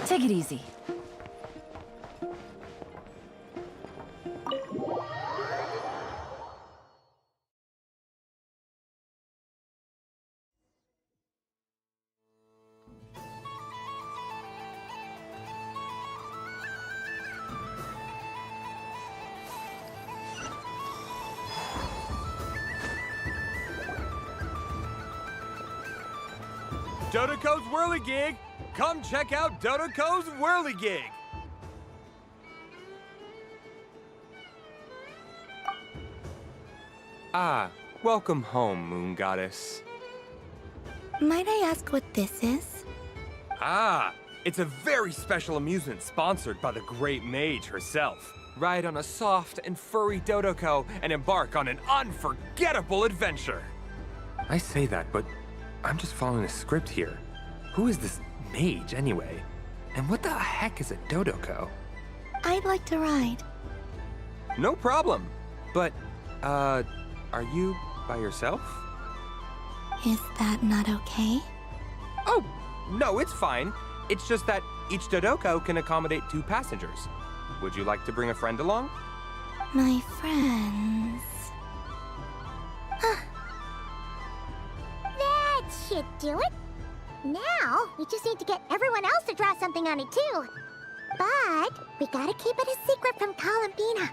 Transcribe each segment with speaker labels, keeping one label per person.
Speaker 1: Take it easy.
Speaker 2: Dodoco's Whirligig! Come check out Dodoco's Whirligig! Ah, welcome home, Moon Goddess.
Speaker 3: Might I ask what this is?
Speaker 2: Ah, it's a very special amusement sponsored by the great mage herself. Ride on a soft and furry Dodoco and embark on an unforgettable adventure. I say that, but I'm just following a script here. Who is this mage, anyway? And what the heck is a Dodoco?
Speaker 3: I'd like to ride.
Speaker 2: No problem. But, are you by yourself?
Speaker 3: Is that not okay?
Speaker 2: Oh, no, it's fine. It's just that each Dodoco can accommodate 2 passengers. Would you like to bring a friend along?
Speaker 3: My friends...
Speaker 4: That should do it. Now, we just need to get everyone else to draw something on it too. But we gotta keep it a secret from Columbina.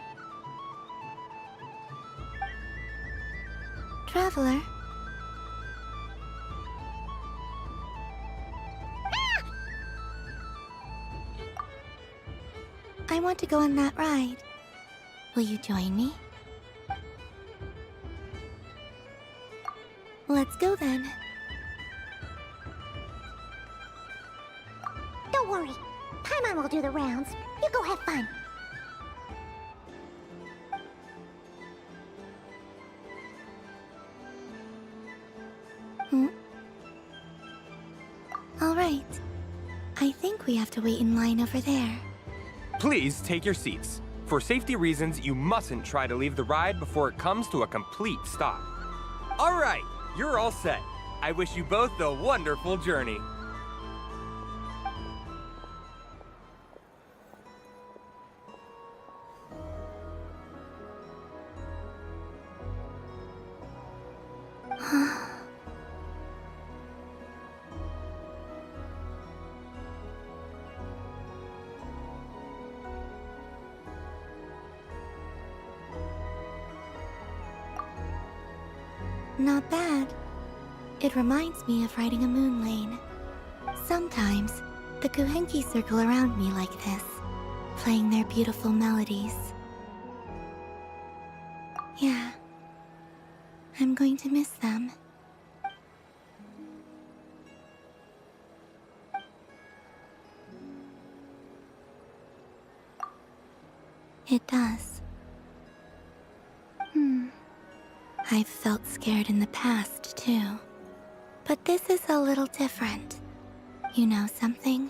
Speaker 3: Traveler?
Speaker 4: Ah!
Speaker 3: I want to go on that ride. Will you join me? Let's go then.
Speaker 4: Don't worry. Paimon will do the rounds. You go have fun.
Speaker 3: All right. I think we have to wait in line over there.
Speaker 2: Please take your seats. For safety reasons, you mustn't try to leave the ride before it comes to a complete stop. All right, you're all set. I wish you both a wonderful journey.
Speaker 3: Not bad. It reminds me of riding a moon lane. Sometimes, the Kuhenki circle around me like this, playing their beautiful melodies. Yeah. I'm going to miss them. It does. I've felt scared in the past, too. But this is a little different. You know something?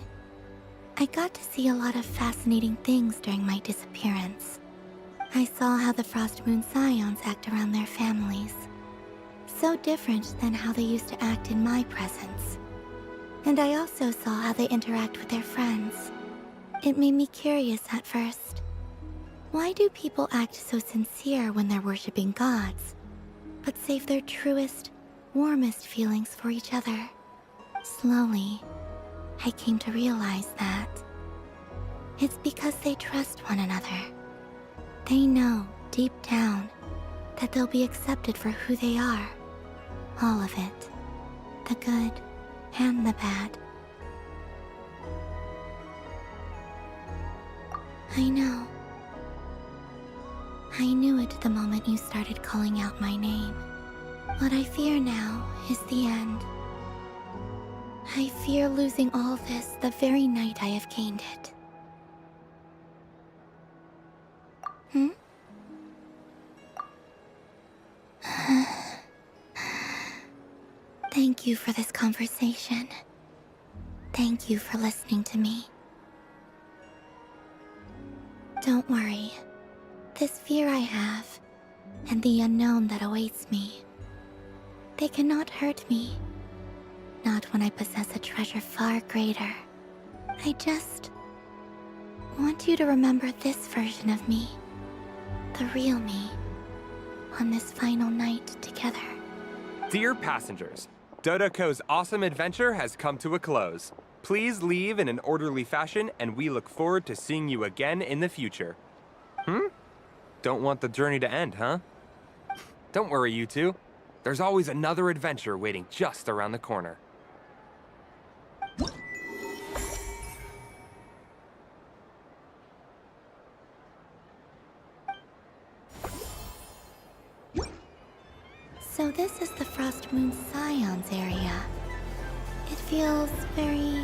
Speaker 3: I got to see a lot of fascinating things during my disappearance. I saw how the Frost Moon Scions act around their families. So different than how they used to act in my presence. And I also saw how they interact with their friends. It made me curious at first. Why do people act so sincere when they're worshipping gods, but save their truest, warmest feelings for each other? Slowly, I came to realize that it's because they trust one another. They know, deep down, that they'll be accepted for who they are. All of it. The good and the bad. I know. I knew it the moment you started calling out my name. What I fear now is the end. I fear losing all this the very night I have gained it. Thank you for this conversation. Thank you for listening to me. Don't worry. This fear I have, and the unknown that awaits me, they cannot hurt me. Not when I possess a treasure far greater. I just want you to remember this version of me, the real me, on this final night together.
Speaker 2: Dear passengers, Dodoko's awesome adventure has come to a close. Please leave in an orderly fashion, and we look forward to seeing you again in the future. Don't want the journey to end, huh? Don't worry, you two. There's always another adventure waiting just around the corner.
Speaker 3: So this is the Frost Moon Scions area. It feels very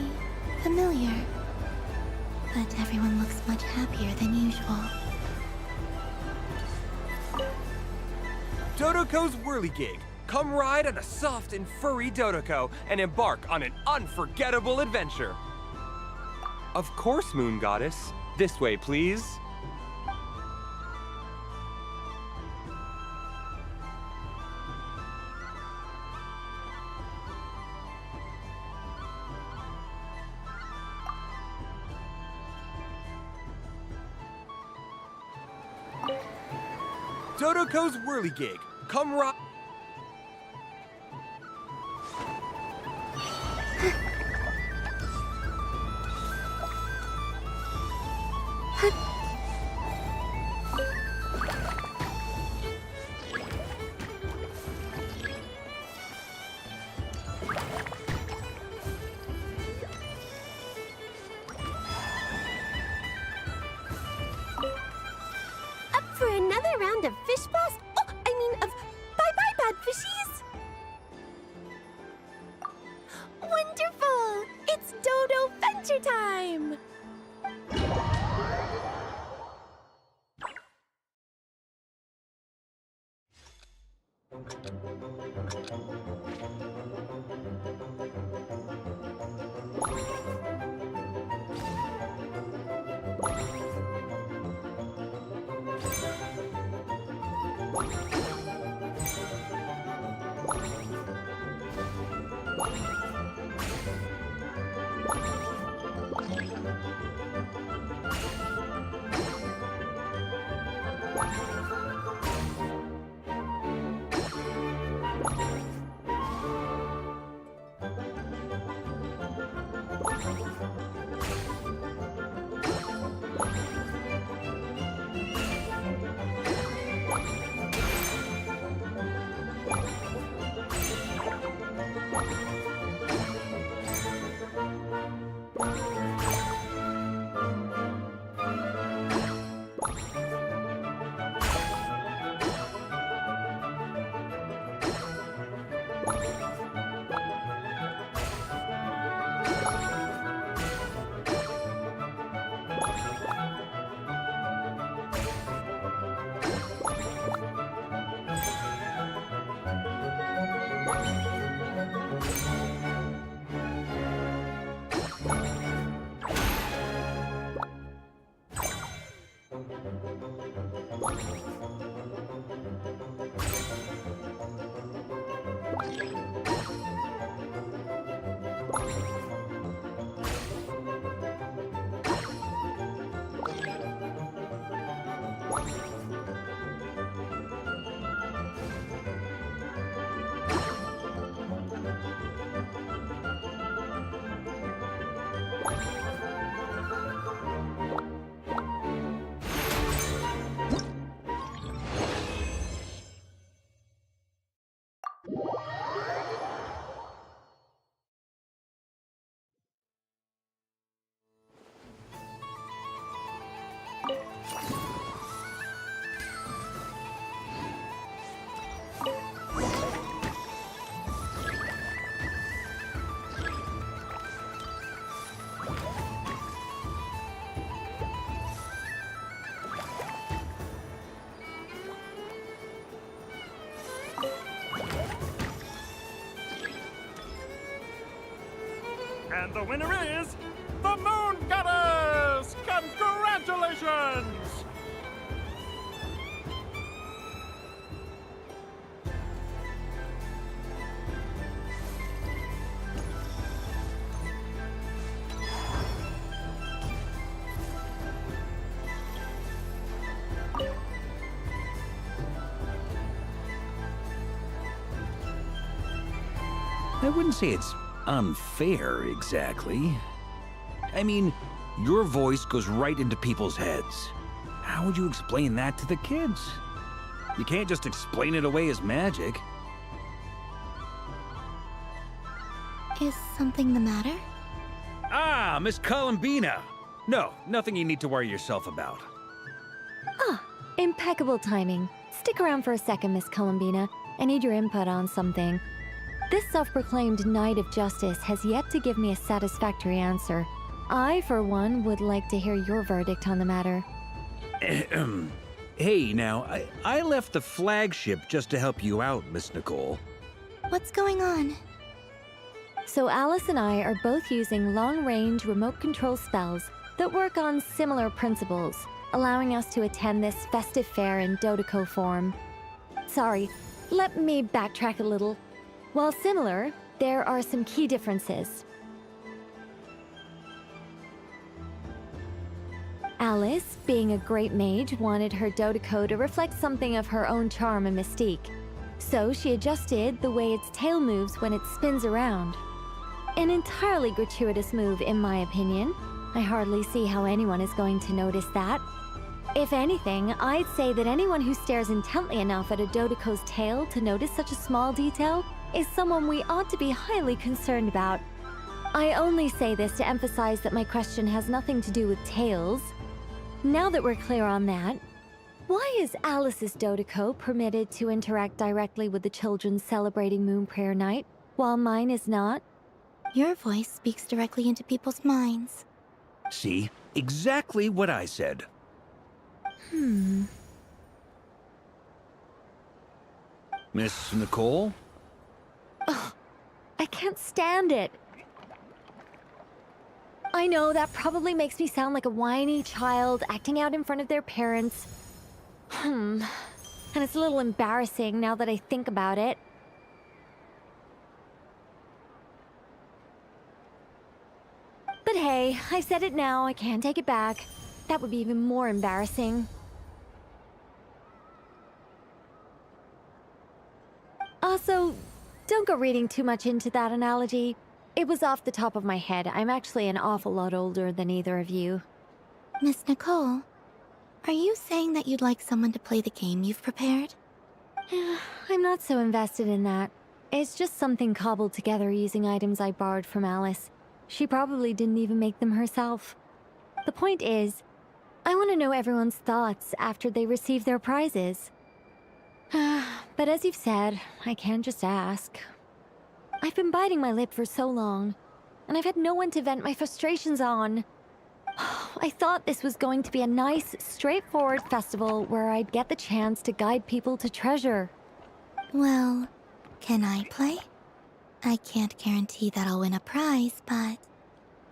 Speaker 3: familiar. But everyone looks much happier than usual.
Speaker 2: Dodoko's Whirligig. Come ride on a soft and furry Dodoko and embark on an unforgettable adventure. Of course, Moon Goddess. This way, please. Dodoko's Whirligig. Come ride.
Speaker 1: Up for another round of fish blast? Oh, I mean of bye-bye, bad fishies! Wonderful! It's Dodo Venture Time!
Speaker 5: And the winner is the Moon Goddess! Congratulations!
Speaker 6: I wouldn't say it's unfair, exactly. I mean, your voice goes right into people's heads. How would you explain that to the kids? You can't just explain it away as magic.
Speaker 3: Is something the matter?
Speaker 6: Ah, Miss Columbina! No, nothing you need to worry yourself about.
Speaker 7: Ah, impeccable timing. Stick around for a second, Miss Columbina. I need your input on something. This self-proclaimed Knight of Justice has yet to give me a satisfactory answer. I, for one, would like to hear your verdict on the matter.
Speaker 6: Hey, now, I left the flagship just to help you out, Miss Nicole.
Speaker 3: What's going on?
Speaker 7: So Alice and I are both using long-range remote control spells that work on similar principles, allowing us to attend this festive fair in Dodoco form. Sorry, let me backtrack a little. While similar, there are some key differences. Alice, being a great mage, wanted her Dodoco to reflect something of her own charm and mystique. So she adjusted the way its tail moves when it spins around. An entirely gratuitous move, in my opinion. I hardly see how anyone is going to notice that. If anything, I'd say that anyone who stares intently enough at a Dodoco's tail to notice such a small detail is someone we ought to be highly concerned about. I only say this to emphasize that my question has nothing to do with tails. Now that we're clear on that, why is Alice's Dodoco permitted to interact directly with the children celebrating Moon Prayer Night, while mine is not?
Speaker 3: Your voice speaks directly into people's minds.
Speaker 6: See? Exactly what I said. Miss Nicole?
Speaker 7: I can't stand it. I know that probably makes me sound like a whiny child acting out in front of their parents. And it's a little embarrassing now that I think about it. But hey, I said it now, I can't take it back. That would be even more embarrassing. Also, don't go reading too much into that analogy. It was off the top of my head. I'm actually an awful lot older than either of you.
Speaker 3: Miss Nicole, are you saying that you'd like someone to play the game you've prepared?
Speaker 7: I'm not so invested in that. It's just something cobbled together using items I borrowed from Alice. She probably didn't even make them herself. The point is, I want to know everyone's thoughts after they receive their prizes. But as you've said, I can't just ask. I've been biting my lip for so long, and I've had no one to vent my frustrations on. I thought this was going to be a nice, straightforward festival where I'd get the chance to guide people to treasure.
Speaker 3: Well, can I play? I can't guarantee that I'll win a prize, but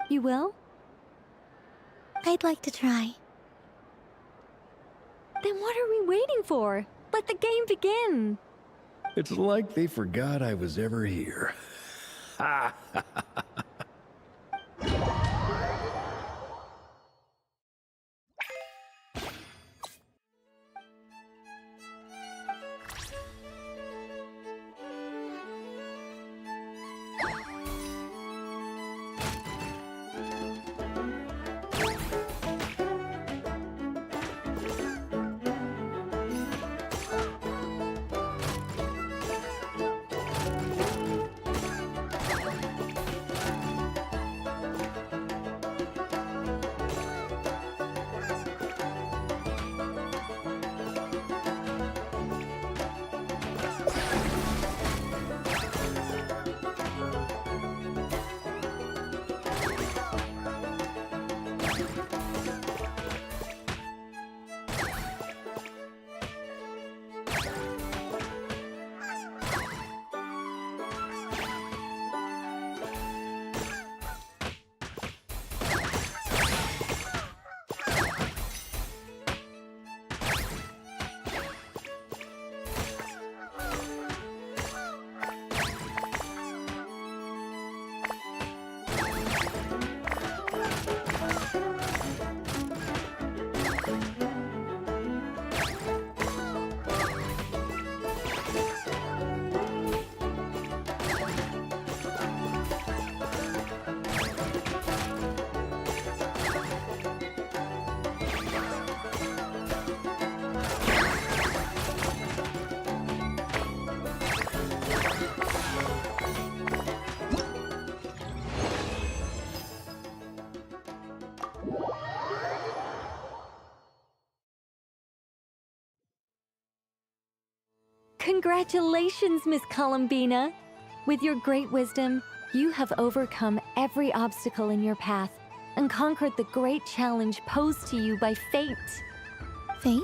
Speaker 7: You will?
Speaker 3: I'd like to try.
Speaker 7: Then what are we waiting for? Let the game begin!
Speaker 8: It's like they forgot I was ever here.
Speaker 7: Congratulations, Miss Columbina! With your great wisdom, you have overcome every obstacle in your path and conquered the great challenge posed to you by fate.
Speaker 3: Fate?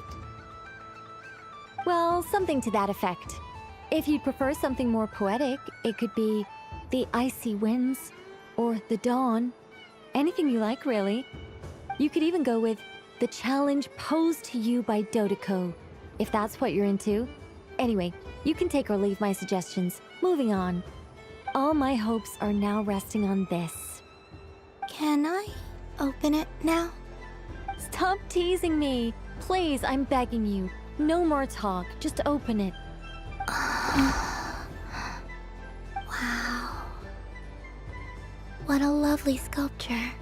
Speaker 7: Well, something to that effect. If you'd prefer something more poetic, it could be the icy winds or the dawn. Anything you like, really. You could even go with the challenge posed to you by Dodeko, if that's what you're into. Anyway, you can take or leave my suggestions. Moving on. All my hopes are now resting on this.
Speaker 3: Can I open it now?
Speaker 7: Stop teasing me! Please, I'm begging you. No more talk. Just open it.
Speaker 3: Wow. What a lovely sculpture.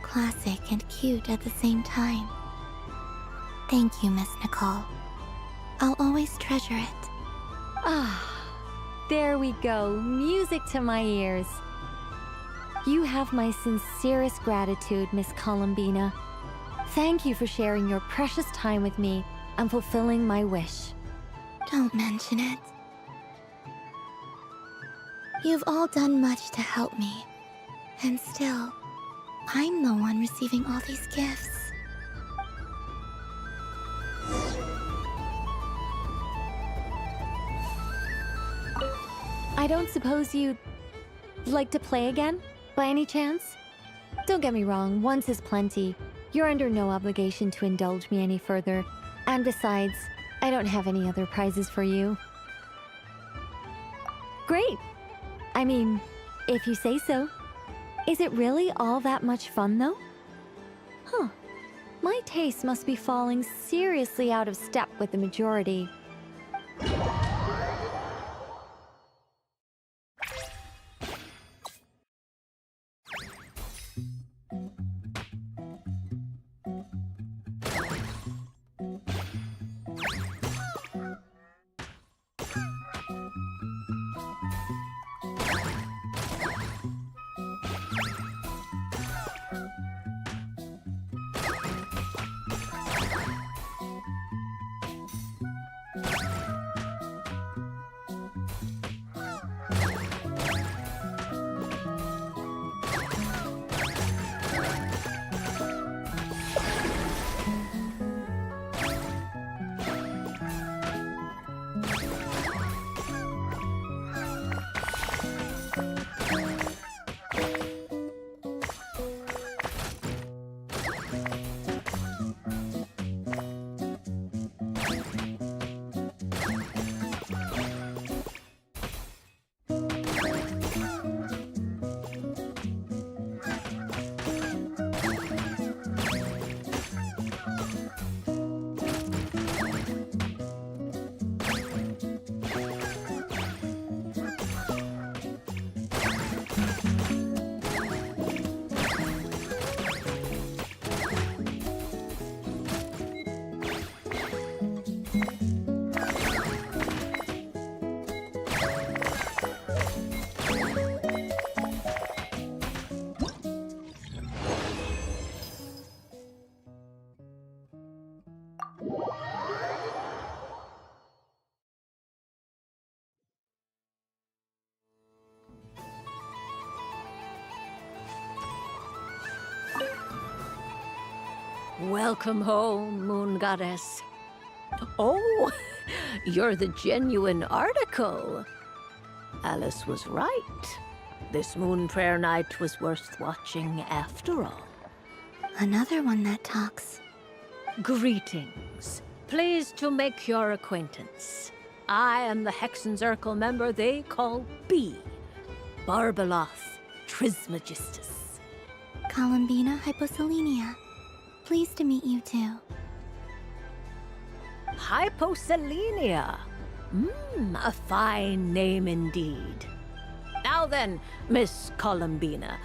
Speaker 3: Classic and cute at the same time. Thank you, Miss Nicole. I'll always treasure it.
Speaker 7: Ah, there we go. Music to my ears. You have my sincerest gratitude, Miss Columbina. Thank you for sharing your precious time with me and fulfilling my wish.
Speaker 3: Don't mention it. You've all done much to help me. And still, I'm the one receiving all these gifts.
Speaker 7: I don't suppose you'd like to play again, by any chance? Don't get me wrong, once is plenty. You're under no obligation to indulge me any further. And besides, I don't have any other prizes for you. Great! I mean, if you say so. Is it really all that much fun, though? Huh. My taste must be falling seriously out of step with the majority.
Speaker 9: Welcome home, Moon Goddess. Oh, you're the genuine article. Alice was right. This moon prayer night was worth watching after all.
Speaker 3: Another one that talks.
Speaker 9: Greetings. Pleased to make your acquaintance. I am the Hexenzirkel member they call B. Barbeloth Trismegistus.
Speaker 3: Columbina Hyposelenia. Pleased to meet you too.
Speaker 9: Hyposelenia. A fine name indeed. Now then, Miss Columbina,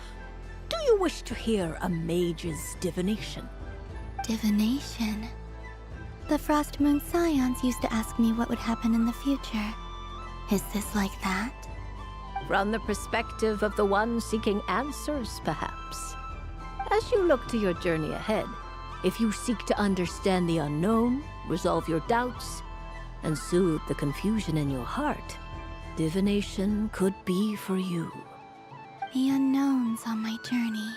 Speaker 9: do you wish to hear a mage's divination?
Speaker 3: Divination? The Frost Moon Scions used to ask me what would happen in the future. Is this like that?
Speaker 9: From the perspective of the one seeking answers, perhaps. As you look to your journey ahead, if you seek to understand the unknown, resolve your doubts, and soothe the confusion in your heart, divination could be for you.
Speaker 3: The unknowns on my journey.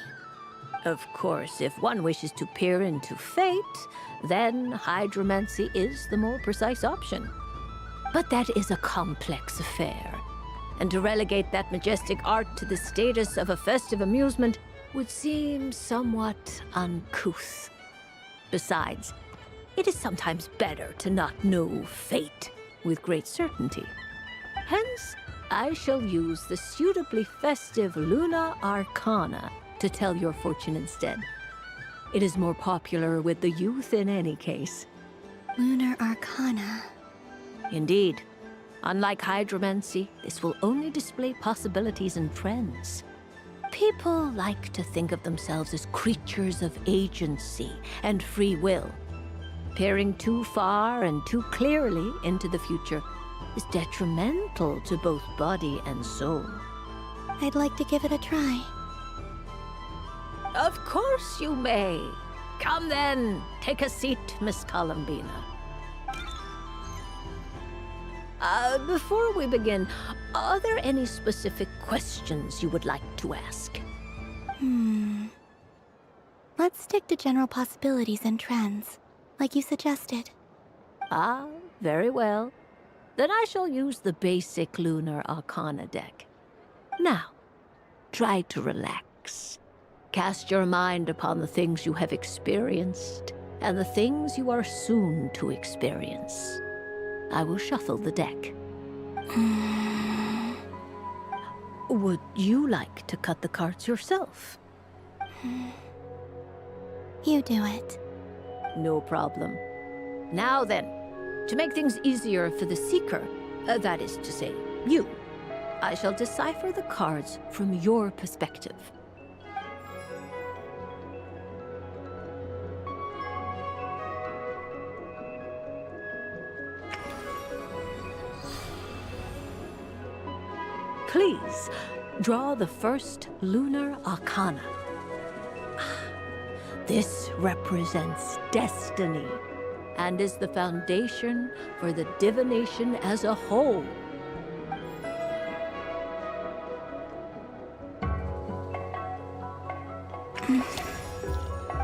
Speaker 9: Of course, if one wishes to peer into fate, then hydromancy is the more precise option. But that is a complex affair, and to relegate that majestic art to the status of a festive amusement would seem somewhat uncouth. Besides, it is sometimes better to not know fate with great certainty. Hence, I shall use the suitably festive Luna Arcana to tell your fortune instead. It is more popular with the youth in any case.
Speaker 3: Lunar Arcana.
Speaker 9: Indeed. Unlike hydromancy, this will only display possibilities and trends. People like to think of themselves as creatures of agency and free will. Peering too far and too clearly into the future is detrimental to both body and soul.
Speaker 3: I'd like to give it a try.
Speaker 9: Of course you may. Come then, take a seat, Miss Columbina. Before we begin, are there any specific questions you would like to ask?
Speaker 3: Let's stick to general possibilities and trends, like you suggested.
Speaker 9: Ah, very well. Then I shall use the basic Lunar Arcana deck. Now, try to relax. Cast your mind upon the things you have experienced and the things you are soon to experience. I will shuffle the deck. Would you like to cut the cards yourself?
Speaker 3: You do it.
Speaker 9: No problem. Now then, to make things easier for the seeker, that is to say, you, I shall decipher the cards from your perspective. Please, draw the first Lunar Arcana. This represents destiny and is the foundation for the divination as a whole.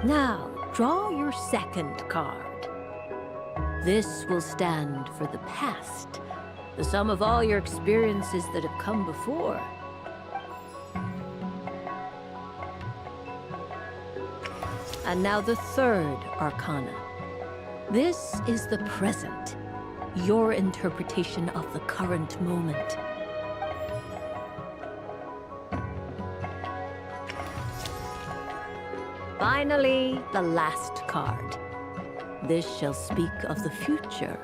Speaker 9: Now, draw your second card. This will stand for the past, the sum of all your experiences that have come before. And now the third Arcana. This is the present, your interpretation of the current moment. Finally, the last card. This shall speak of the future,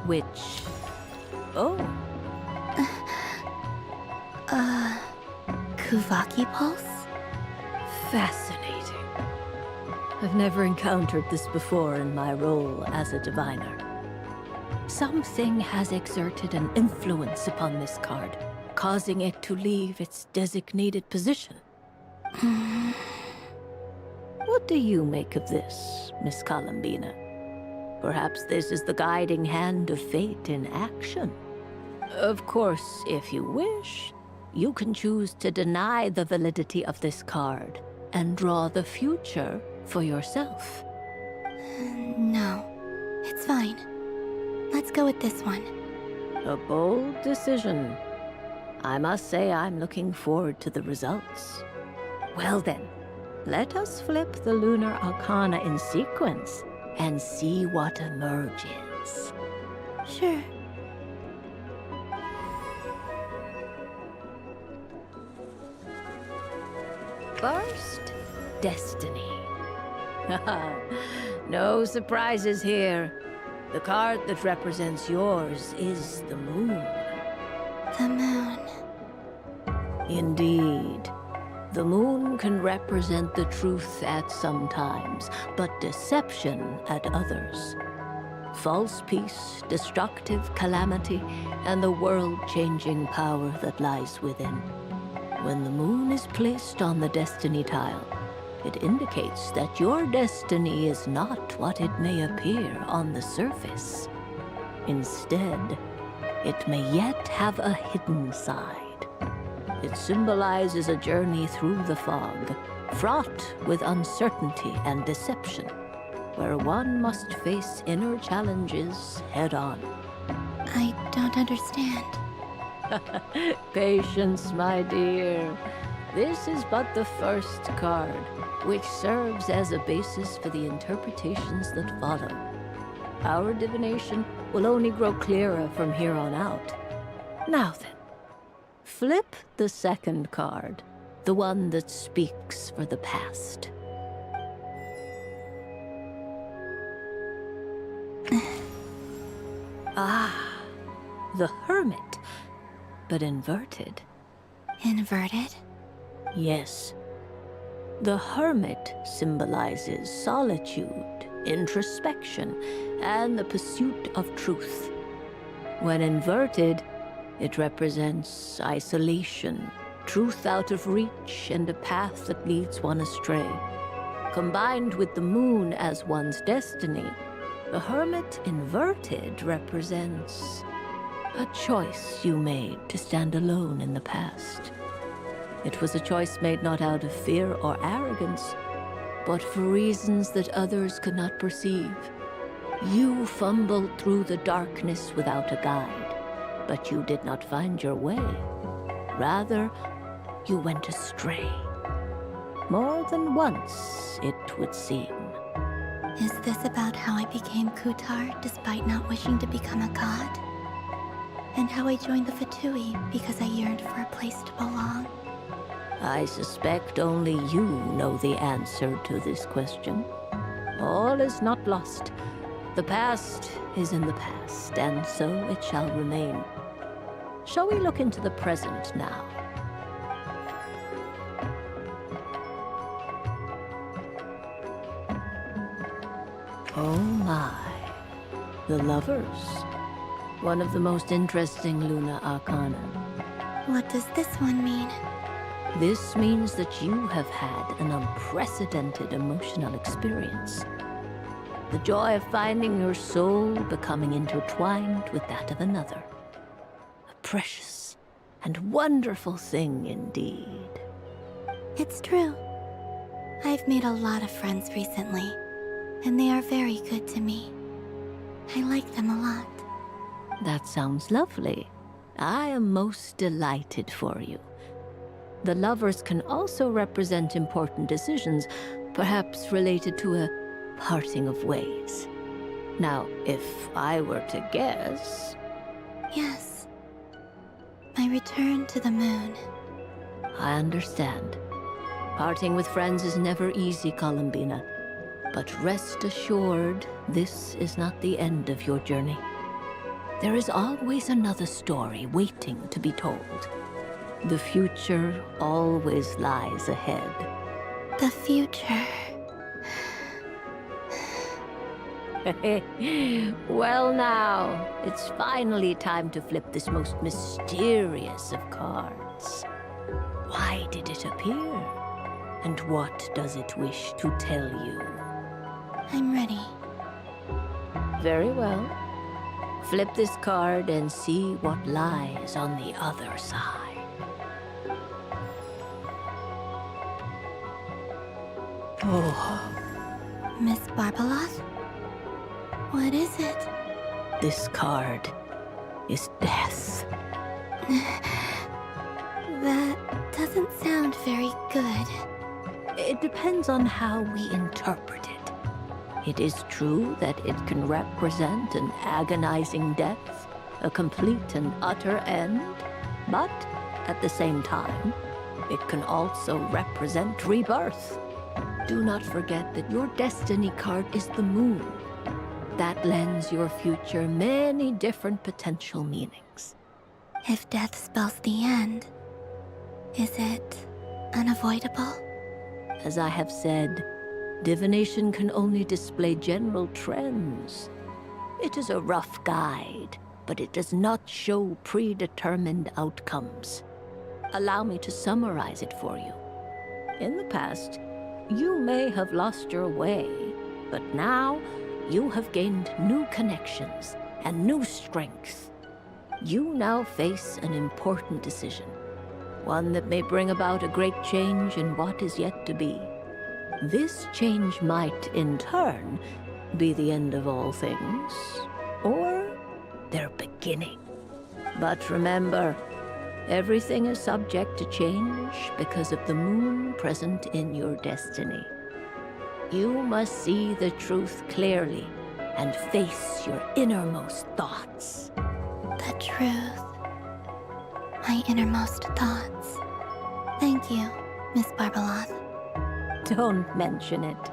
Speaker 9: which... Oh.
Speaker 3: Kuvaki Pulse?
Speaker 9: Fascinating. I've never encountered this before in my role as a diviner. Something has exerted an influence upon this card, causing it to leave its designated position. What do you make of this, Miss Columbina? Perhaps this is the guiding hand of fate in action. Of course, if you wish, you can choose to deny the validity of this card and draw the future for yourself.
Speaker 3: No, it's fine. Let's go with this one.
Speaker 9: A bold decision. I must say I'm looking forward to the results. Well then, let us flip the Lunar Arcana in sequence and see what emerges.
Speaker 3: Sure.
Speaker 9: First, Destiny. No surprises here. The card that represents yours is the moon.
Speaker 3: The moon.
Speaker 9: Indeed. The moon can represent the truth at some times, but deception at others. False peace, destructive calamity, and the world-changing power that lies within. When the moon is placed on the destiny tile, it indicates that your destiny is not what it may appear on the surface. Instead, it may yet have a hidden side. It symbolizes a journey through the fog, fraught with uncertainty and deception, where one must face inner challenges head-on.
Speaker 3: I don't understand.
Speaker 9: Patience, my dear. This is but the first card, which serves as a basis for the interpretations that follow. Our divination will only grow clearer from here on out. Now then, flip the second card, the one that speaks for the past. The Hermit, but inverted.
Speaker 3: Inverted?
Speaker 9: Yes. The Hermit symbolizes solitude, introspection, and the pursuit of truth. When inverted, it represents isolation, truth out of reach, and a path that leads one astray. Combined with the moon as one's destiny, the Hermit inverted represents a choice you made to stand alone in the past. It was a choice made not out of fear or arrogance, but for reasons that others could not perceive. You fumbled through the darkness without a guide, but you did not find your way. Rather, you went astray. More than once, it would seem.
Speaker 3: Is this about how I became Kutar despite not wishing to become a god? And how I joined the Fatui because I yearned for a place to belong?
Speaker 9: I suspect only you know the answer to this question. All is not lost. The past is in the past, and so it shall remain. Shall we look into the present now? Oh my. The Lovers. One of the most interesting Luna Arcana.
Speaker 3: What does this one mean?
Speaker 9: This means that you have had an unprecedented emotional experience. The joy of finding your soul becoming intertwined with that of another. A precious and wonderful thing indeed.
Speaker 3: It's true. I've made a lot of friends recently, and they are very good to me. I like them a lot.
Speaker 9: That sounds lovely. I am most delighted for you. The Lovers can also represent important decisions, perhaps related to a parting of ways. Now, if I were to guess...
Speaker 3: Yes. My return to the moon.
Speaker 9: I understand. Parting with friends is never easy, Columbina. But rest assured, this is not the end of your journey. There is always another story waiting to be told. The future always lies ahead.
Speaker 3: The future.
Speaker 9: Well now, it's finally time to flip this most mysterious of cards. Why did it appear? And what does it wish to tell you?
Speaker 3: I'm ready.
Speaker 9: Very well. Flip this card and see what lies on the other side. Oh.
Speaker 3: Miss Barbeloth? What is it?
Speaker 9: This card is death.
Speaker 3: That doesn't sound very good.
Speaker 9: It depends on how we interpret it. It is true that it can represent an agonizing death, a complete and utter end, but at the same time, it can also represent rebirth. Do not forget that your destiny card is the moon. That lends your future many different potential meanings.
Speaker 3: If death spells the end, is it unavoidable?
Speaker 9: As I have said, divination can only display general trends. It is a rough guide, but it does not show predetermined outcomes. Allow me to summarize it for you. In the past, you may have lost your way, but now you have gained new connections, and new strength. You now face an important decision, one that may bring about a great change in what is yet to be. This change might, in turn, be the end of all things, or their beginning. But remember, everything is subject to change because of the moon present in your destiny. You must see the truth clearly and face your innermost thoughts.
Speaker 3: The truth. My innermost thoughts. Thank you, Miss Barbaloth.
Speaker 9: Don't mention it.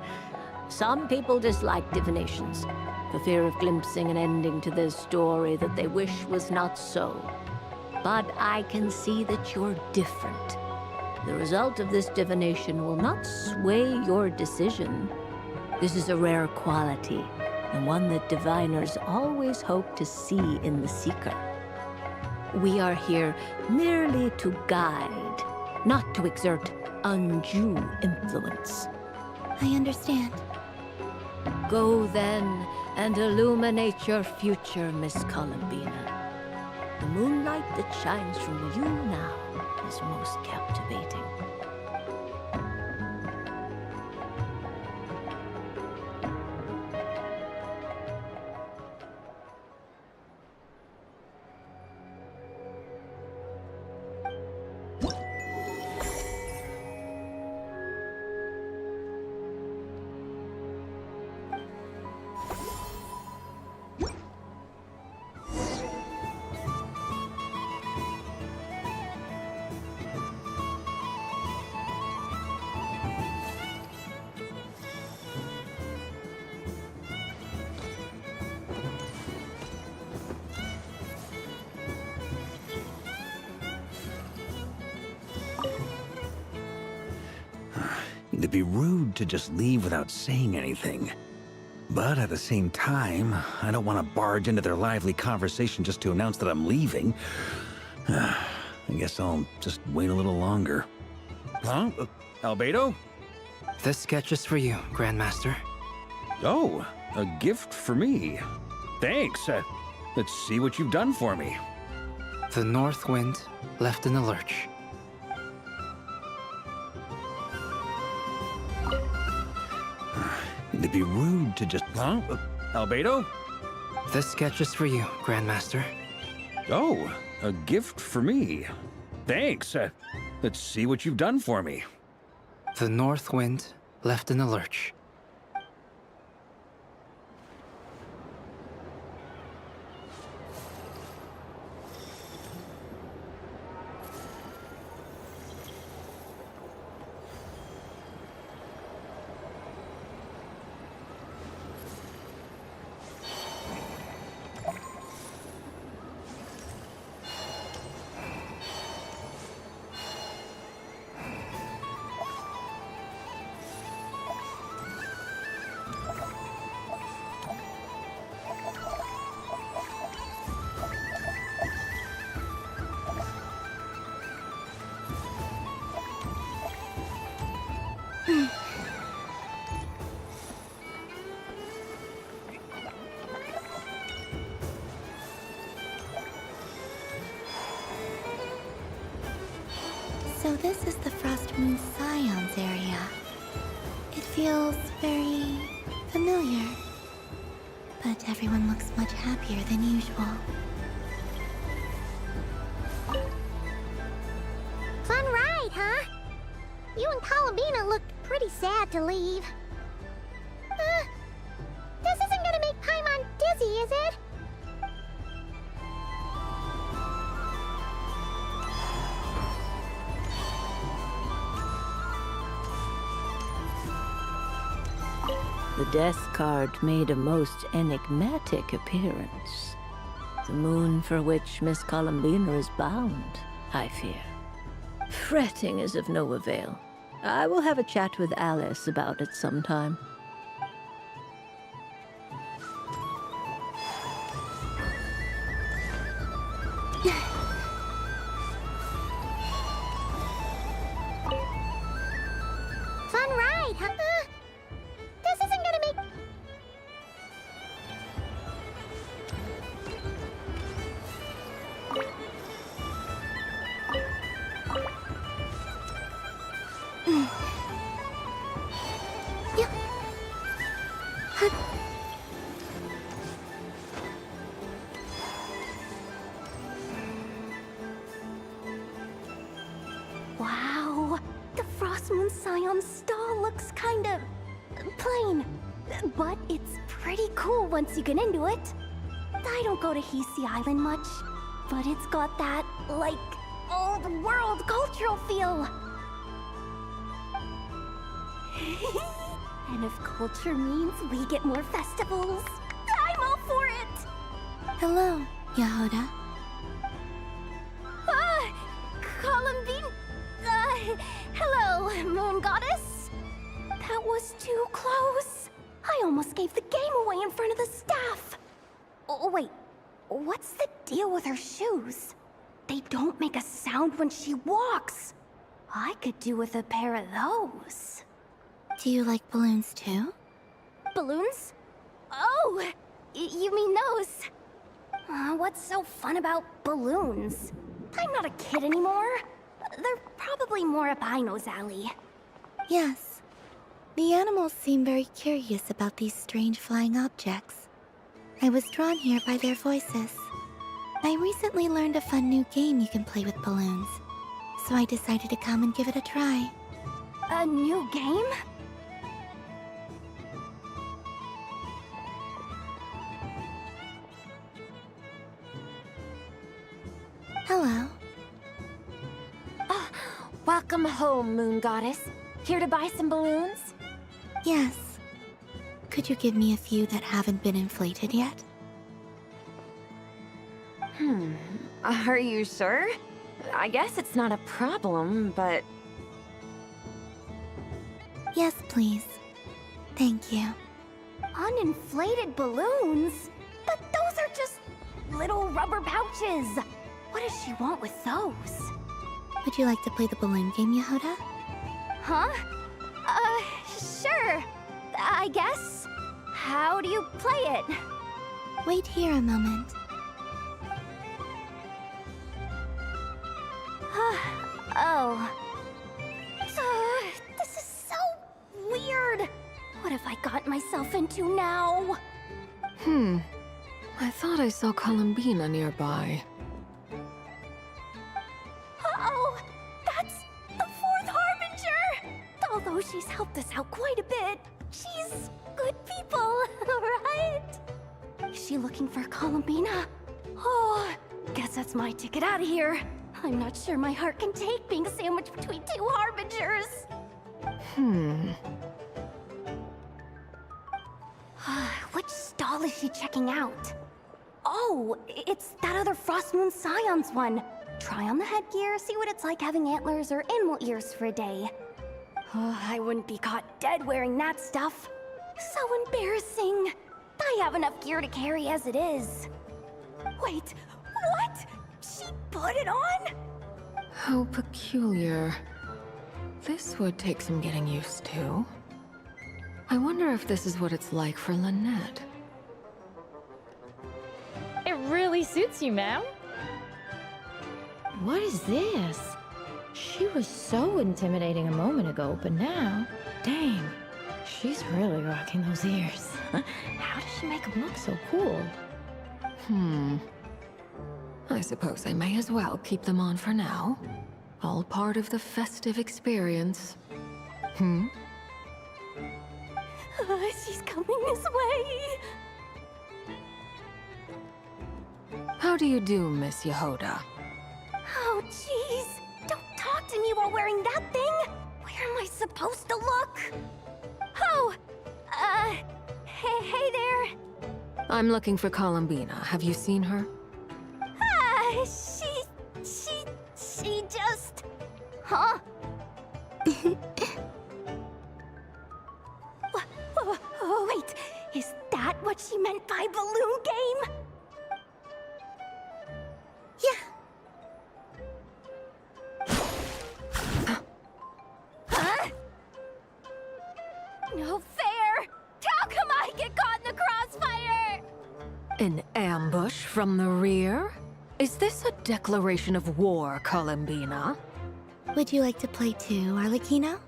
Speaker 9: Some people dislike divinations, for fear of glimpsing an ending to their story that they wish was not so. But I can see that you're different. The result of this divination will not sway your decision. This is a rare quality, and one that diviners always hope to see in the seeker. We are here merely to guide, not to exert undue influence.
Speaker 3: I understand.
Speaker 9: Go then and illuminate your future, Miss Columbina. The moonlight that shines from you now is most captivating.
Speaker 6: It'd be rude to just leave without saying anything. But at the same time, I don't want to barge into their lively conversation just to announce that I'm leaving. I guess I'll just wait a little longer. Huh? Albedo?
Speaker 10: This sketch is for you, Grandmaster.
Speaker 6: Oh, a gift for me. Thanks. Let's see what you've done for me.
Speaker 10: The north wind left in the lurch.
Speaker 6: It'd be rude to just... Huh? Albedo?
Speaker 10: This sketch is for you, Grandmaster.
Speaker 6: Oh, a gift for me. Thanks. Let's see what you've done for me.
Speaker 10: The north wind left in the lurch.
Speaker 3: So this is the Frost Moon Scions area. It feels very familiar. But everyone looks much happier than usual.
Speaker 4: Fun ride, huh? You and Columbina looked pretty sad to leave. This isn't gonna make Paimon dizzy, is it?
Speaker 9: The death card made a most enigmatic appearance. The moon for which Miss Columbina is bound, I fear. Fretting is of no avail. I will have a chat with Alice about it sometime.
Speaker 4: Fun ride, huh? This isn't gonna make...
Speaker 1: Moon Scion's stall looks kinda plain, but it's pretty cool once you get into it. I don't go to Hisi Island much, but it's got that, like, old world cultural feel. And if culture means we get more festivals, I'm all for it!
Speaker 3: Hello, Yehoda.
Speaker 1: Columbine? Hello, Moon Goddess? That was too close. I almost gave the game away in front of the staff. Oh, wait. What's the deal with her shoes? They don't make a sound when she walks. I could do with a pair of those.
Speaker 3: Do you like balloons too?
Speaker 1: Balloons? Oh, you mean those? What's so fun about balloons? I'm not a kid anymore. They're probably more up Aino's alley.
Speaker 3: Yes. The animals seem very curious about these strange flying objects. I was drawn here by their voices. I recently learned a fun new game you can play with balloons, so I decided to come and give it a try.
Speaker 1: A new game?
Speaker 3: Hello.
Speaker 7: Welcome home, Moon Goddess. Here to buy some balloons?
Speaker 3: Yes. Could you give me a few that haven't been inflated yet?
Speaker 7: Are you sure? I guess it's not a problem, but...
Speaker 3: Yes, please. Thank you.
Speaker 1: Uninflated balloons? But those are just little rubber pouches. What does she want with those?
Speaker 3: Would you like to play the balloon game, Yehoda?
Speaker 1: Huh? Sure. I guess. How do you play it?
Speaker 3: Wait here a moment.
Speaker 1: Oh. This is so weird. What have I gotten myself into now?
Speaker 11: I thought I saw Columbina nearby.
Speaker 1: Uh-oh! That's the fourth Harbinger! Although she's helped us out quite a bit, she's good people, right? Is she looking for Columbina? Oh, guess that's my ticket out of here. I'm not sure my heart can take being sandwiched between two Harbingers. Which stall is she checking out? Oh, it's that other Frost Moon Scion's one. Try on the headgear, see what it's like having antlers or animal ears for a day. Oh, I wouldn't be caught dead wearing that stuff. So embarrassing. I have enough gear to carry as it is. Wait, what? She put it on?
Speaker 11: How peculiar. This would take some getting used to. I wonder if this is what it's like for Lynette.
Speaker 12: It really suits you, ma'am. What is this? She was so intimidating a moment ago, but now, dang, she's really rocking those ears. How does she make them look so cool?
Speaker 11: I suppose I may as well keep them on for now. All part of the festive experience.
Speaker 1: She's coming this way.
Speaker 11: How do you do, Miss Yehoda?
Speaker 1: Oh, jeez. Don't talk to me while wearing that thing. Where am I supposed to look? Oh, hey there.
Speaker 11: I'm looking for Columbina. Have you seen her?
Speaker 1: She just... Huh? Wait, is that what she meant by balloon game? Huh? No fair! How come I get caught in the crossfire?
Speaker 11: An ambush from the rear? Is this a declaration of war, Columbina?
Speaker 3: Would you like to play too, Arlecchino?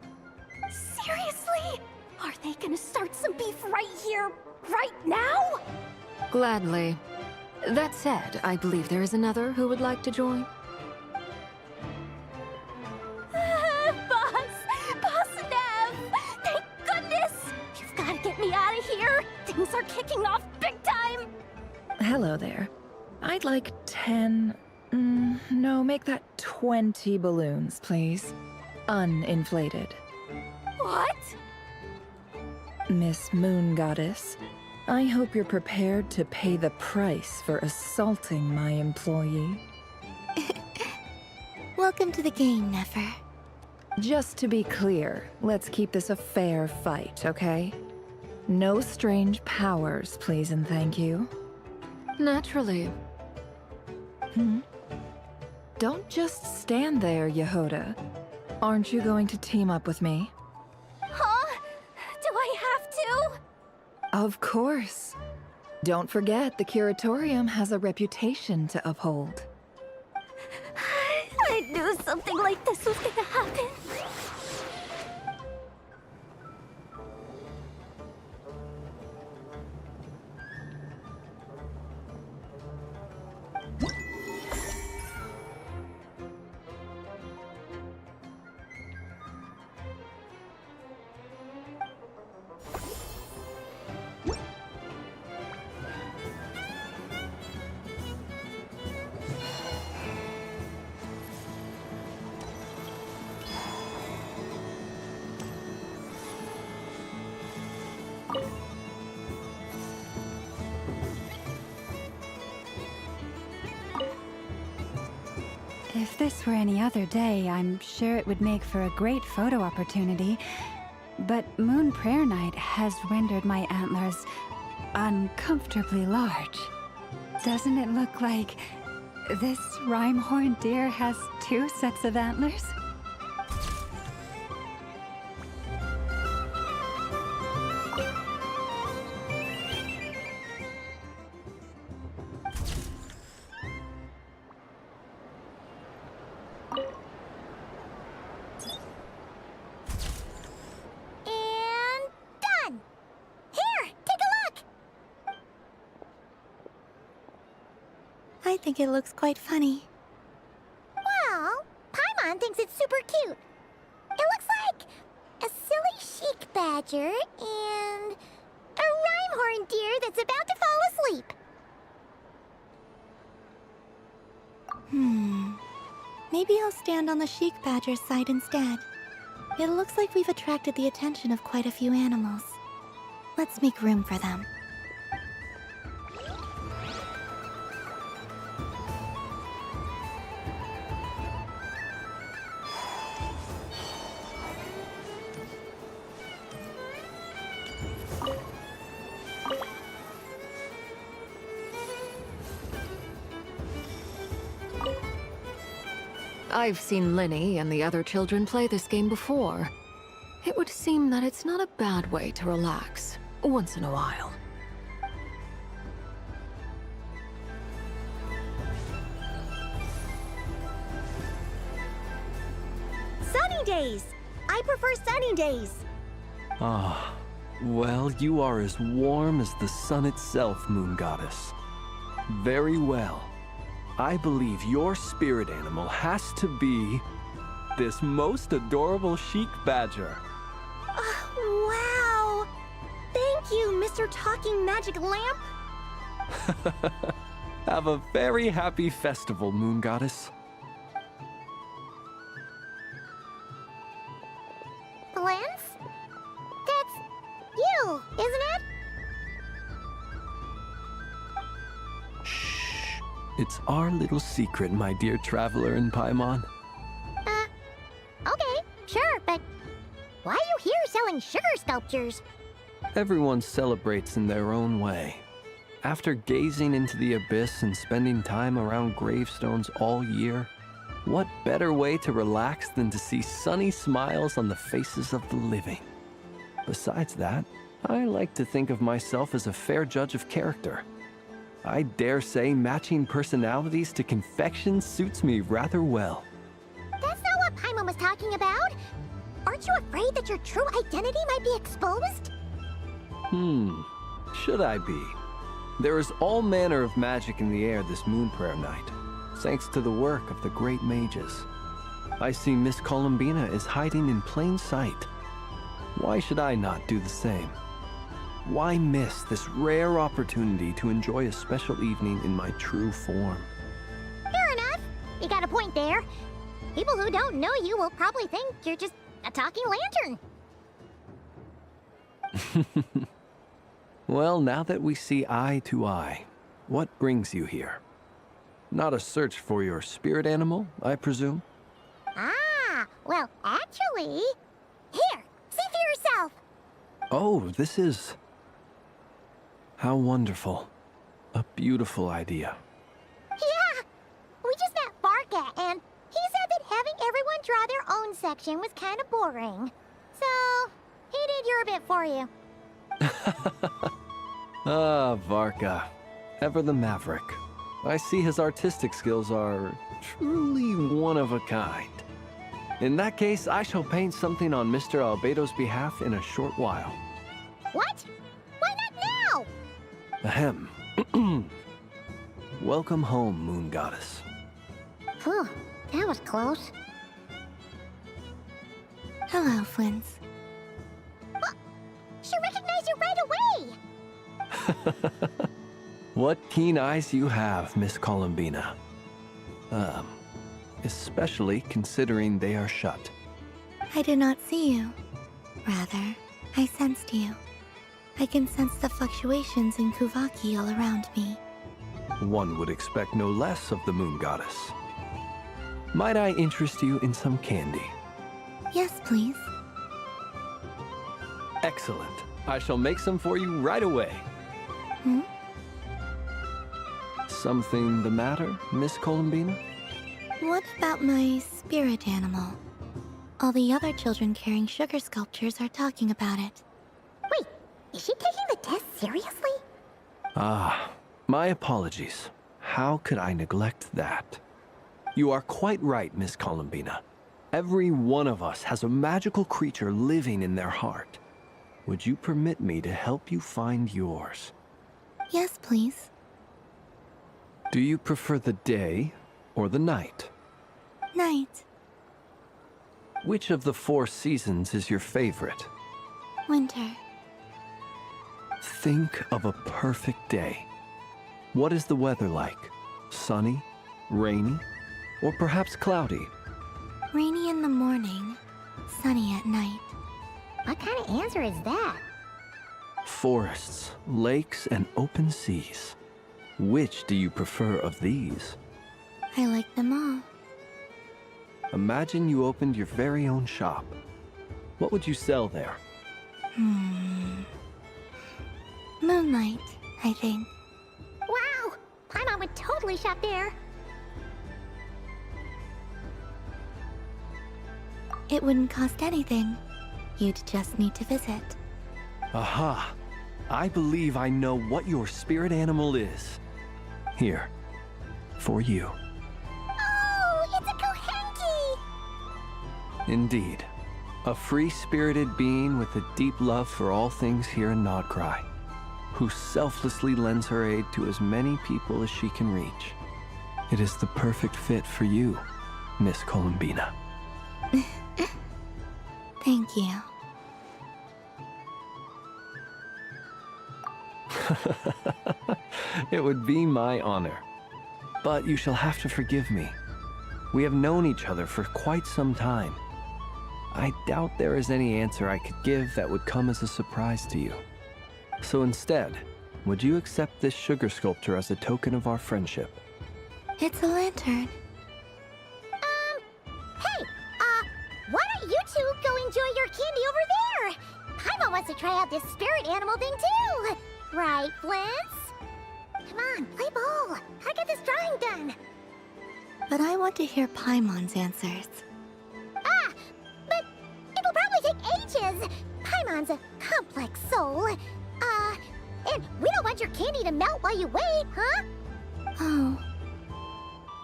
Speaker 1: Seriously? Are they gonna start some beef right here, right now?
Speaker 11: Gladly. That said, I believe there is another who would like to join.
Speaker 1: Boss are kicking off big time!
Speaker 13: Hello there. I'd like 10... no, make that 20 balloons, please. Uninflated.
Speaker 1: What?
Speaker 13: Miss Moon Goddess, I hope you're prepared to pay the price for assaulting my employee.
Speaker 3: Welcome to the game, Nefer.
Speaker 13: Just to be clear, let's keep this a fair fight, okay? No strange powers, please and thank you.
Speaker 11: Naturally.
Speaker 13: Don't just stand there, Yehoda. Aren't you going to team up with me?
Speaker 1: Huh? Do I have to?
Speaker 13: Of course. Don't forget, the Curatorium has a reputation to uphold.
Speaker 1: I knew something like this was gonna happen.
Speaker 14: If this were any other day, I'm sure it would make for a great photo opportunity. But Moon Prayer Night has rendered my antlers uncomfortably large. Doesn't it look like this rhyme-horned deer has 2 sets of antlers?
Speaker 3: I think it looks quite funny.
Speaker 4: Well, Paimon thinks it's super cute. It looks like a silly chic badger and a rhyme-horned deer that's about to fall asleep.
Speaker 3: Maybe I'll stand on the chic badger's side instead. It looks like we've attracted the attention of quite a few animals. Let's make room for them.
Speaker 11: I've seen Linny and the other children play this game before. It would seem that it's not a bad way to relax, once in a while.
Speaker 4: Sunny days! I prefer sunny days.
Speaker 15: Ah, well, you are as warm as the sun itself, Moon Goddess. Very well. I believe your spirit animal has to be this most adorable chic badger.
Speaker 4: Wow! Thank you, Mr. Talking Magic Lamp.
Speaker 15: Have a very happy festival, Moon Goddess.
Speaker 4: Lance? That's you, isn't it?
Speaker 15: It's our little secret, my dear traveler in Paimon.
Speaker 4: Okay, sure, but why are you here selling sugar sculptures?
Speaker 15: Everyone celebrates in their own way. After gazing into the abyss and spending time around gravestones all year, what better way to relax than to see sunny smiles on the faces of the living? Besides that, I like to think of myself as a fair judge of character. I dare say matching personalities to confection suits me rather well.
Speaker 4: That's not what Paimon was talking about. Aren't you afraid that your true identity might be exposed?
Speaker 15: Should I be? There is all manner of magic in the air this Moon Prayer Night, thanks to the work of the great mages. I see Miss Columbina is hiding in plain sight. Why should I not do the same? Why miss this rare opportunity to enjoy a special evening in my true form?
Speaker 4: Fair enough. You got a point there. People who don't know you will probably think you're just a talking lantern.
Speaker 15: Well, now that we see eye to eye, what brings you here? Not a search for your spirit animal, I presume?
Speaker 4: Ah, well, actually... Here, see for yourself.
Speaker 15: Oh, this is... How wonderful. A beautiful idea.
Speaker 4: Yeah, we just met Barca, and he said that having everyone draw their own section was kind of boring. So, he did your bit for you.
Speaker 15: Ah, Varka. Ever the maverick. I see his artistic skills are truly one of a kind. In that case, I shall paint something on Mr. Albedo's behalf in a short while.
Speaker 4: What? Why not now?
Speaker 15: Ahem. Welcome home, Moon Goddess.
Speaker 4: Phew, that was close.
Speaker 3: Hello, Flins.
Speaker 4: She recognized you right away!
Speaker 15: What keen eyes you have, Miss Columbina. Especially considering they are shut.
Speaker 3: I did not see you. Rather, I sensed you. I can sense the fluctuations in Kuvaki all around me.
Speaker 15: One would expect no less of the Moon Goddess. Might I interest you in some candy?
Speaker 3: Yes, please.
Speaker 15: Excellent. I shall make some for you right away.
Speaker 3: Hmm?
Speaker 15: Something the matter, Miss Columbina?
Speaker 3: What about my spirit animal? All the other children carrying sugar sculptures are talking about it.
Speaker 4: Wait, is she taking the test seriously?
Speaker 15: Ah, my apologies. How could I neglect that? You are quite right, Miss Columbina. Every one of us has a magical creature living in their heart. Would you permit me to help you find yours?
Speaker 3: Yes, please.
Speaker 15: Do you prefer the day or the night?
Speaker 3: Night.
Speaker 15: Which of the 4 seasons is your favorite?
Speaker 3: Winter.
Speaker 15: Think of a perfect day. What is the weather like? Sunny, rainy, or perhaps cloudy?
Speaker 3: Rainy in the morning, sunny at night.
Speaker 4: What kind of answer is that?
Speaker 15: Forests, lakes, and open seas. Which do you prefer of these?
Speaker 3: I like them all.
Speaker 15: Imagine you opened your very own shop. What would you sell there?
Speaker 3: Moonlight, I think.
Speaker 4: Wow! Paimon would totally shop there.
Speaker 3: It wouldn't cost anything. You'd just need to visit.
Speaker 15: Aha! I believe I know what your spirit animal is. Here, for you.
Speaker 4: Oh, it's a Kohenki!
Speaker 15: Indeed. A free-spirited being with a deep love for all things here in Nodcry, who selflessly lends her aid to as many people as she can reach. It is the perfect fit for you, Miss Columbina.
Speaker 3: Thank you.
Speaker 15: It would be my honor. But you shall have to forgive me. We have known each other for quite some time. I doubt there is any answer I could give that would come as a surprise to you. So instead, would you accept this sugar sculpture as a token of our friendship?
Speaker 3: It's a lantern.
Speaker 4: Hey, why don't you two go enjoy your candy over there? Paimon wants to try out this spirit animal thing too. Right, Flint's? Come on, play ball. I get this drawing done.
Speaker 3: But I want to hear Paimon's answers.
Speaker 4: Ah, but it'll probably take ages. Paimon's a complex soul. And we don't want your candy to melt while you wait, huh?
Speaker 3: Oh.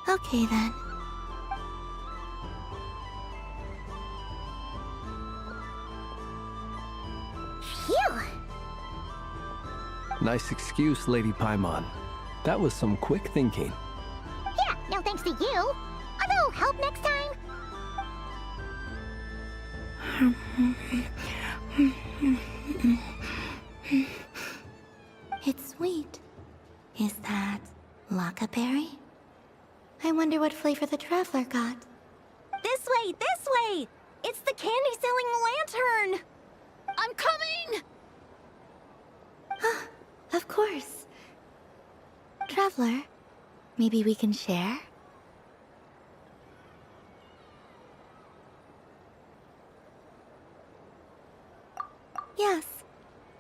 Speaker 3: Okay then.
Speaker 4: Phew.
Speaker 15: Nice excuse, Lady Paimon. That was some quick thinking.
Speaker 4: Yeah, no thanks to you. A little help next time.
Speaker 3: It's sweet. Is that Laka berry? I wonder what flavor the traveler got.
Speaker 4: This way, this way! It's the candy-selling lantern! I'm coming!
Speaker 3: Of course. Traveler, maybe we can share? Yes.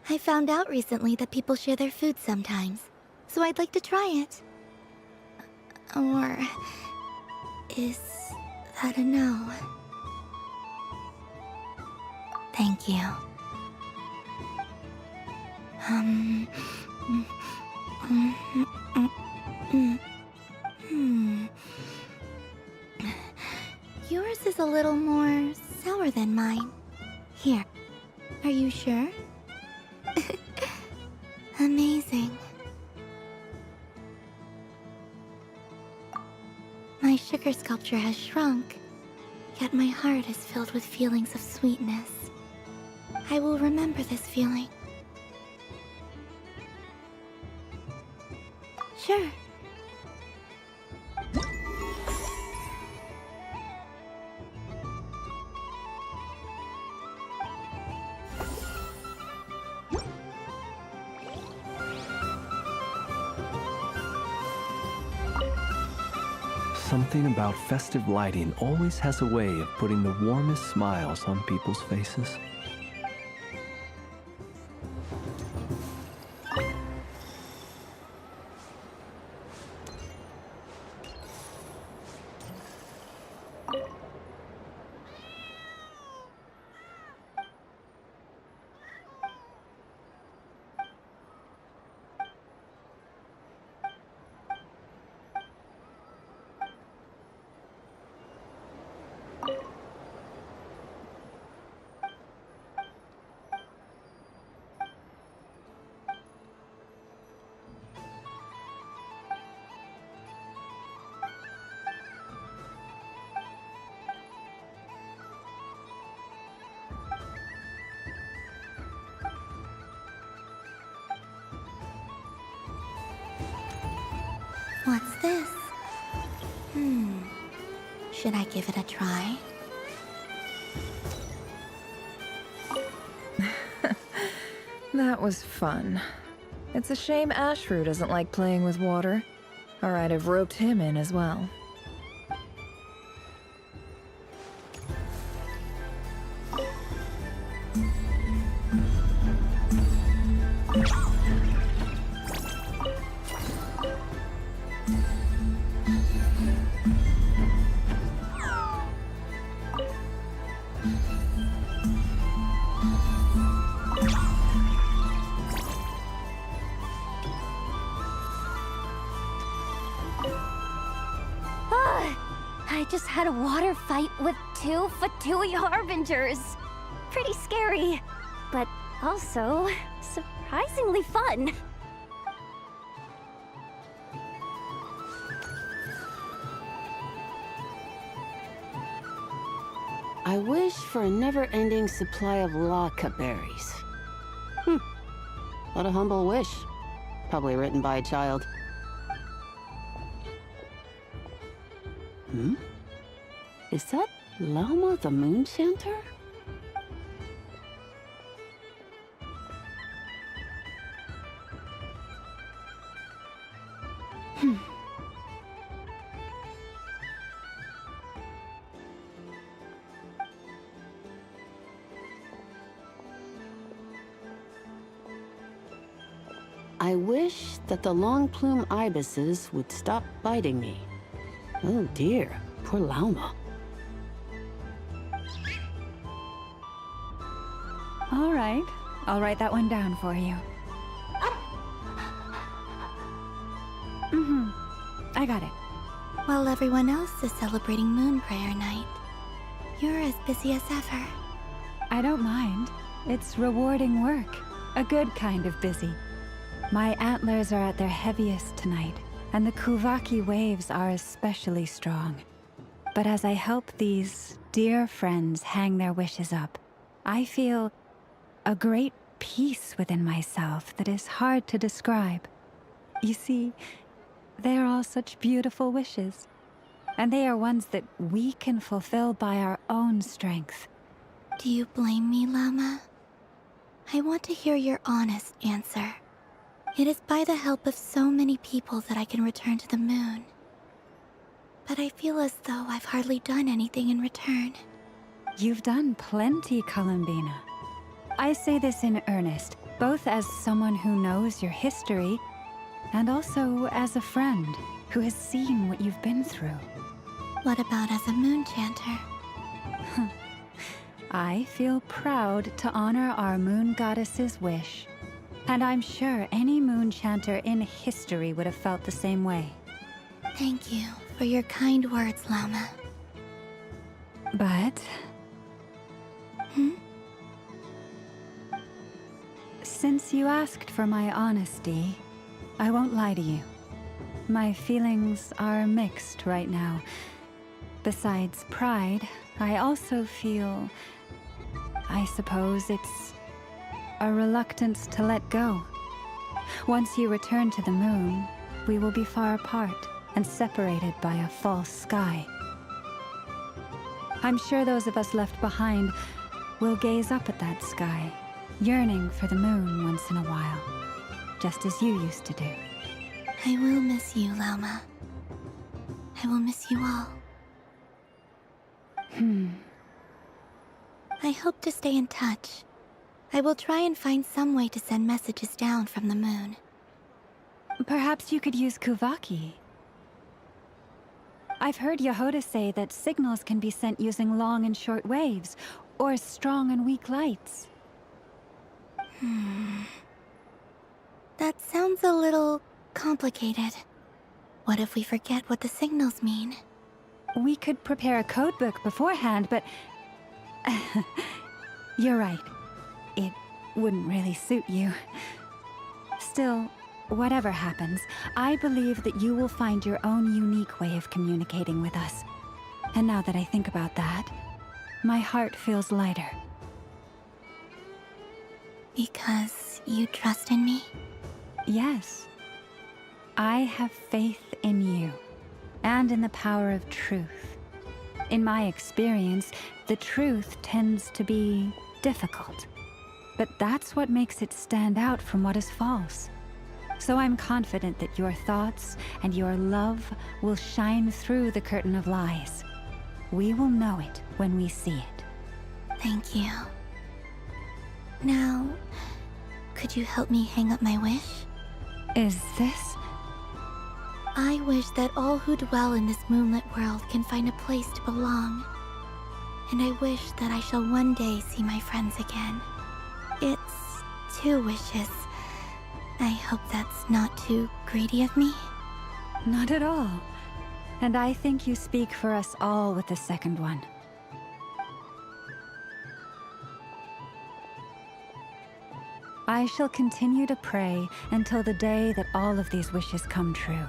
Speaker 3: I found out recently that people share their food sometimes, so I'd like to try it. Or... is that a no? Thank you. Yours is a little more sour than mine. Here. Are you sure? Amazing. My sugar sculpture has shrunk, yet my heart is filled with feelings of sweetness. I will remember this feeling. Sure.
Speaker 15: Something about festive lighting always has a way of putting the warmest smiles on people's faces.
Speaker 3: What's this? Should I give it a try?
Speaker 13: That was fun. It's a shame Ashru doesn't like playing with water. Or I'd have roped him in as well.
Speaker 1: I just had a water fight with two Fatui Harbingers. Pretty scary, but also surprisingly fun.
Speaker 9: I wish for a never-ending supply of Laka berries. What a humble wish. Probably written by a child. Is that Lauma the Moon Chanter? I wish that the long plume ibises would stop biting me. Oh dear, poor Lauma.
Speaker 14: All right, I'll write that one down for you. I got it.
Speaker 3: While everyone else is celebrating Moon Prayer Night, you're as busy as ever.
Speaker 14: I don't mind. It's rewarding work. A good kind of busy. My antlers are at their heaviest tonight, and the Kuvaki waves are especially strong. But as I help these dear friends hang their wishes up, I feel a great peace within myself that is hard to describe. You see, they are all such beautiful wishes, and they are ones that we can fulfill by our own strength.
Speaker 3: Do you blame me, Llama? I want to hear your honest answer. It is by the help of so many people that I can return to the moon. But I feel as though I've hardly done anything in return.
Speaker 14: You've done plenty, Columbina. I say this in earnest, both as someone who knows your history, and also as a friend who has seen what you've been through.
Speaker 3: What about as a moon chanter?
Speaker 14: I feel proud to honor our moon goddess's wish. And I'm sure any moon chanter in history would have felt the same way.
Speaker 3: Thank you for your kind words, Llama.
Speaker 14: But... Since you asked for my honesty, I won't lie to you. My feelings are mixed right now. Besides pride, I also feel... I suppose it's a reluctance to let go. Once you return to the moon, we will be far apart and separated by a false sky. I'm sure those of us left behind will gaze up at that sky, yearning for the moon once in a while, just as you used to do.
Speaker 3: I will miss you, Llama. I will miss you all. I hope to stay in touch. I will try and find some way to send messages down from the moon.
Speaker 14: Perhaps you could use Kuvaki. I've heard Yehoda say that signals can be sent using long and short waves, or strong and weak lights.
Speaker 3: That sounds a little complicated. What if we forget what the signals mean?
Speaker 14: We could prepare a codebook beforehand, but... You're right. It wouldn't really suit you. Still, whatever happens, I believe that you will find your own unique way of communicating with us. And now that I think about that, my heart feels lighter.
Speaker 3: Because you trust in me?
Speaker 14: Yes. I have faith in you, and in the power of truth. In my experience, the truth tends to be difficult. But that's what makes it stand out from what is false. So I'm confident that your thoughts and your love will shine through the curtain of lies. We will know it when we see it.
Speaker 3: Thank you. Now, could you help me hang up my wish?
Speaker 14: Is this?
Speaker 3: I wish that all who dwell in this moonlit world can find a place to belong. And I wish that I shall one day see my friends again. It's 2 wishes. I hope that's not too greedy of me.
Speaker 14: Not at all. And I think you speak for us all with the second one. I shall continue to pray until the day that all of these wishes come true.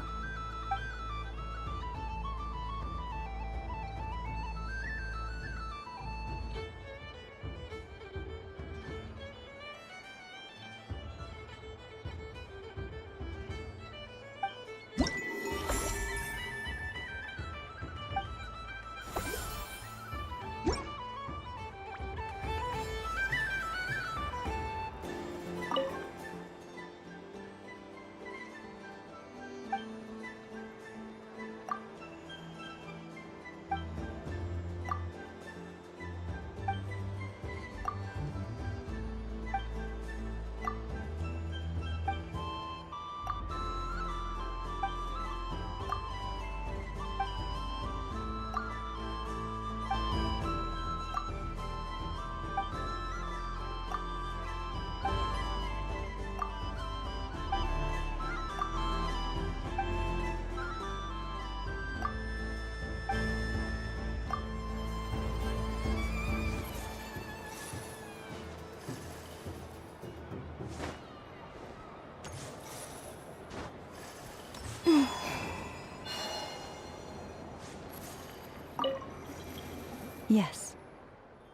Speaker 14: Yes.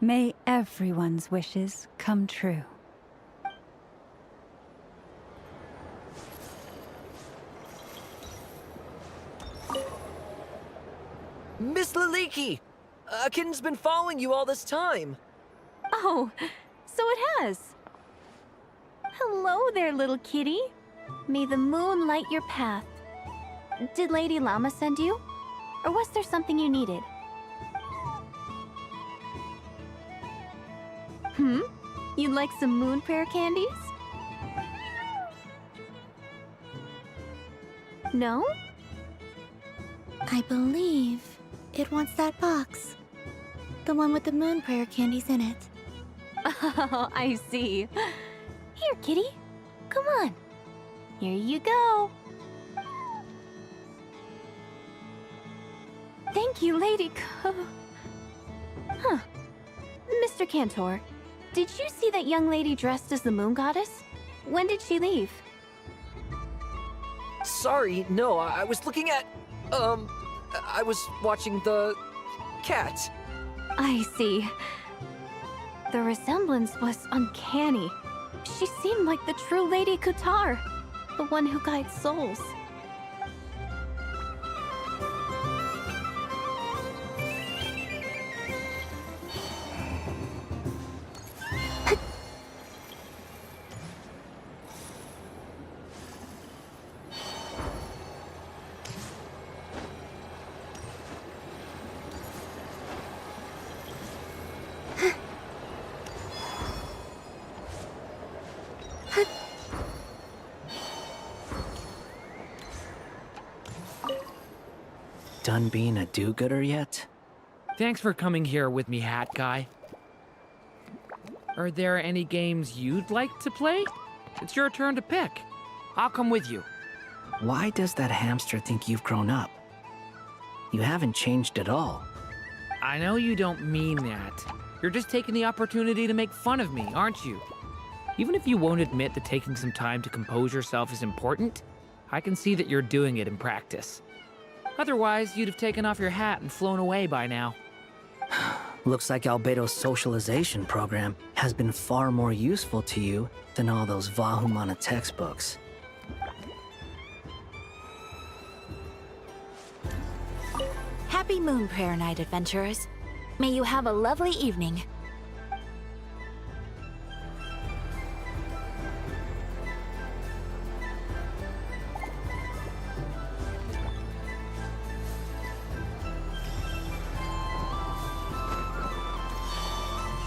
Speaker 14: May everyone's wishes come true.
Speaker 16: Nikki! A kitten's been following you all this time.
Speaker 1: Oh, so it has. Hello there, little kitty. May the moon light your path. Did Lady Llama send you? Or was there something you needed? You'd like some moon prayer candies? No?
Speaker 3: I believe it wants that box. The one with the moon prayer candies in it.
Speaker 1: Oh, I see. Here, kitty. Come on. Here you go. Thank you, Lady Huh. Mr. Cantor, did you see that young lady dressed as the moon goddess? When did she leave?
Speaker 16: Sorry, no, I was looking at... I was watching the... cat.
Speaker 1: I see. The resemblance was uncanny. She seemed like the true Lady Kutar, the one who guides souls.
Speaker 10: Done being a do-gooder yet?
Speaker 17: Thanks for coming here with me, Hat Guy. Are there any games you'd like to play? It's your turn to pick. I'll come with you.
Speaker 10: Why does that hamster think you've grown up? You haven't changed at all.
Speaker 17: I know you don't mean that. You're just taking the opportunity to make fun of me, aren't you? Even if you won't admit that taking some time to compose yourself is important, I can see that you're doing it in practice. Otherwise, you'd have taken off your hat and flown away by now.
Speaker 10: Looks like Albedo's socialization program has been far more useful to you than all those Vahumana textbooks.
Speaker 18: Happy Moon Prayer Night, adventurers. May you have a lovely evening.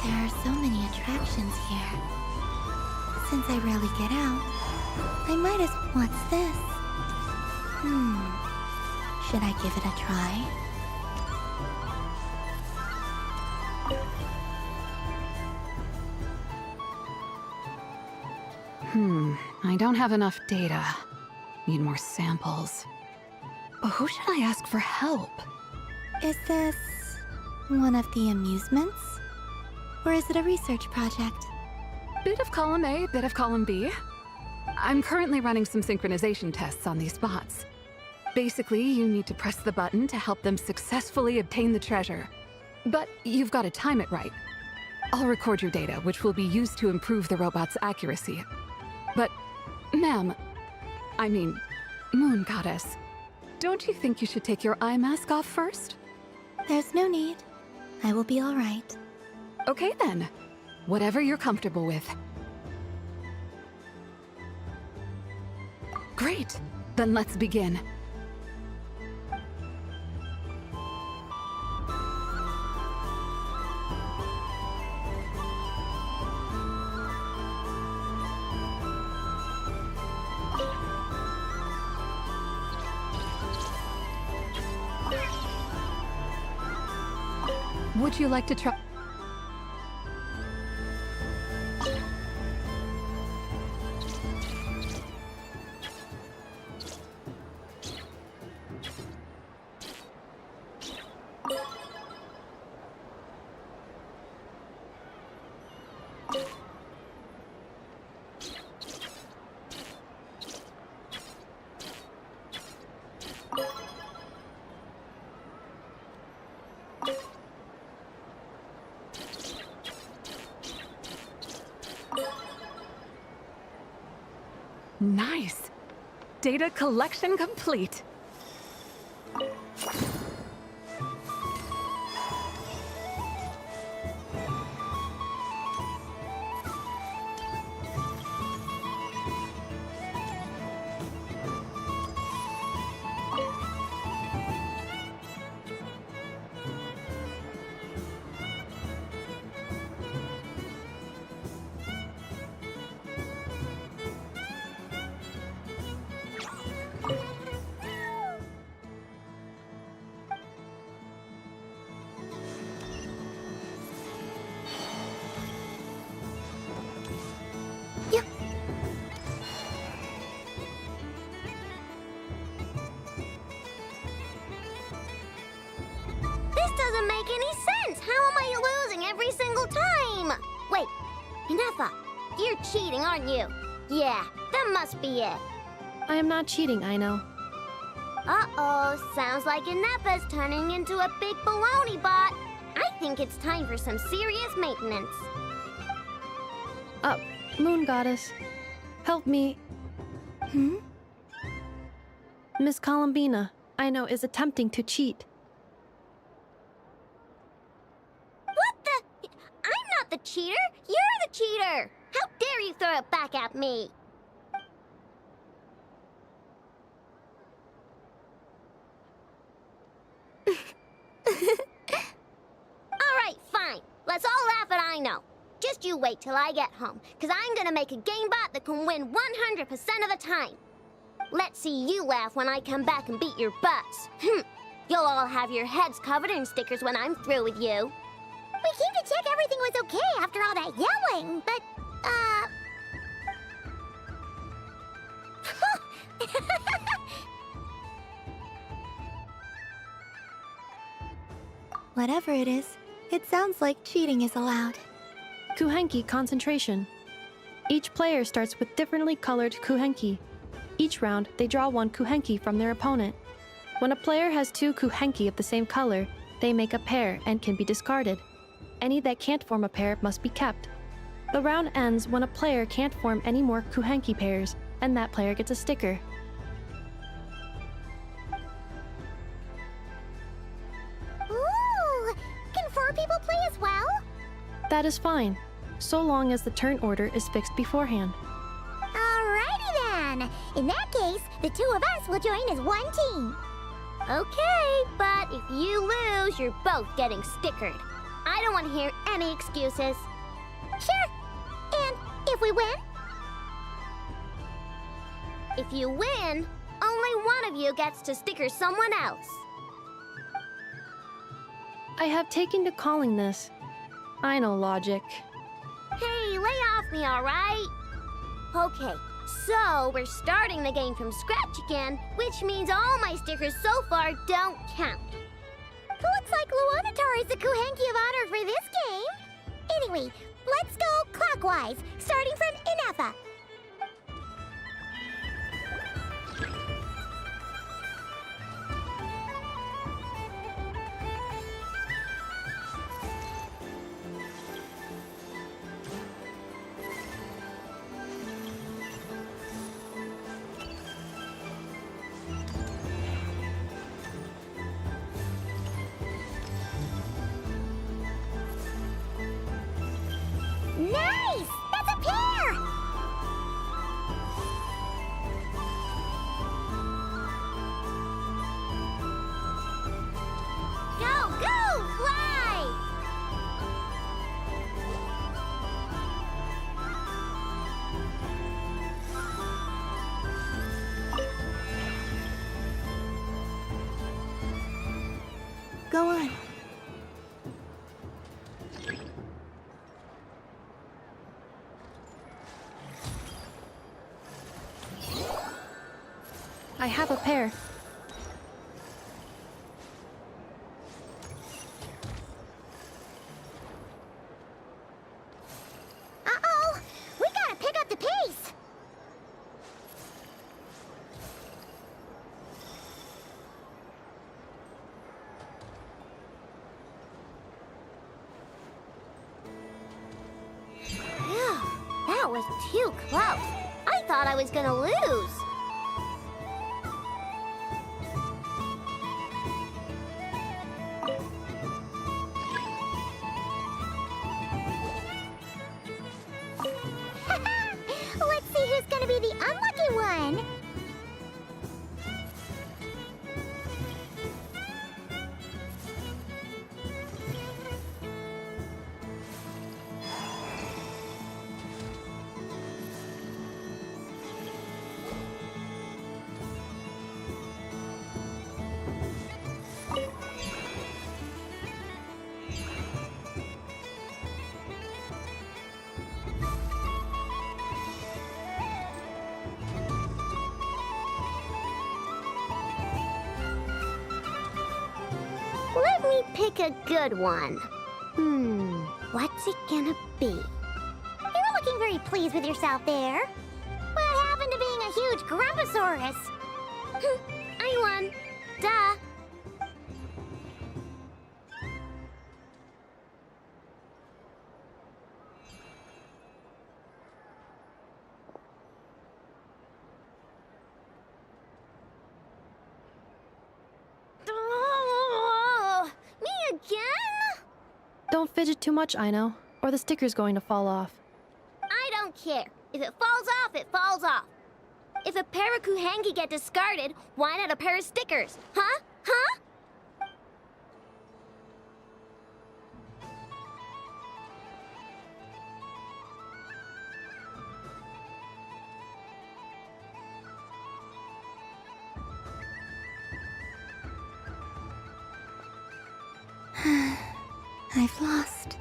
Speaker 3: There are so many attractions here. Since I rarely get out, I might as... What's this? Should I give it a try?
Speaker 11: I don't have enough data. Need more samples. But who should I ask for help?
Speaker 3: Is this one of the amusements? Or is it a research project?
Speaker 11: Bit of column A, bit of column B. I'm currently running some synchronization tests on these bots. Basically, you need to press the button to help them successfully obtain the treasure. But you've got to time it right. I'll record your data, which will be used to improve the robot's accuracy. But, ma'am, I mean, Moon Goddess, don't you think you should take your eye mask off first?
Speaker 3: There's no need. I will be all right.
Speaker 11: Okay then. Whatever you're comfortable with. Great. Then let's begin. Would you like to try? Nice. Data collection complete.
Speaker 4: You're cheating, aren't you? Yeah, that must be it.
Speaker 19: I am not cheating, Aino.
Speaker 4: Uh-oh, sounds like Inepa's turning into a big baloney bot. I think it's time for some serious maintenance.
Speaker 19: Moon Goddess, help me. Miss Columbina, Aino is attempting to cheat.
Speaker 4: What the? I'm not the cheater. You're the cheater. How dare you throw it back at me? Alright, fine. Let's all laugh at Aino. Just you wait till I get home, because I'm gonna make a game bot that can win 100% of the time. Let's see you laugh when I come back and beat your butts. You'll all have your heads covered in stickers when I'm through with you. We came to check everything was okay after all that yelling, but,
Speaker 3: Whatever it is, it sounds like cheating is allowed.
Speaker 19: Kuhenki concentration. Each player starts with differently colored kuhenki. Each round, they draw one kuhenki from their opponent. When a player has two kuhenki of the same color, they make a pair and can be discarded. Any that can't form a pair must be kept. The round ends when a player can't form any more kuhenki pairs, and that player gets a sticker.
Speaker 4: Ooh! Can 4 people play as well?
Speaker 19: That is fine, so long as the turn order is fixed beforehand.
Speaker 4: Alrighty then. In that case, the 2 of us will join as one team. Okay, but if you lose, you're both getting stickered. I don't want to hear any excuses. Sure. And if we win? If you win, only one of you gets to sticker someone else.
Speaker 19: I have taken to calling this. I know logic.
Speaker 4: Hey, lay off me, alright? Okay, so we're starting the game from scratch again, which means all my stickers so far don't count. Looks like Luonatar is the Kuhenki of honor for this game. Anyway, let's go clockwise, starting from Inepa. Nice! That's a pair! Go, go! Fly!
Speaker 3: Go on.
Speaker 19: I have a pair.
Speaker 4: Uh-oh! We gotta pick up the pace! Phew, that was too close. I thought I was gonna lose. Let's see who's gonna be the unlucky one. Let me pick a good one. What's it gonna be? You're looking very pleased with yourself there. What happened to being a huge Grumposaurus? I won. Duh. Me again?
Speaker 19: Don't fidget too much, Ino, or the sticker's going to fall off.
Speaker 4: I don't care. If it falls off, it falls off. If a pair of Kuhenki get discarded, why not a pair of stickers? Huh? Huh?
Speaker 3: I've lost.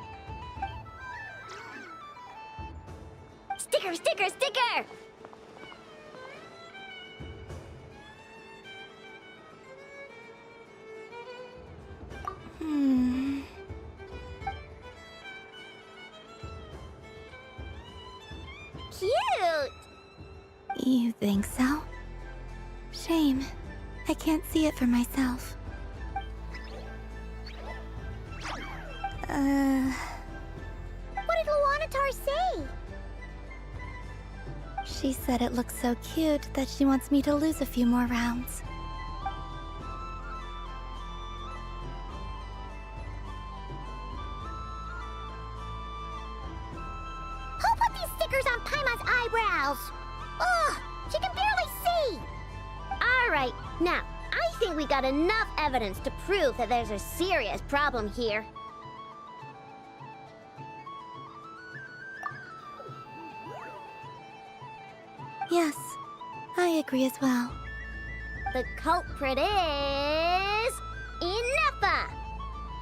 Speaker 4: Sticker, sticker, sticker! Cute!
Speaker 3: You think so? Shame. I can't see it for myself.
Speaker 4: What did Luanatar say?
Speaker 3: She said it looks so cute that she wants me to lose a few more rounds.
Speaker 4: Who put these stickers on Paimon's eyebrows? Ugh, she can barely see! Alright, now, I think we got enough evidence to prove that there's a serious problem here.
Speaker 3: Yes, I agree as well.
Speaker 4: The culprit is... Inefa!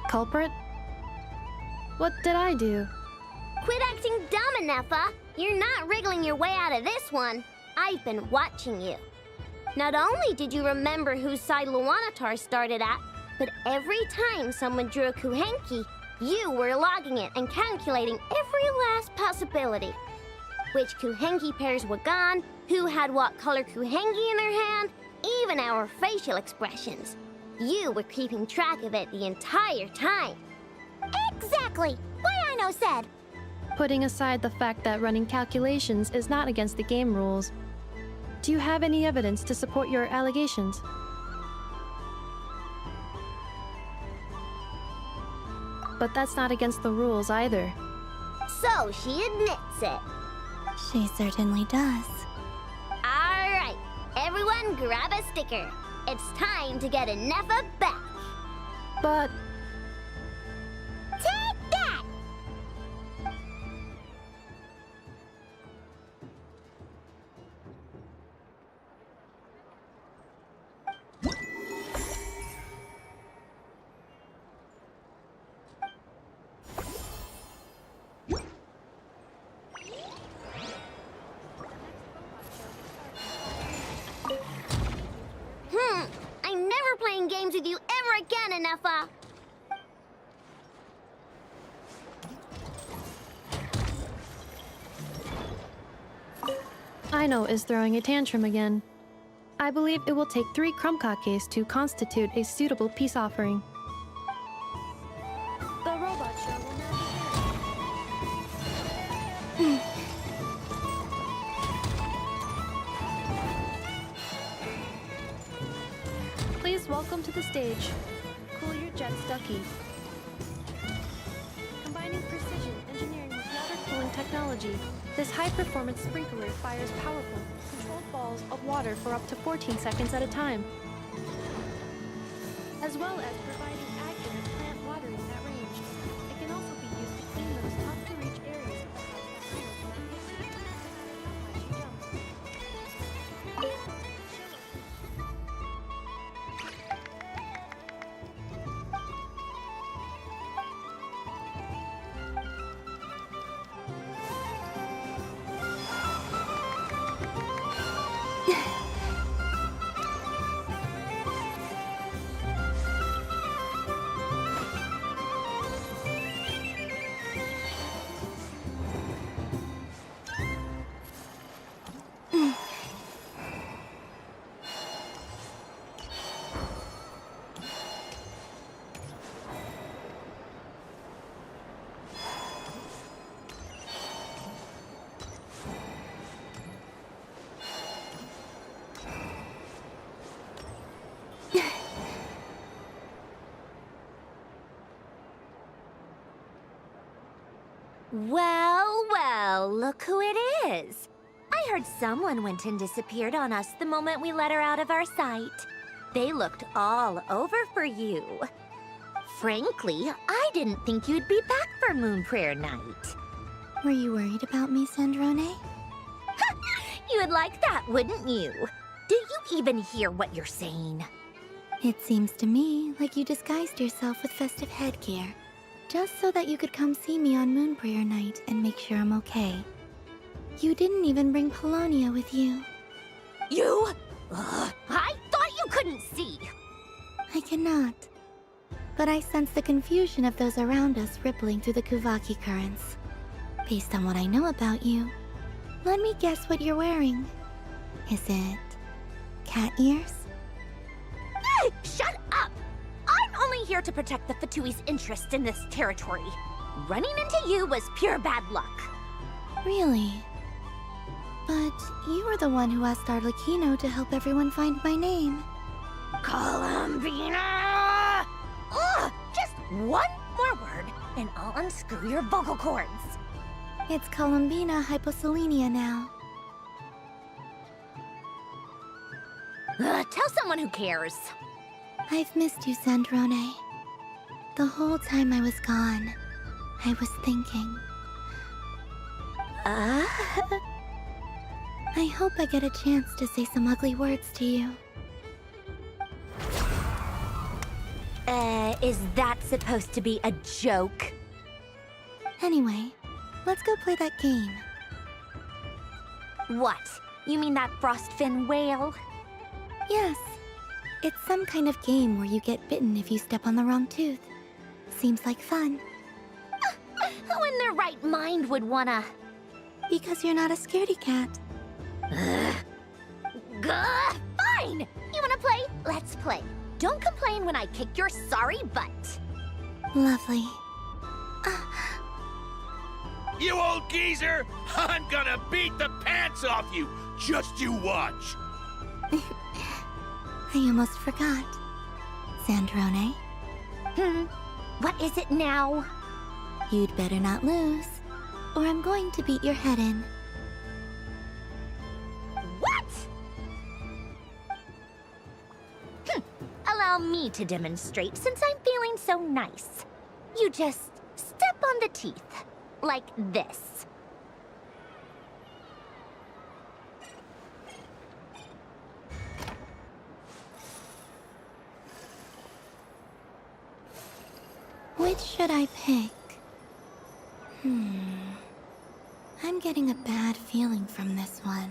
Speaker 19: Culprit? What did I do?
Speaker 4: Quit acting dumb, Inefa! You're not wriggling your way out of this one. I've been watching you. Not only did you remember whose side Luanatar started at, but every time someone drew a Kuhenki, you were logging it and calculating every last possibility. Which Kuhenki pairs were gone, who had what color Kuhenki in their hand, even our facial expressions. You were keeping track of it the entire time. Exactly! What Ino said!
Speaker 19: Putting aside the fact that running calculations is not against the game rules, do you have any evidence to support your allegations? But that's not against the rules either.
Speaker 4: So she admits it.
Speaker 3: She certainly does.
Speaker 4: Alright, everyone grab a sticker. It's time to get Inefa back.
Speaker 19: But...
Speaker 4: Take that! I'm never playing games with you ever again, Inefa!
Speaker 19: Ino is throwing a tantrum again. I believe it will take 3 Krumkakes to constitute a suitable peace offering. The robot show will now begin. Please welcome to the stage, Cool Your Jets Ducky. Combining precision engineering with water cooling technology, this high-performance sprinkler fires powerful, controlled balls of water for up to 14 seconds at a time, as well as providing accurate plant watering at range. It can also be used to clean those tough-to-reach areas.
Speaker 4: Well, well, look who it is. I heard someone went and disappeared on us the moment we let her out of our sight. They looked all over for you. Frankly, I didn't think you'd be back for Moon Prayer Night.
Speaker 3: Were you worried about me, Sandrone?
Speaker 4: You would like that, wouldn't you? Do you even hear what you're saying?
Speaker 3: It seems to me like you disguised yourself with festive headgear, just so that you could come see me on Moon Prayer Night and make sure I'm okay. You didn't even bring Polonia with you.
Speaker 4: You? I thought you couldn't see.
Speaker 3: I cannot. But I sense the confusion of those around us rippling through the Kuvaki currents. Based on what I know about you, let me guess what you're wearing. Is it cat ears?
Speaker 4: Shut up! I'm only here to protect the Fatui's interest in this territory. Running into you was pure bad luck.
Speaker 3: Really? But you were the one who asked Arlecchino to help everyone find my name.
Speaker 4: Columbina! Ugh! Just one more word, and I'll unscrew your vocal cords.
Speaker 3: It's Columbina hyposelenia now.
Speaker 4: Tell someone who cares.
Speaker 3: I've missed you, Sandrone. The whole time I was gone, I was thinking. I hope I get a chance to say some ugly words to you.
Speaker 4: Is that supposed to be a joke?
Speaker 3: Anyway, let's go play that game.
Speaker 4: What? You mean that frostfin whale?
Speaker 3: Yes. It's some kind of game where you get bitten if you step on the wrong tooth. Seems like fun.
Speaker 4: Who in their right mind would wanna...
Speaker 3: Because you're not a scaredy cat.
Speaker 4: Fine! You wanna play? Let's play. Don't complain when I kick your sorry butt.
Speaker 3: Lovely.
Speaker 5: You old geezer! I'm gonna beat the pants off you! Just you watch!
Speaker 3: I almost forgot. Sandrone?
Speaker 4: What is it now?
Speaker 3: You'd better not lose, or I'm going to beat your head in.
Speaker 4: What? Allow me to demonstrate since I'm feeling so nice. You just step on the teeth, like this.
Speaker 3: Which should I pick? I'm getting a bad feeling from this one.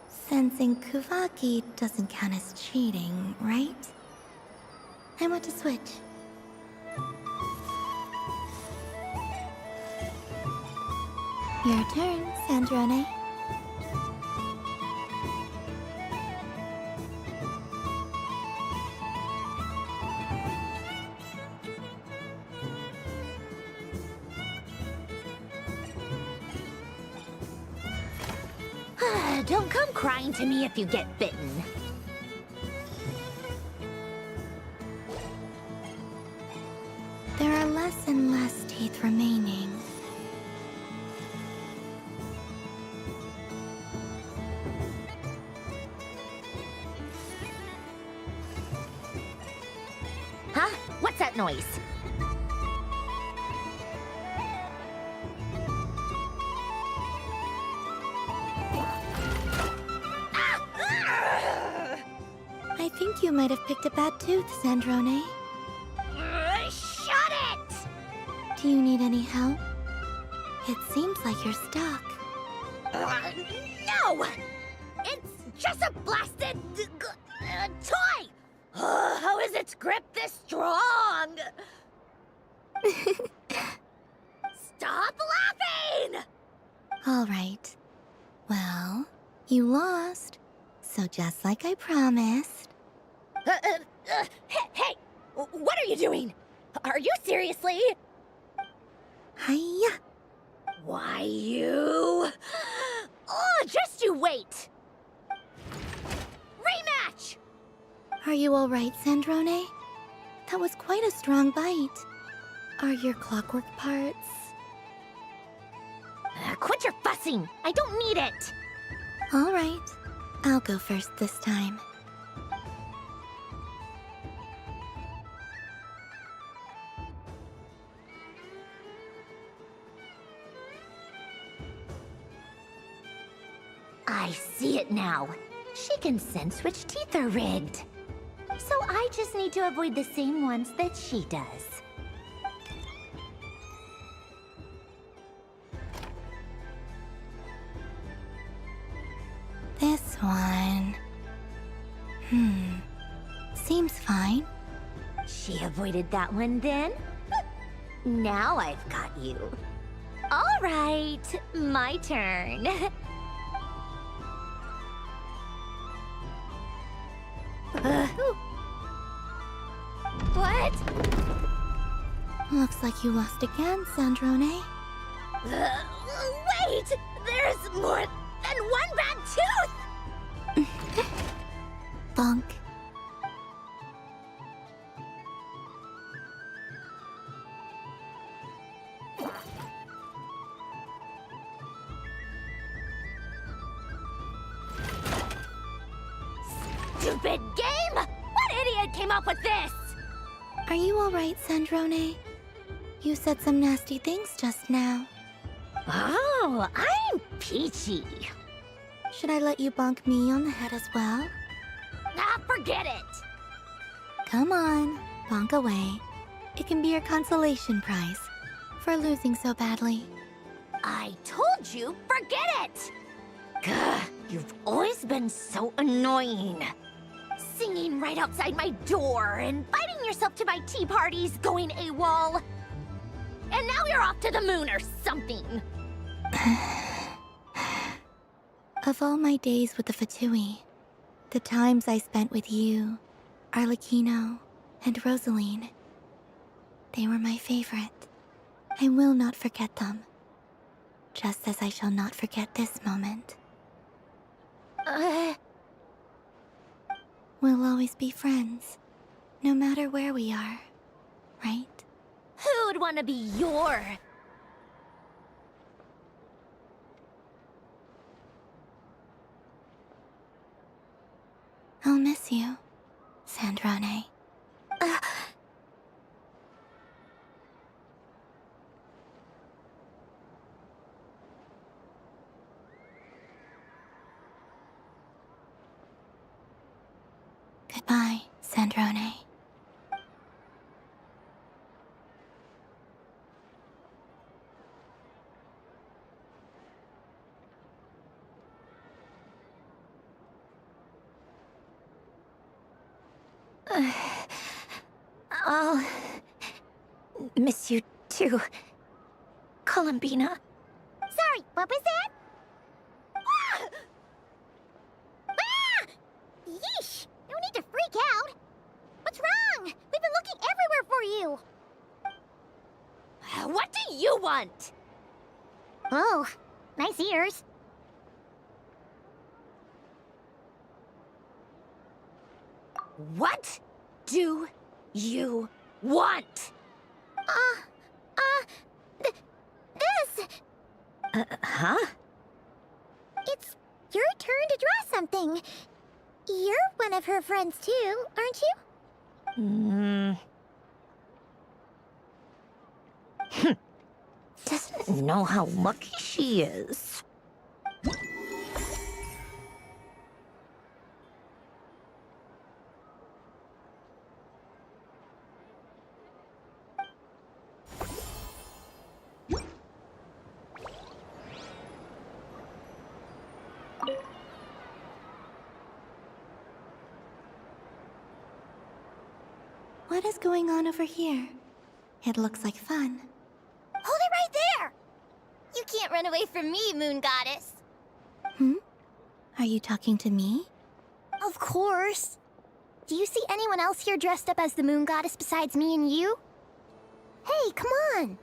Speaker 3: Sensing Kuvaki doesn't count as cheating, right? I want to switch. Your turn, Sandrone.
Speaker 4: Don't come crying to me if you get bitten.
Speaker 3: There are less and less teeth remaining.
Speaker 4: Huh? What's that noise?
Speaker 3: I think you might have picked a bad tooth, Sandrone.
Speaker 4: Shut it!
Speaker 3: Do you need any help? It seems like you're stuck.
Speaker 4: No! It's just a blasted... toy! How is its grip this strong? Stop laughing!
Speaker 3: All right. Well, you lost. So just like I promised...
Speaker 4: Hey! What are you doing? Are you seriously?
Speaker 3: Hiya!
Speaker 4: Why, you... Oh, just you wait! Rematch!
Speaker 3: Are you all right, Sandrone? That was quite a strong bite. Are your clockwork parts
Speaker 4: Quit your fussing! I don't need it!
Speaker 3: All right. I'll go first this time.
Speaker 4: I see it now. She can sense which teeth are rigged. So I just need to avoid the same ones that she does.
Speaker 3: This one... Seems fine.
Speaker 4: She avoided that one then? Now I've got you. All right, my turn. What?
Speaker 3: Looks like you lost again, Sandrone.
Speaker 4: Wait! There's more than one bad tooth!
Speaker 3: Bonk.
Speaker 4: Stupid game! What idiot came up with this?
Speaker 3: Are you alright, Sandrone? You said some nasty things just now.
Speaker 4: Oh, I'm peachy.
Speaker 3: Should I let you bonk me on the head as well?
Speaker 4: Ah, forget it!
Speaker 3: Come on, bonk away. It can be your consolation prize for losing so badly.
Speaker 4: I told you, forget it! Gah, you've always been so annoying. Singing right outside my door, inviting yourself to my tea parties, going AWOL. And now you're off to the moon or something.
Speaker 3: Of all my days with the Fatui, the times I spent with you, Arlecchino, and Rosaline, they were my favorite. I will not forget them. Just as I shall not forget this moment. We'll always be friends, no matter where we are, right?
Speaker 4: Who'd want to be your...
Speaker 3: I'll miss you, Sandrone. Goodbye, Sandrone.
Speaker 4: I'll miss you too, Columbina. Sorry, what was that? Ah! Ah! Yeesh! No need to freak out. What's wrong? We've been looking everywhere for you. What do you want? Oh, nice ears. What do you want? This! Huh? It's your turn to draw something. You're one of her friends too, aren't you? Doesn't know how lucky she is.
Speaker 3: What is going on over here? It looks like fun.
Speaker 4: Hold it right there! You can't run away from me, Moon Goddess.
Speaker 3: Are you talking to me?
Speaker 4: Of course. Do you see anyone else here dressed up as the Moon Goddess besides me and you? Hey, come on!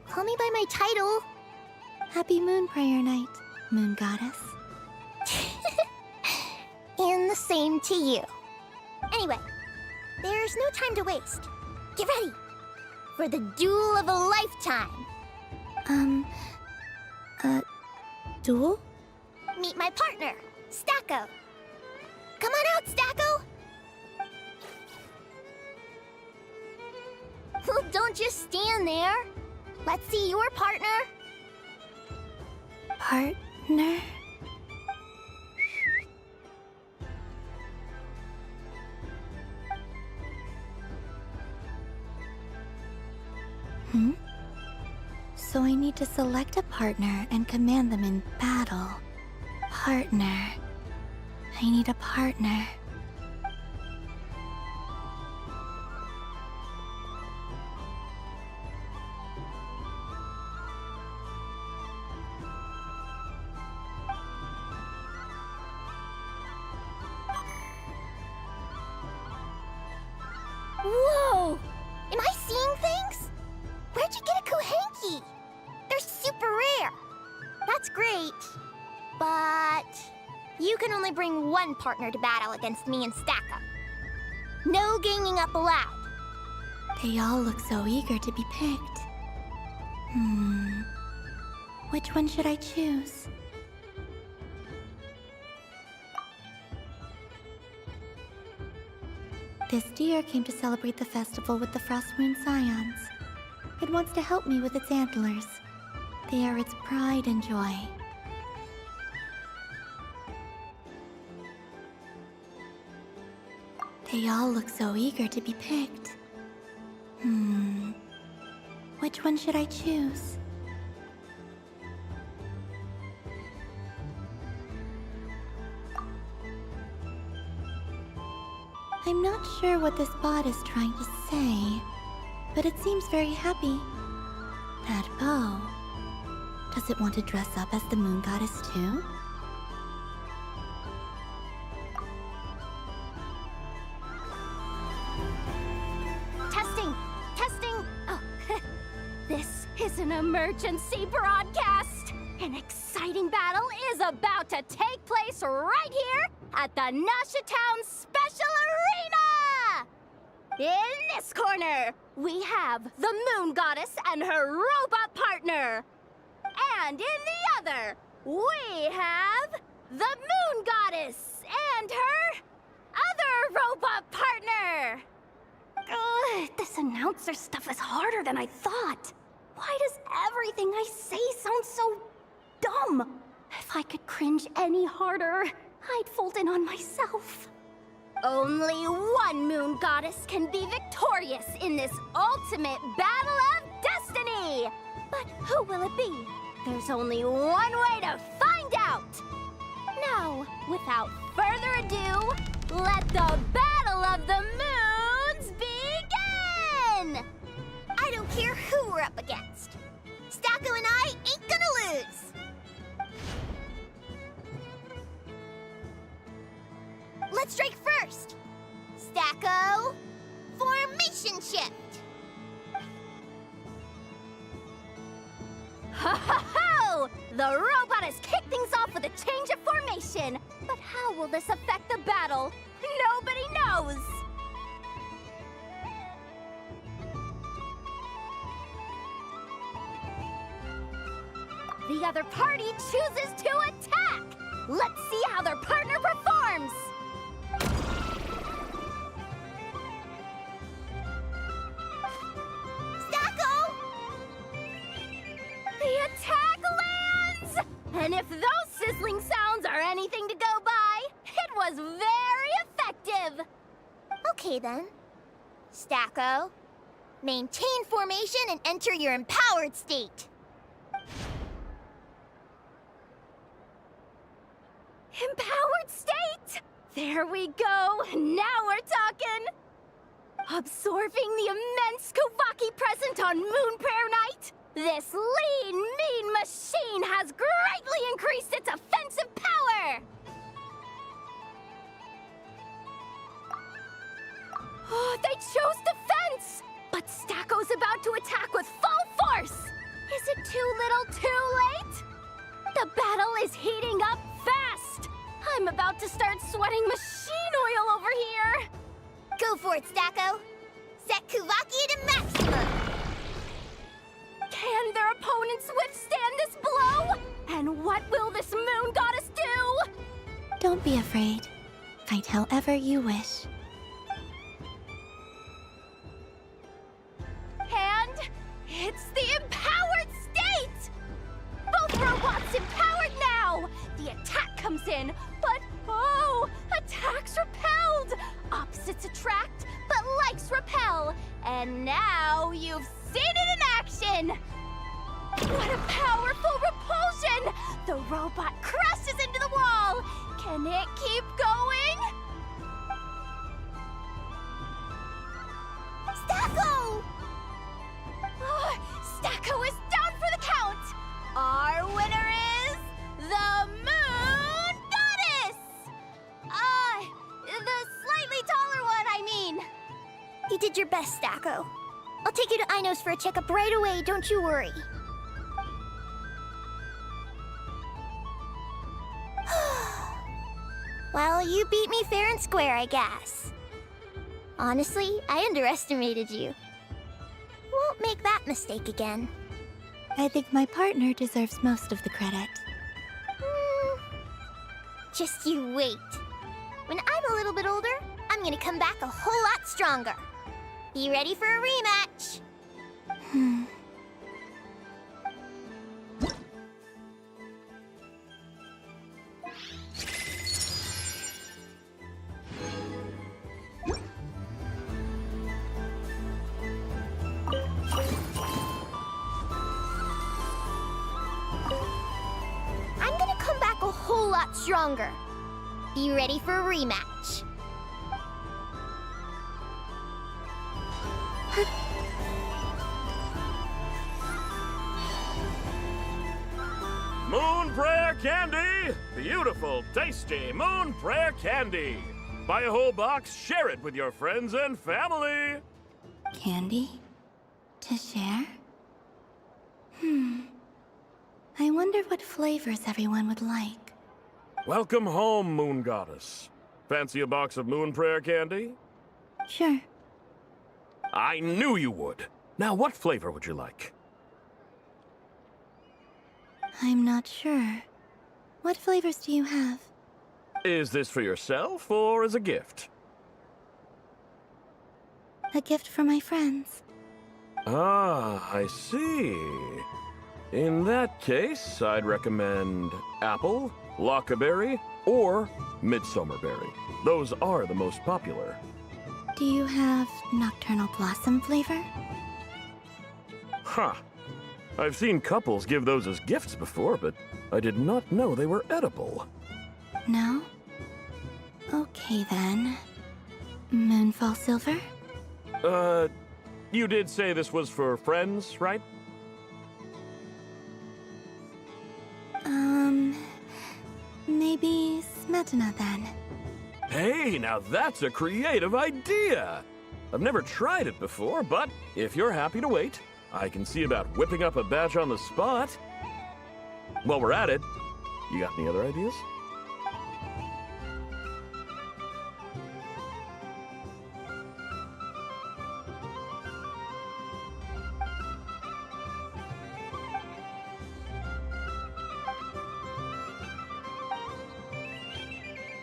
Speaker 4: Call me by my title.
Speaker 3: Happy Moon Prayer Night, Moon Goddess.
Speaker 4: And the same to you. Anyway, there's no time to waste. Get ready for the duel of a lifetime.
Speaker 3: Duel?
Speaker 4: Meet my partner, Stacko. Come on out, Stacko! Don't just stand there. Let's see your partner.
Speaker 3: Partner? So I need to select a partner and command them in battle. Partner. I need a partner.
Speaker 4: Whoa! Am I seeing things? Where'd you get a Kuhenki? They're super rare. That's great. But you can only bring one partner to battle against me and Stacko. No ganging up allowed.
Speaker 3: They all look so eager to be picked. Which one should I choose? This deer came to celebrate the festival with the Frostmoon Scions. It wants to help me with its antlers. They are its pride and joy. They all look so eager to be picked. Which one should I choose? I'm not sure what this bot is trying to say, but it seems very happy. That bow. Does it want to dress up as the moon goddess too?
Speaker 1: Testing! Testing! Oh, this is an emergency broadcast! An exciting battle is about to take place right here at the Nasha Town Special Arena! In this corner, we have the Moon Goddess and her robot partner. And in the other, we have the Moon Goddess and her other robot partner. This announcer stuff is harder than I thought. Why does everything I say sound so dumb? If I could cringe any harder, I'd fold in on myself. Only one Moon Goddess can be victorious in this ultimate battle of destiny! But who will it be? There's only one way to find out! Now, without further ado, let the Battle of the Moons begin!
Speaker 4: I don't care who we're up against. Stacko and I ain't gonna lose! Let's strike first! Stacko, formation shift!
Speaker 1: Ho-ho-ho! The robot has kicked things off with a change of formation. But how will this affect the battle? Nobody knows! The other party chooses to attack! Let's see how their partner performs!
Speaker 4: Stacko!
Speaker 1: The attack lands! And if those sizzling sounds are anything to go by, it was very effective!
Speaker 4: Okay then. Stacko, maintain formation and enter your empowered state.
Speaker 1: Empowered state! There we go! Now we're talking! Absorbing the immense Kuvaki present on Moon Prayer Night, this lean, mean machine has greatly increased its offensive power! Oh, they chose defense! But Stacko's about to attack with full force! Is it too little too late? The battle is heating up fast! I'm about to start sweating machine oil over here!
Speaker 4: Go for it, Stacko! Set Kuvaki to maximum!
Speaker 1: Can their opponents withstand this below? And what will this moon goddess do?
Speaker 3: Don't be afraid. Fight however you wish.
Speaker 1: And it's the empowered state! Both robots empowered now! The attack comes in, but oh, attacks repelled! Opposites attract, but likes repel. And now you've seen it in action! What a powerful repulsion! The robot crashes into the wall! Can it keep going? Stacko! Oh, Stacko is down for the count! Our winner is the Moon Goddess! The slightly taller one, I mean.
Speaker 4: You did your best, Stacko. I'll take you to Ainos for a checkup right away, don't you worry. Well, you beat me fair and square, I guess. Honestly, I underestimated you. Won't make that mistake again.
Speaker 3: I think my partner deserves most of the credit.
Speaker 4: Just you wait. When I'm a little bit older, I'm gonna come back a whole lot stronger. Be ready for a rematch. I'm gonna come back a whole lot stronger. Be ready for a rematch.
Speaker 5: Moon Prayer Candy! Beautiful, tasty Moon Prayer Candy! Buy a whole box, share it with your friends and family!
Speaker 3: Candy? To share? I wonder what flavors everyone would like.
Speaker 5: Welcome home, Moon Goddess. Fancy a box of Moon Prayer Candy?
Speaker 3: Sure.
Speaker 5: I knew you would. Now, what flavor would you like?
Speaker 3: I'm not sure. What flavors do you have?
Speaker 5: Is this for yourself or as a gift?
Speaker 3: A gift for my friends.
Speaker 5: Ah, I see. In that case, I'd recommend apple, lockaberry, or midsummerberry. Those are the most popular.
Speaker 3: Do you have nocturnal blossom flavor?
Speaker 5: Huh. I've seen couples give those as gifts before, but I did not know they were edible.
Speaker 3: No? Okay then. Moonfall silver?
Speaker 5: You did say this was for friends, right?
Speaker 3: Maybe smetana then.
Speaker 5: Hey, now that's a creative idea! I've never tried it before, but if you're happy to wait, I can see about whipping up a batch on the spot. While we're at it, you got any other ideas?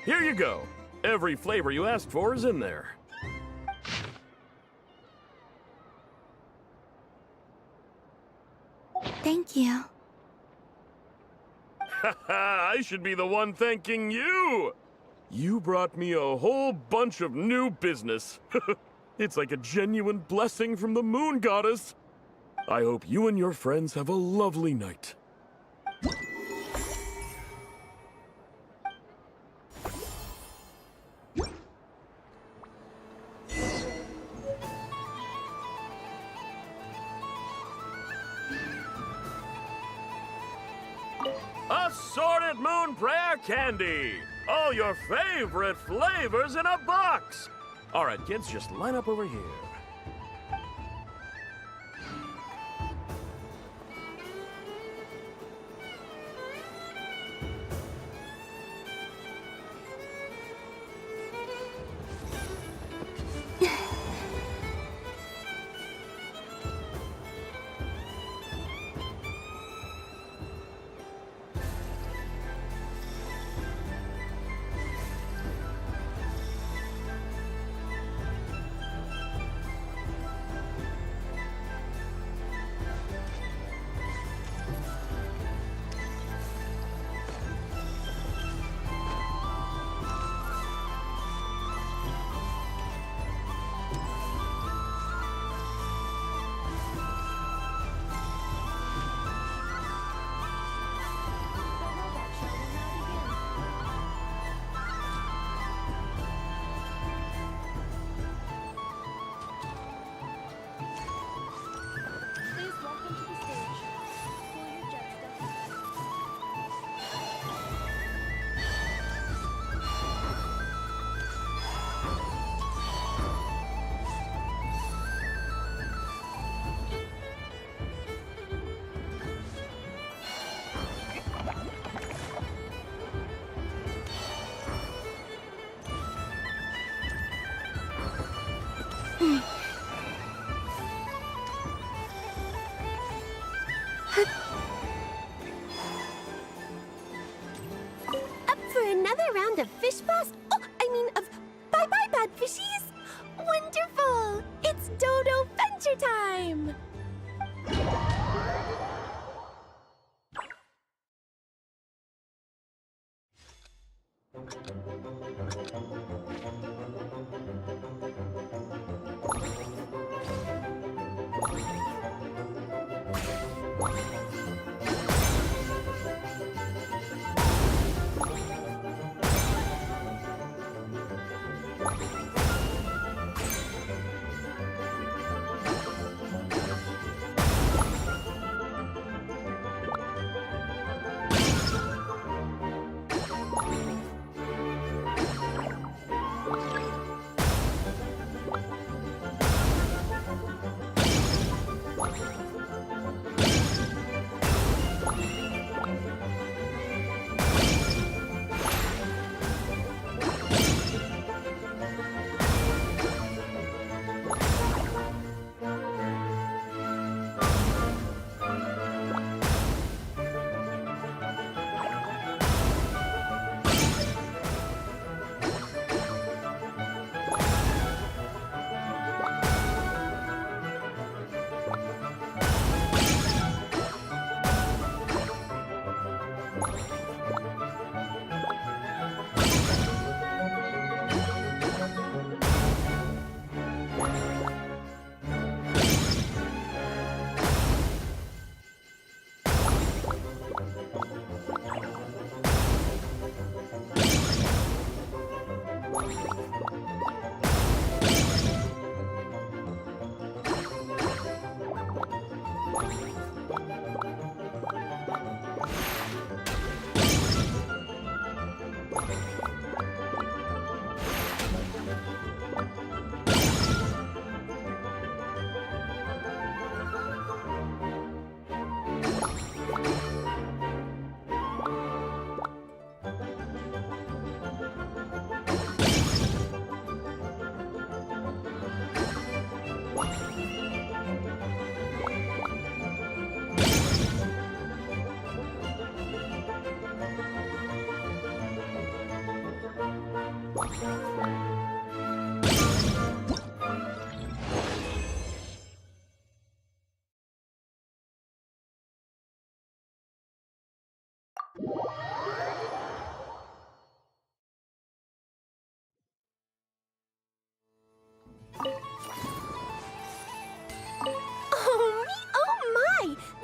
Speaker 5: Here you go. Every flavor you asked for is in there.
Speaker 3: Thank you.
Speaker 5: I should be the one thanking you! You brought me a whole bunch of new business. It's like a genuine blessing from the Moon Goddess. I hope you and your friends have a lovely night. Assorted Moon Prayer Candy! All your favorite flavors in a box! All right, kids, just line up over here.
Speaker 20: blast. Oh, I mean of bye-bye, bad fishies. Wonderful! It's Dodo Venture time!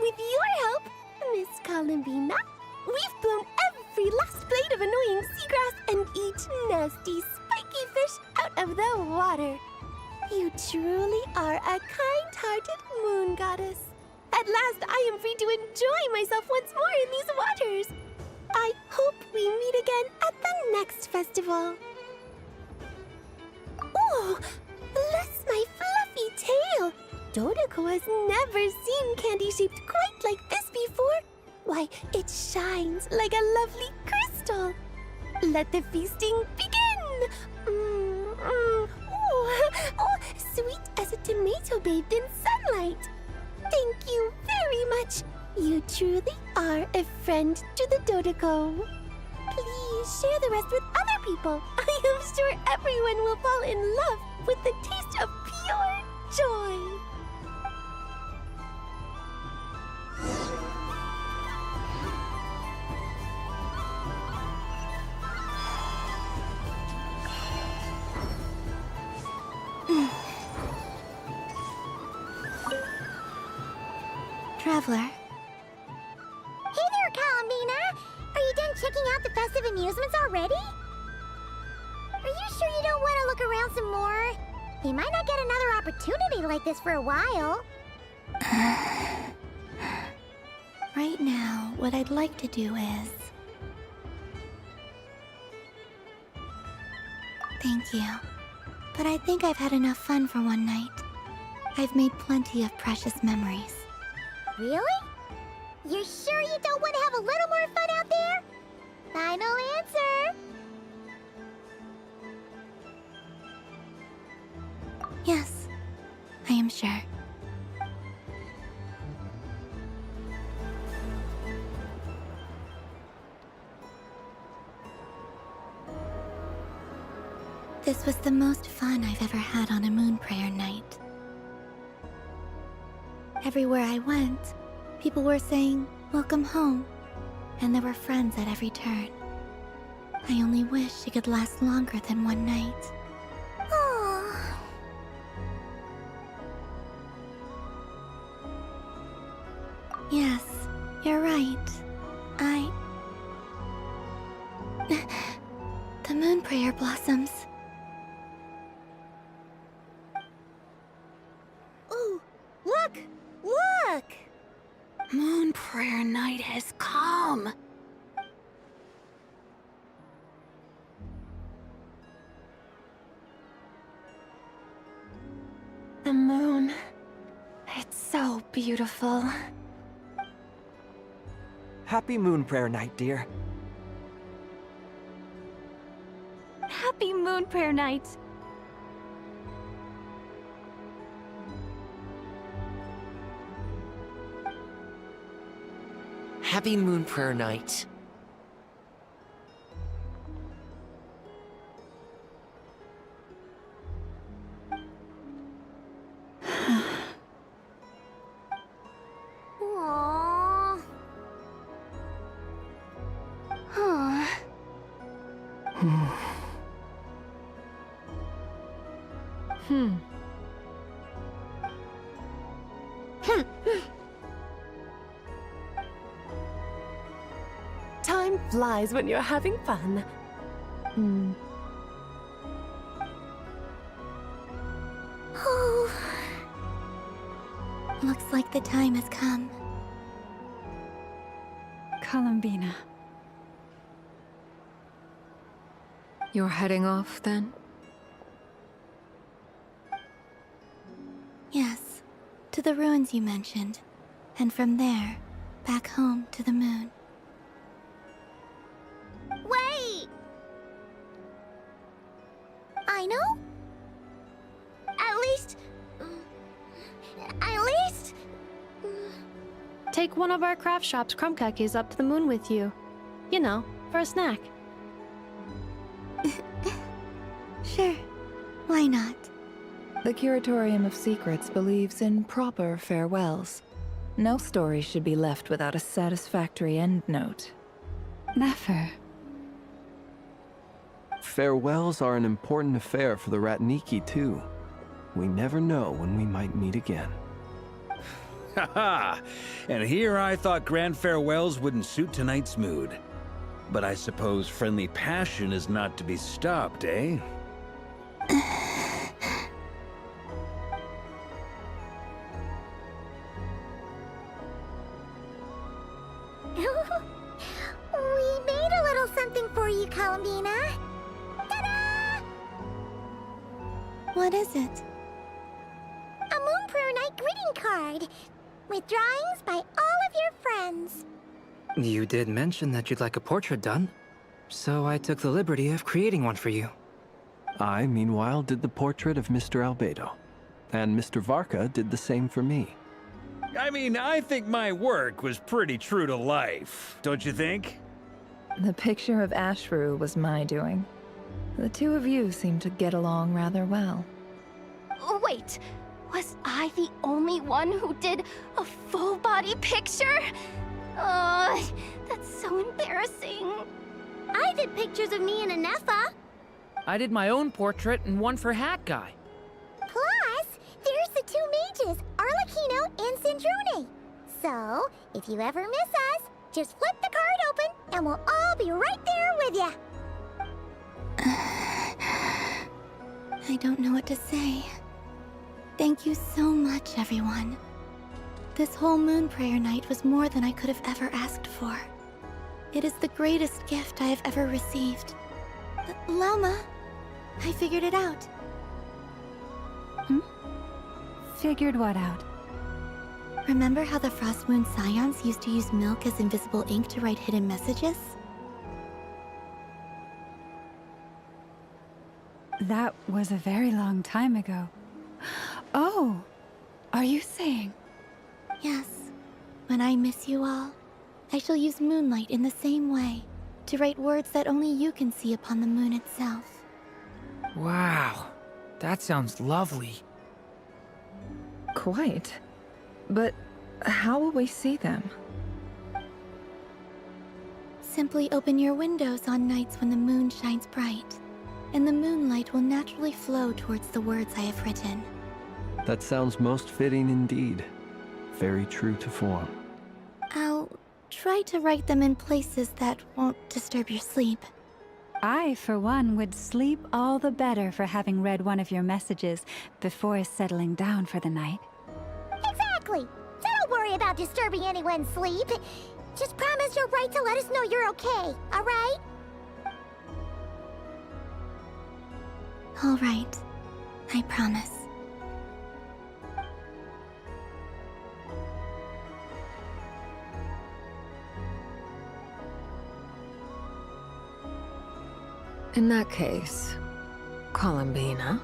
Speaker 20: With your help, Miss Columbina, we've blown every last blade of annoying seagrass and each nasty, spiky fish out of the water. You truly are a kind-hearted moon goddess. At last, I am free to enjoy myself once more in these waters. I hope we meet again at the next festival. Oh, bless my fluffy tail! Dodoko has never seen candy shaped quite like this before. Why, it shines like a lovely crystal. Let the feasting begin! Oh, sweet as a tomato bathed in sunlight. Thank you very much. You truly are a friend to the Dodoko. Please share the rest with other people. I am sure everyone will fall in love with the taste of pure joy.
Speaker 3: Traveler.
Speaker 4: Hey there, Columbina! Are you done checking out the festive amusements already? Are you sure you don't want to look around some more? You might not get another opportunity like this for a while.
Speaker 3: Right now, what I'd like to do is... Thank you. But I think I've had enough fun for one night. I've made plenty of precious memories.
Speaker 4: Really? You're sure you don't want to have a little more fun out there? Final answer!
Speaker 3: Yes, I am sure. This was the most fun I've ever had on a moon prayer night. Everywhere I went, people were saying, "Welcome home," and there were friends at every turn. I only wish it could last longer than one night.
Speaker 4: Oh.
Speaker 3: Yes, you're right. The moon prayer blossoms.
Speaker 20: Ooh, look! Look!
Speaker 18: Moon prayer night has come.
Speaker 1: The moon. It's so beautiful.
Speaker 16: Happy Moon Prayer Night, dear.
Speaker 1: Happy Moon Prayer Night.
Speaker 16: Happy Moon Prayer Night.
Speaker 4: Aww.
Speaker 1: Huh.
Speaker 20: Time flies when you're having fun.
Speaker 3: Oh. Looks like the time has come.
Speaker 14: Columbina.
Speaker 13: You're heading off, then?
Speaker 3: Yes, to the ruins you mentioned. And from there, back home to the moon.
Speaker 4: Wait! I know? At least...
Speaker 19: Take one of our craft shop's crumb cookies up to the moon with you. You know, for a snack.
Speaker 3: Sure, why not?
Speaker 13: The Curatorium of Secrets believes in proper farewells. No story should be left without a satisfactory endnote.
Speaker 14: Never.
Speaker 15: Farewells are an important affair for the Ratniki, too. We never know when we might meet again.
Speaker 6: Haha! And here I thought grand farewells wouldn't suit tonight's mood. But I suppose friendly passion is not to be stopped, eh?
Speaker 4: We made a little something for you, Columbina. Ta-da!
Speaker 3: What is it?
Speaker 4: A Moon Prayer Night greeting card with drawings by all of your friends.
Speaker 10: You did mention that you'd like a portrait done, so I took the liberty of creating one for you.
Speaker 15: I, meanwhile, did the portrait of Mr. Albedo. And Mr. Varka did the same for me.
Speaker 6: I mean, I think my work was pretty true to life, don't you think?
Speaker 13: The picture of Ashru was my doing. The two of you seem to get along rather well.
Speaker 1: Wait, was I the only one who did a full body picture? That's so embarrassing.
Speaker 4: I did pictures of me and Anefa.
Speaker 17: I did my own portrait and one for Hat Guy.
Speaker 4: Plus, there's the two mages, Arlecchino and Sindrone. So, if you ever miss us, just flip the card open and we'll all be right there with you.
Speaker 3: I don't know what to say. Thank you so much, everyone. This whole moon prayer night was more than I could have ever asked for. It is the greatest gift I have ever received. Lama, I figured it out.
Speaker 14: Figured what out?
Speaker 3: Remember how the Frost Moon Scions used to use milk as invisible ink to write hidden messages?
Speaker 14: That was a very long time ago. Oh, are you saying?
Speaker 3: Yes. When I miss you all, I shall use moonlight in the same way, to write words that only you can see upon the moon itself.
Speaker 17: Wow, that sounds lovely.
Speaker 13: Quite. But how will we see them?
Speaker 3: Simply open your windows on nights when the moon shines bright, and the moonlight will naturally flow towards the words I have written.
Speaker 15: That sounds most fitting indeed. Very true to form.
Speaker 3: I'll try to write them in places that won't disturb your sleep.
Speaker 14: I, for one, would sleep all the better for having read one of your messages before settling down for the night.
Speaker 4: Exactly! So don't worry about disturbing anyone's sleep. Just promise you'll write to let us know you're okay, alright?
Speaker 3: All right. I promise.
Speaker 9: In that case, Columbina.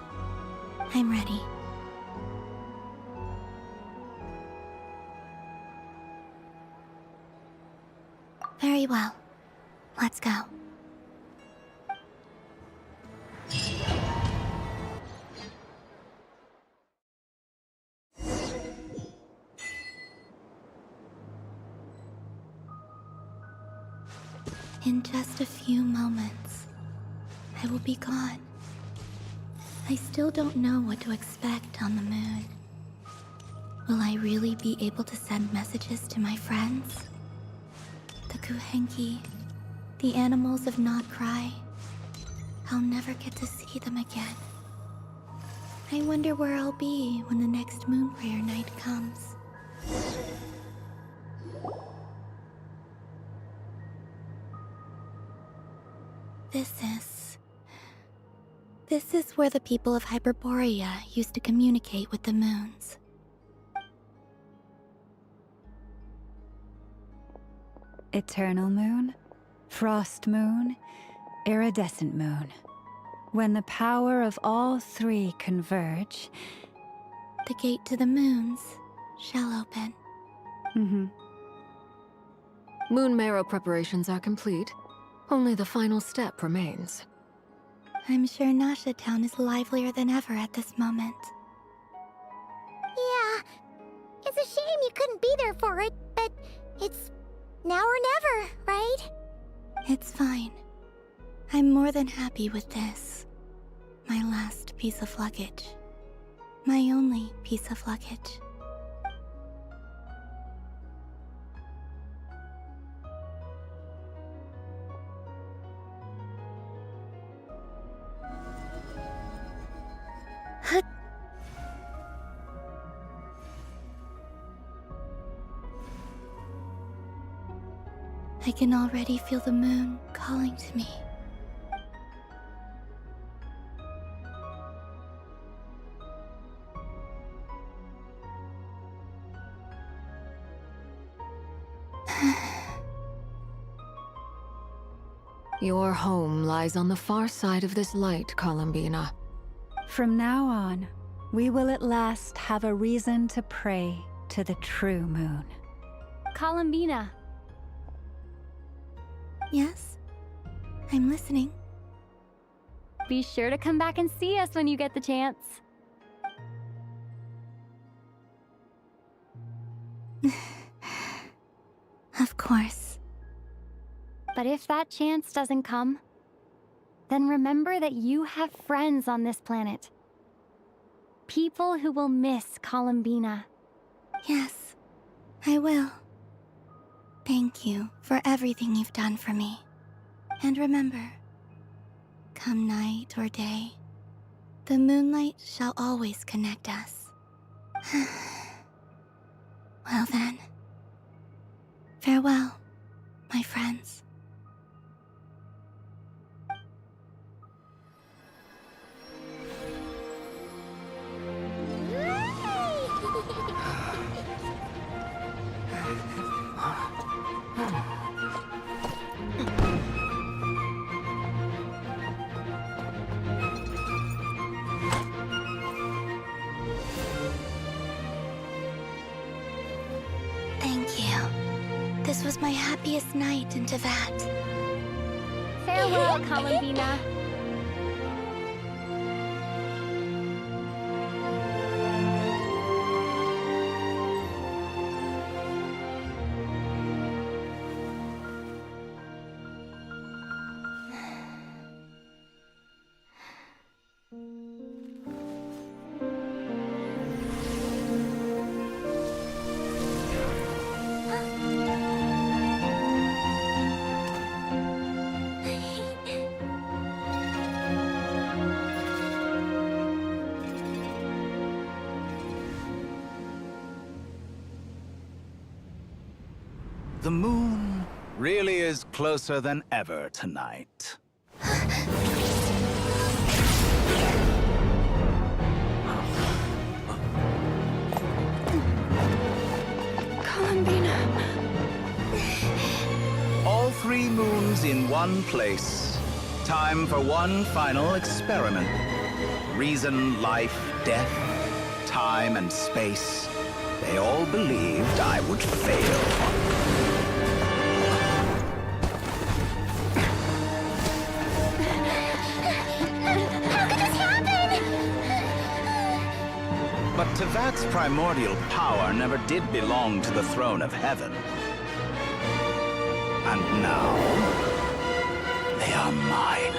Speaker 3: I'm ready. Very well. Let's go. In just a few moments, I will be gone. I still don't know what to expect on the moon. Will I really be able to send messages to my friends? The Kuhenki, the animals of Not Cry. I'll never get to see them again. I wonder where I'll be when the next moon prayer night comes. This is where the people of Hyperborea used to communicate with the moons.
Speaker 14: Eternal moon, frost moon, iridescent moon. When the power of all three converge,
Speaker 3: the gate to the moons shall open.
Speaker 21: Moon marrow preparations are complete. Only the final step remains.
Speaker 3: I'm sure Nasha Town is livelier than ever at this moment.
Speaker 4: Yeah, it's a shame you couldn't be there for it, but it's now or never, right?
Speaker 3: It's fine. I'm more than happy with this. My last piece of luggage. My only piece of luggage. I can already feel the moon calling to me.
Speaker 21: Your home lies on the far side of this light, Columbina.
Speaker 14: From now on, we will at last have a reason to pray to the true moon.
Speaker 1: Columbina.
Speaker 3: Yes? I'm listening.
Speaker 1: Be sure to come back and see us when you get the chance.
Speaker 3: Of course.
Speaker 1: But if that chance doesn't come, then remember that you have friends on this planet. People who will miss Columbina.
Speaker 3: Yes, I will. Thank you for everything you've done for me. And remember, come night or day, the moonlight shall always connect us. Well then, farewell, my friends. Thank you. This was my happiest night in Tevat.
Speaker 1: Farewell, Columbina.
Speaker 2: moon really is closer than ever tonight.
Speaker 1: Columbina.
Speaker 2: All 3 moons in one place. Time for one final experiment. Reason, life, death, time and space. They all believed I would fail.
Speaker 4: How could this happen?
Speaker 2: But Tevat's primordial power never did belong to the throne of heaven. And now, they are mine.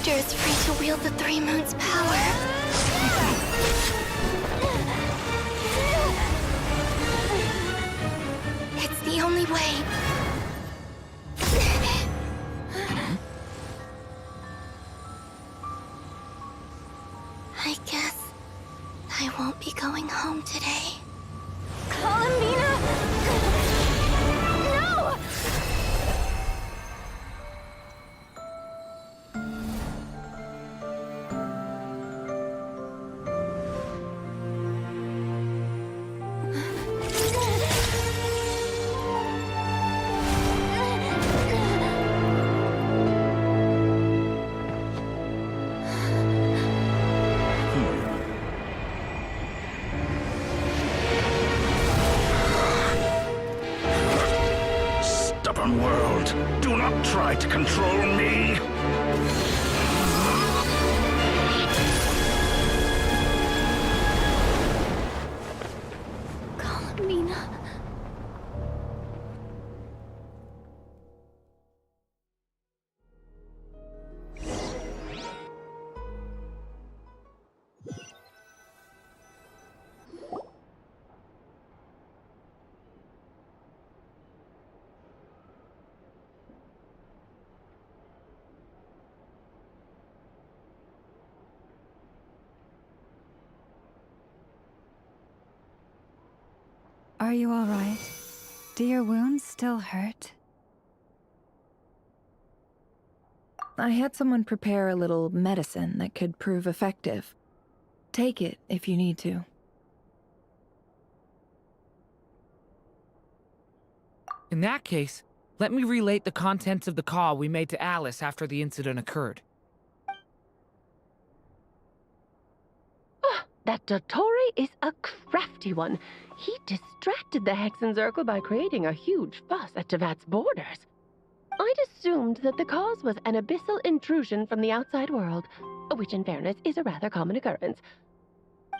Speaker 3: Is free to wield the 3 moons' power. It's the only way. I guess I won't be going home today.
Speaker 1: Columbina! No!
Speaker 2: Stubborn world, do not try to control me!
Speaker 1: Columbina.
Speaker 14: Are you all right? Do your wounds still hurt?
Speaker 13: I had someone prepare a little medicine that could prove effective. Take it if you need to.
Speaker 17: In that case, let me relate the contents of the call we made to Alice after the incident occurred.
Speaker 22: That Dottore is a crafty one. He distracted the Hexenzirkel by creating a huge fuss at Tevat's borders. I'd assumed that the cause was an abyssal intrusion from the outside world, which in fairness is a rather common occurrence.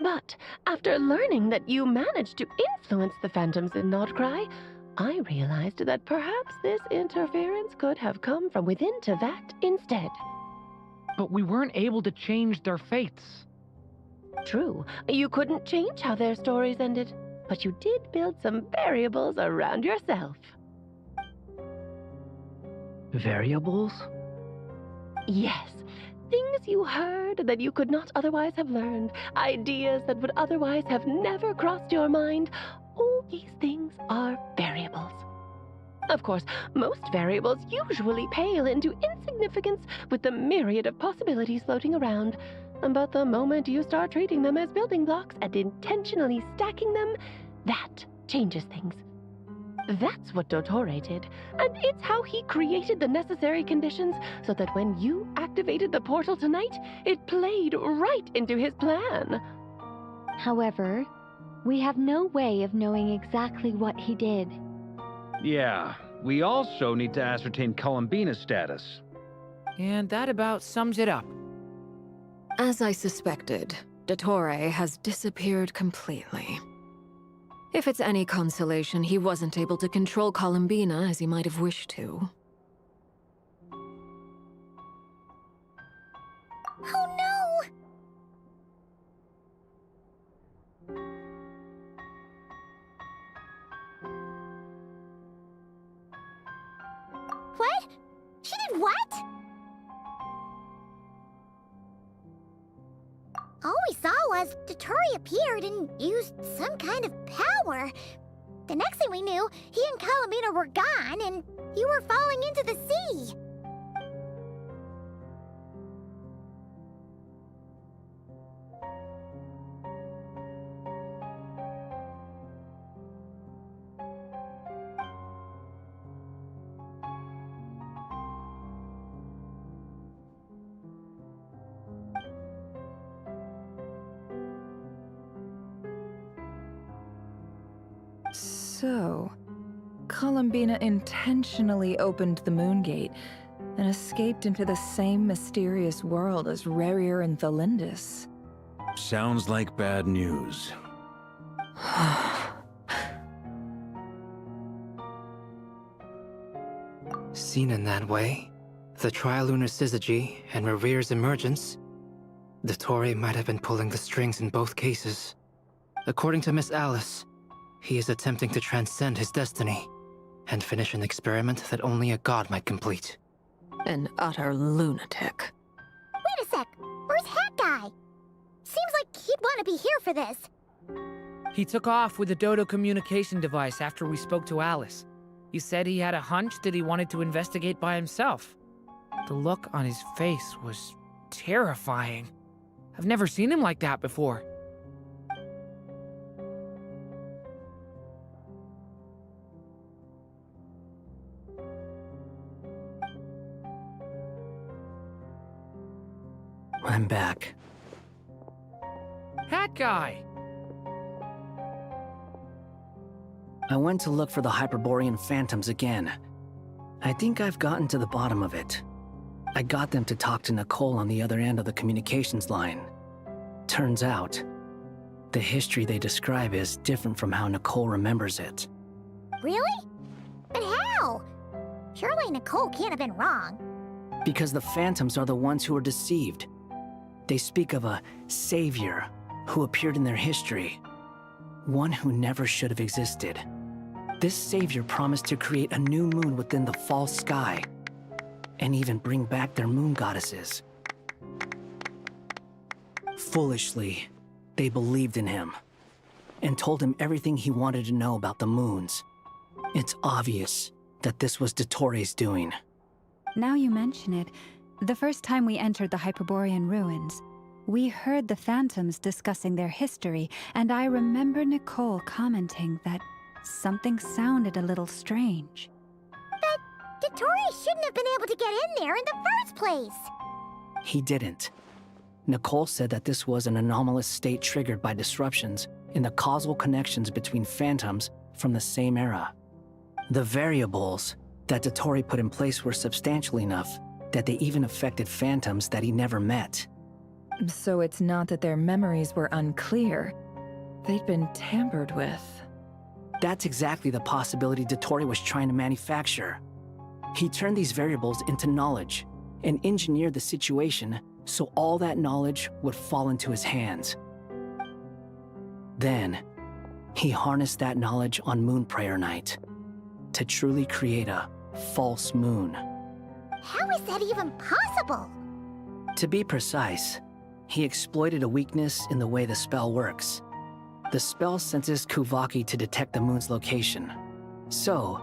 Speaker 22: But after learning that you managed to influence the phantoms in Nodcry, I realized that perhaps this interference could have come from within Tevat instead.
Speaker 17: But we weren't able to change their fates.
Speaker 22: True, you couldn't change how their stories ended, but you did build some variables around yourself.
Speaker 15: Variables?
Speaker 22: Yes, things you heard that you could not otherwise have learned, ideas that would otherwise have never crossed your mind. All these things are variables. Of course, most variables usually pale into insignificance with the myriad of possibilities floating around. But the moment you start treating them as building blocks and intentionally stacking them, that changes things. That's what Dottore did, and it's how he created the necessary conditions so that when you activated the portal tonight, it played right into his plan.
Speaker 7: However, we have no way of knowing exactly what he did.
Speaker 6: Yeah, we also need to ascertain Columbina's status.
Speaker 17: And that about sums it up.
Speaker 21: As I suspected, Dottore has disappeared completely. If it's any consolation, he wasn't able to control Columbina as he might have wished to.
Speaker 4: Oh no! What? She did what? All we saw was Dotori appeared and used some kind of power. The next thing we knew, he and Columbina were gone and you were falling into the sea.
Speaker 13: So, Columbina intentionally opened the Moon Gate and escaped into the same mysterious world as Rarier and Thalindis.
Speaker 6: Sounds like bad news.
Speaker 8: Seen in that way, the Trilunar Syzygy and Revere's emergence, Dotori might have been pulling the strings in both cases. According to Miss Alice, he is attempting to transcend his destiny and finish an experiment that only a god might complete.
Speaker 21: An utter lunatic.
Speaker 4: Wait a sec, where's Hat Guy? Seems like he'd want to be here for this.
Speaker 17: He took off with the Dodo communication device after we spoke to Alice. He said he had a hunch that he wanted to investigate by himself. The look on his face was terrifying. I've never seen him like that before.
Speaker 10: I'm back.
Speaker 17: Hat Guy!
Speaker 10: I went to look for the Hyperborean phantoms again. I think I've gotten to the bottom of it. I got them to talk to Nicole on the other end of the communications line. Turns out, the history they describe is different from how Nicole remembers it.
Speaker 4: Really? But how? Surely Nicole can't have been wrong.
Speaker 10: Because the phantoms are the ones who are deceived. They speak of a savior who appeared in their history. One who never should have existed. This savior promised to create a new moon within the false sky, and even bring back their moon goddesses. Foolishly, they believed in him, and told him everything he wanted to know about the moons. It's obvious that this was Dotori's doing.
Speaker 14: Now you mention it, the first time we entered the Hyperborean ruins, we heard the phantoms discussing their history, and I remember Nicole commenting that something sounded a little strange.
Speaker 4: But Dotori shouldn't have been able to get in there in the first place.
Speaker 10: He didn't. Nicole said that this was an anomalous state triggered by disruptions in the causal connections between phantoms from the same era. The variables that Dotori put in place were substantial enough that they even affected phantoms that he never met.
Speaker 13: So it's not that their memories were unclear. They'd been tampered with.
Speaker 10: That's exactly the possibility Dotori was trying to manufacture. He turned these variables into knowledge and engineered the situation so all that knowledge would fall into his hands. Then, he harnessed that knowledge on Moon Prayer Night to truly create a false moon.
Speaker 4: How is that even possible?
Speaker 10: To be precise, he exploited a weakness in the way the spell works. The spell senses Kuvaki to detect the moon's location. So,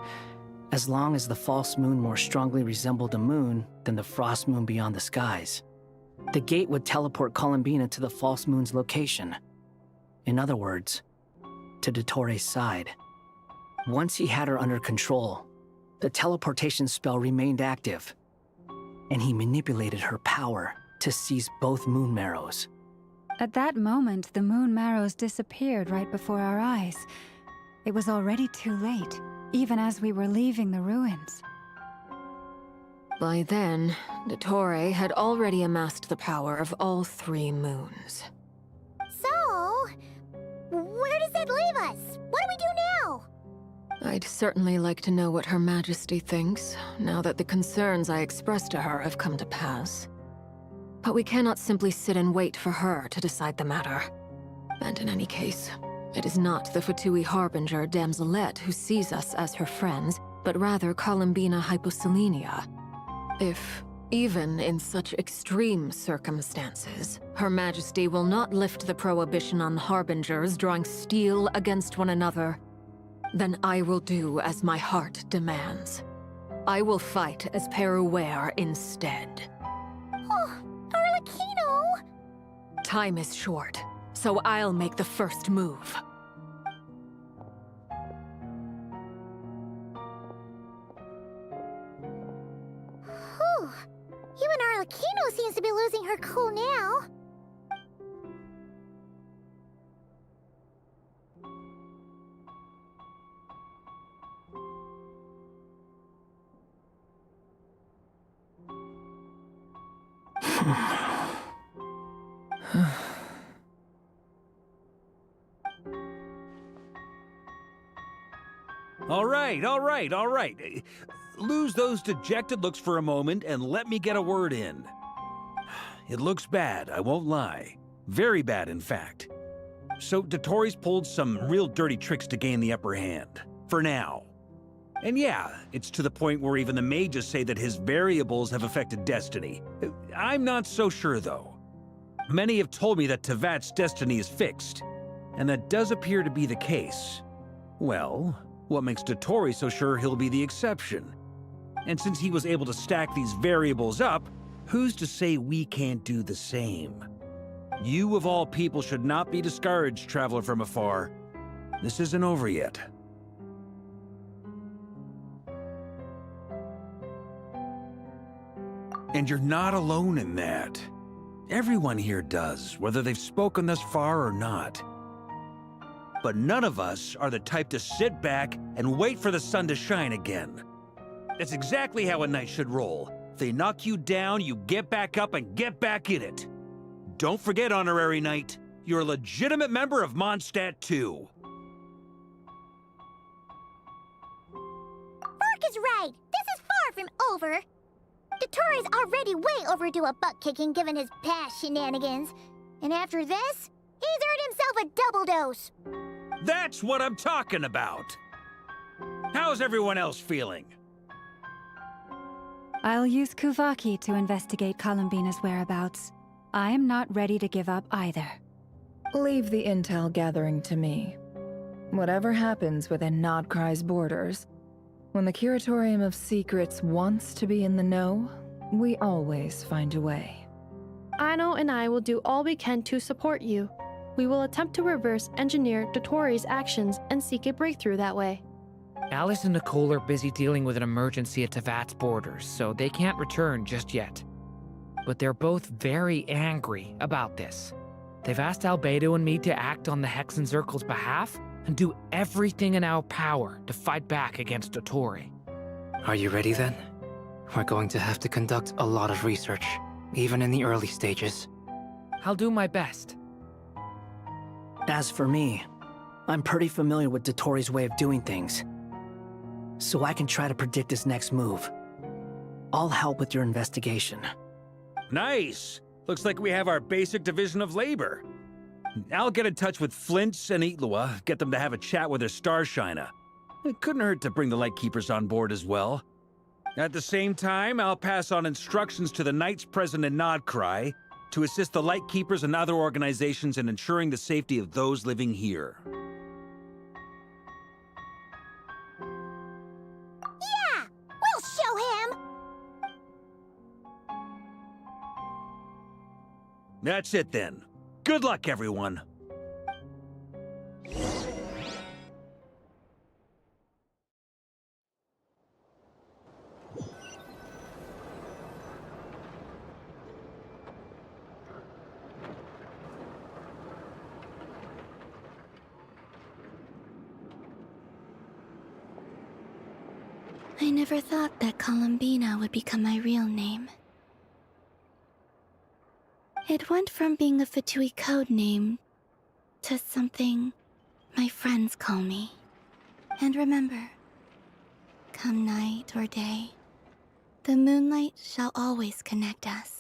Speaker 10: as long as the false moon more strongly resembled a moon than the frost moon beyond the skies, the gate would teleport Columbina to the false moon's location. In other words, to Dotori's side. Once he had her under control, the teleportation spell remained active, and he manipulated her power to seize both moon marrows.
Speaker 14: At that moment, the moon marrows disappeared right before our eyes. It was already too late, even as we were leaving the ruins.
Speaker 21: By then, Dotori had already amassed the power of all 3 moons.
Speaker 4: So, where does that leave us? What do we do
Speaker 21: I'd certainly like to know what Her Majesty thinks, now that the concerns I expressed to her have come to pass. But we cannot simply sit and wait for her to decide the matter. And in any case, it is not the Fatui Harbinger Damselette who sees us as her friends, but rather Columbina Hyposelenia. If, even in such extreme circumstances, Her Majesty will not lift the prohibition on Harbingers drawing steel against one another, then I will do as my heart demands. I will fight as Peruware instead.
Speaker 4: Oh, Arlecchino!
Speaker 21: Time is short, so I'll make the first move.
Speaker 4: Whew. Even Arlecchino seems to be losing her cool now.
Speaker 6: All right. Lose those dejected looks for a moment and let me get a word in. It looks bad, I won't lie. Very bad, in fact. So Dotori's pulled some real dirty tricks to gain the upper hand. For now. And yeah, it's to the point where even the mages say that his variables have affected destiny. I'm not so sure, though. Many have told me that Tevat's destiny is fixed, and that does appear to be the case. Well, what makes Dotori so sure he'll be the exception? And since he was able to stack these variables up, who's to say we can't do the same? You of all people should not be discouraged, traveler from afar. This isn't over yet. And you're not alone in that. Everyone here does, whether they've spoken thus far or not. But none of us are the type to sit back and wait for the sun to shine again. That's exactly how a knight should roll. If they knock you down, you get back up and get back in it. Don't forget, Honorary Knight, you're a legitimate member of Mondstadt too.
Speaker 4: Vark is right. This is far from over. Dotori's already way overdue a butt-kicking given his past shenanigans. And after this, he's earned himself a double dose.
Speaker 6: That's what I'm talking about. How's everyone else feeling?
Speaker 14: I'll use Kuvaki to investigate Columbina's whereabouts. I am not ready to give up either.
Speaker 13: Leave the intel gathering to me. Whatever happens within Nodcry's borders, when the Curatorium of Secrets wants to be in the know, we always find a way.
Speaker 19: Aino and I will do all we can to support you. We will attempt to reverse engineer Dotori's actions and seek a breakthrough that way.
Speaker 17: Alice and Nicole are busy dealing with an emergency at Tevat's borders, so they can't return just yet. But they're both very angry about this. They've asked Albedo and me to act on the Hexen Circle's behalf and do everything in our power to fight back against Dotori.
Speaker 8: Are you ready then? We're going to have to conduct a lot of research, even in the early stages.
Speaker 17: I'll do my best.
Speaker 10: As for me, I'm pretty familiar with Dotori's way of doing things, so I can try to predict his next move. I'll help with your investigation.
Speaker 6: Nice! Looks like we have our basic division of labor. I'll get in touch with Flints and Itlua, get them to have a chat with their Starshiner. It couldn't hurt to bring the Lightkeepers on board as well. At the same time, I'll pass on instructions to the Knights present in Nodcry to assist the Lightkeepers and other organizations in ensuring the safety of those living here.
Speaker 4: Yeah! We'll show him!
Speaker 6: That's it then. Good luck, everyone.
Speaker 3: I never thought that Columbina would become my real name. It went from being a Fatui code name to something my friends call me. And remember, come night or day, the moonlight shall always connect us.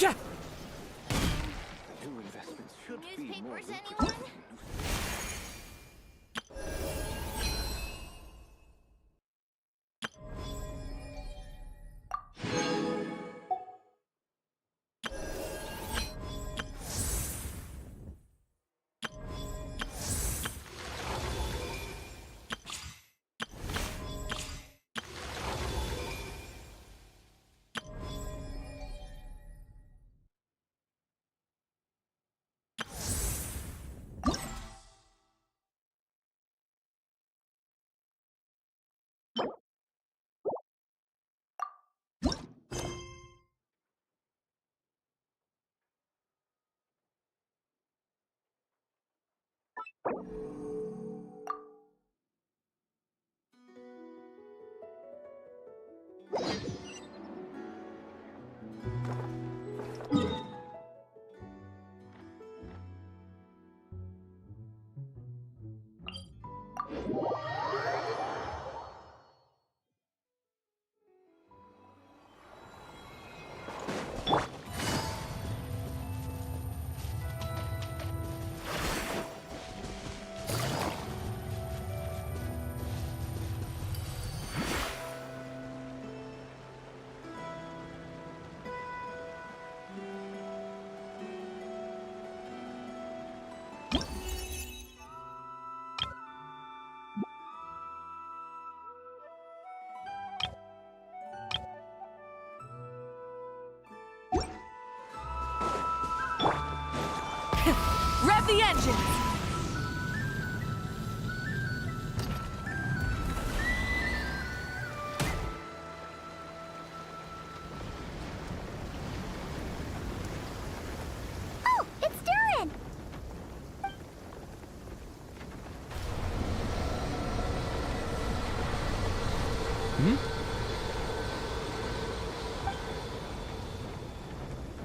Speaker 17: Yeah.
Speaker 6: New investments should be more
Speaker 4: Newspapers, anyone?
Speaker 18: Rev the engines!
Speaker 4: Oh, it's Durin!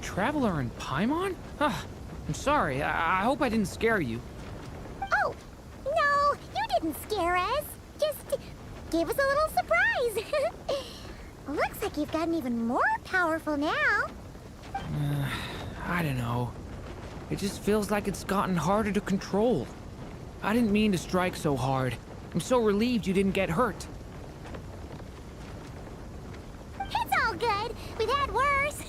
Speaker 17: Traveler in Paimon? I'm sorry. I hope I didn't scare you.
Speaker 4: Oh, no, you didn't scare us. Just gave us a little surprise. Looks like you've gotten even more powerful now.
Speaker 17: I don't know. It just feels like it's gotten harder to control. I didn't mean to strike so hard. I'm so relieved you didn't get hurt.
Speaker 4: It's all good. We've had worse.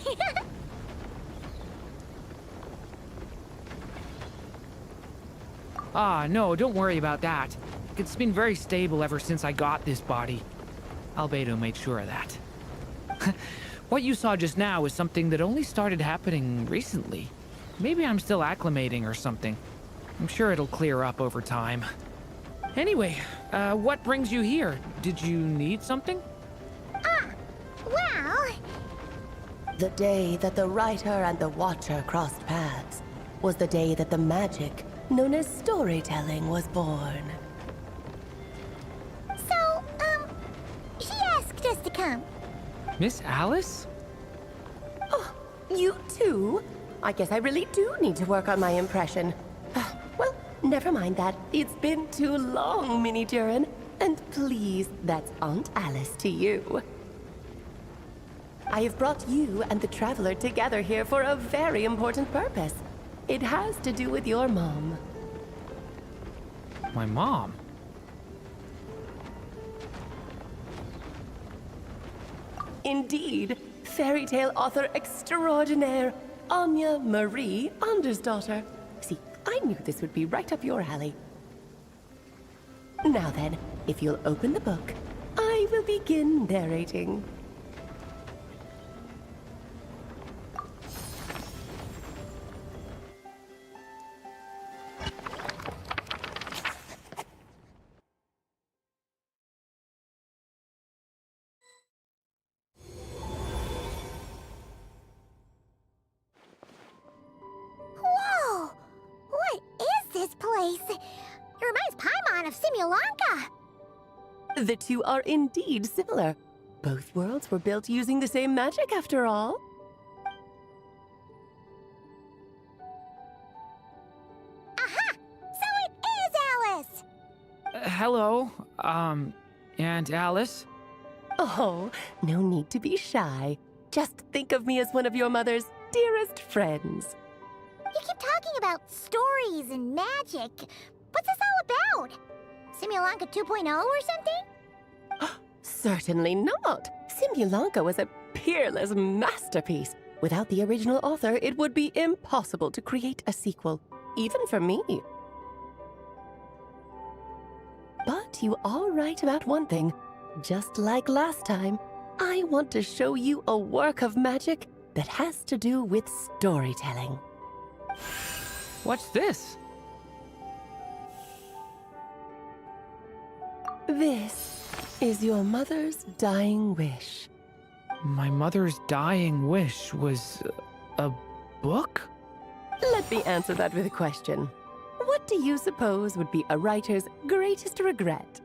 Speaker 17: Ah, no, don't worry about that. It's been very stable ever since I got this body. Albedo made sure of that. What you saw just now is something that only started happening recently. Maybe I'm still acclimating or something. I'm sure it'll clear up over time. Anyway, what brings you here? Did you need something?
Speaker 4: Well...
Speaker 22: The day that the writer and the watcher crossed paths was the day that the magic known as storytelling was born.
Speaker 4: So, she asked us to come.
Speaker 17: Miss Alice?
Speaker 22: Oh, you too? I guess I really do need to work on my impression. Well, never mind that. It's been too long, Minnie Duran. And please, that's Aunt Alice to you. I have brought you and the Traveler together here for a very important purpose. It has to do with your mom.
Speaker 17: My mom?
Speaker 22: Indeed, fairy tale author extraordinaire, Anya Marie Andersdottir. See, I knew this would be right up your alley. Now then, if you'll open the book, I will begin narrating.
Speaker 4: Whoa! What is this place? It reminds Paimon of Simulanka.
Speaker 22: The two are indeed similar. Both worlds were built using the same magic, after all.
Speaker 4: Aha! So it is Alice!
Speaker 17: Hello, Aunt Alice?
Speaker 22: Oh, no need to be shy. Just think of me as one of your mother's dearest friends.
Speaker 4: You keep talking about stories and magic. What's this all about? Simulanka 2.0 or something?
Speaker 22: Certainly not. Simulanka was a peerless masterpiece. Without the original author, it would be impossible to create a sequel, even for me. But you are right about one thing. Just like last time, I want to show you a work of magic that has to do with storytelling.
Speaker 17: What's this?
Speaker 22: This is your mother's dying wish.
Speaker 17: My mother's dying wish was a book?
Speaker 22: Let me answer that with a question. What do you suppose would be a writer's greatest regret?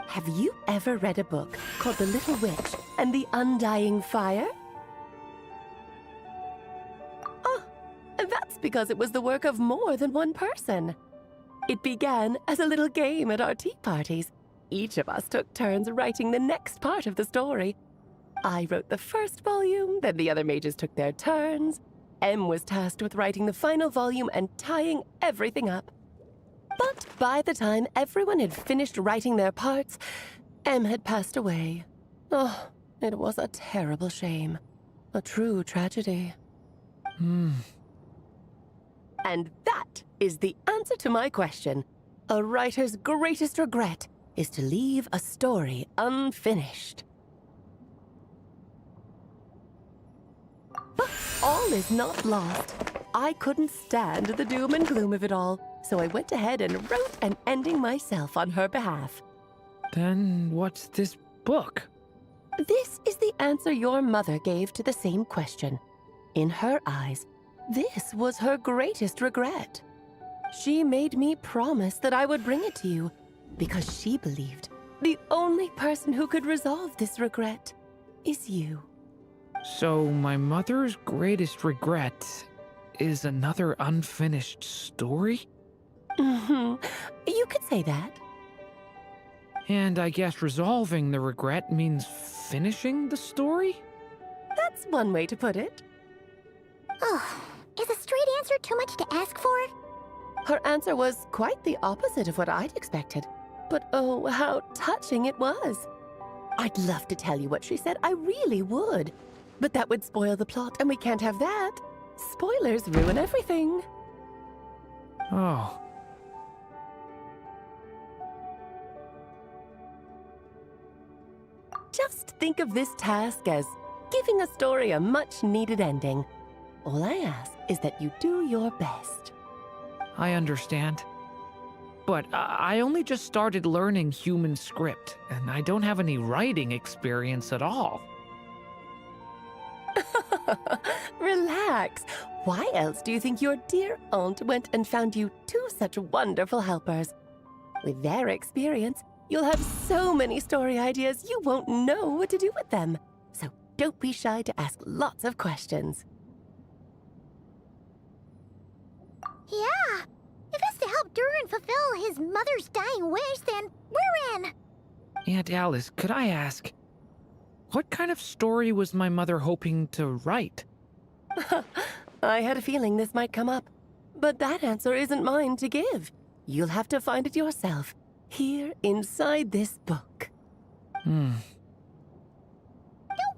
Speaker 22: Have you ever read a book called The Little Witch and the Undying Fire? Oh, that's because it was the work of more than one person. It began as a little game at our tea parties. Each of us took turns writing the next part of the story. I wrote the first volume, then the other mages took their turns. Em was tasked with writing the final volume and tying everything up. But by the time everyone had finished writing their parts, Em had passed away. Oh, it was a terrible shame. A true tragedy. And that is the answer to my question. A writer's greatest regret is to leave a story unfinished. But all is not lost. I couldn't stand the doom and gloom of it all, so I went ahead and wrote an ending myself on her behalf.
Speaker 17: Then what's this book?
Speaker 22: This is the answer your mother gave to the same question. In her eyes, this was her greatest regret. She made me promise that I would bring it to you, because she believed the only person who could resolve this regret is you.
Speaker 17: So my mother's greatest regret is another unfinished story?
Speaker 22: You could say that.
Speaker 17: And I guess resolving the regret means finishing the story?
Speaker 22: That's one way to put it.
Speaker 4: Oh, is a straight answer too much to ask for?
Speaker 22: Her answer was quite the opposite of what I'd expected. But oh, how touching it was. I'd love to tell you what she said, I really would. But that would spoil the plot, and we can't have that. Spoilers ruin everything.
Speaker 17: Oh.
Speaker 22: Just think of this task as giving a story a much-needed ending. All I ask is that you do your best.
Speaker 17: I understand. But I only just started learning human script, and I don't have any writing experience at all.
Speaker 22: Relax. Why else do you think your dear aunt went and found you two such wonderful helpers? With their experience, you'll have so many story ideas you won't know what to do with them. So don't be shy to ask lots of questions.
Speaker 4: Yeah. If it's to help Durin fulfill his mother's dying wish, then we're in.
Speaker 17: Aunt Alice, could I ask, what kind of story was my mother hoping to write?
Speaker 22: I had a feeling this might come up, but that answer isn't mine to give. You'll have to find it yourself, here inside this book.
Speaker 4: Don't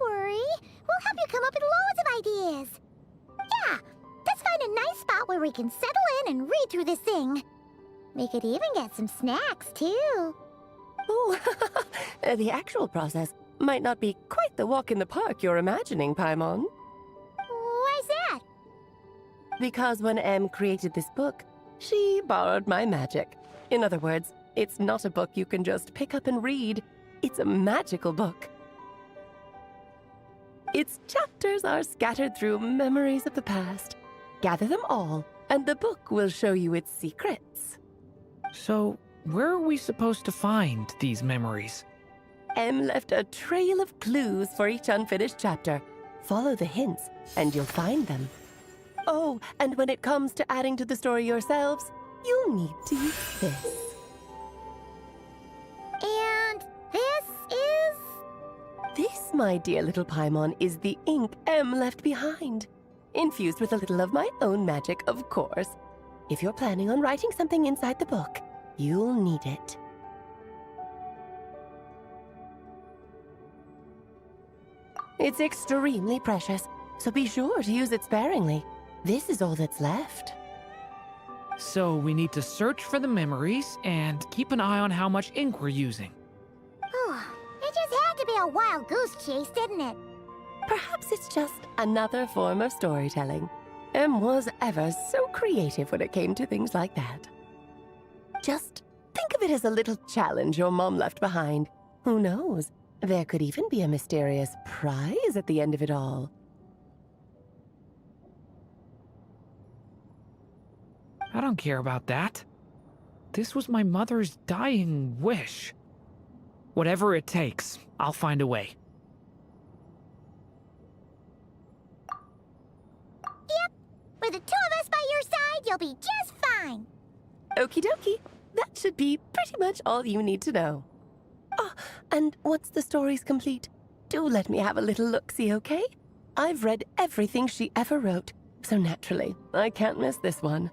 Speaker 4: worry. We'll help you come up with loads of ideas. Yeah, let's find a nice spot where we can settle in and read through this thing. We could even get some snacks, too.
Speaker 22: Oh, the actual process might not be quite the walk in the park you're imagining, Paimon.
Speaker 4: Why's that?
Speaker 22: Because when Em created this book, she borrowed my magic. In other words, it's not a book you can just pick up and read. It's a magical book. Its chapters are scattered through memories of the past. Gather them all, and the book will show you its secrets.
Speaker 17: So, where are we supposed to find these memories?
Speaker 22: Em left a trail of clues for each unfinished chapter. Follow the hints, and you'll find them. Oh, and when it comes to adding to the story yourselves, you'll need to use this.
Speaker 4: And this is...
Speaker 22: This, my dear little Paimon, is the ink Em left behind. Infused with a little of my own magic, of course. If you're planning on writing something inside the book, you'll need it. It's extremely precious, so be sure to use it sparingly. This is all that's left.
Speaker 17: So we need to search for the memories and keep an eye on how much ink we're using.
Speaker 4: It just had to be a wild goose chase, didn't it?
Speaker 22: Perhaps it's just another form of storytelling. Em was ever so creative when it came to things like that. Just think of it as a little challenge your mom left behind. Who knows? There could even be a mysterious prize at the end of it all.
Speaker 17: I don't care about that. This was my mother's dying wish. Whatever it takes, I'll find a way.
Speaker 4: Yep. With the two of us by your side, you'll be just fine.
Speaker 22: Okie dokie. That should be pretty much all you need to know. Oh, and once the story's complete, do let me have a little look-see, okay? I've read everything she ever wrote, so naturally, I can't miss this one.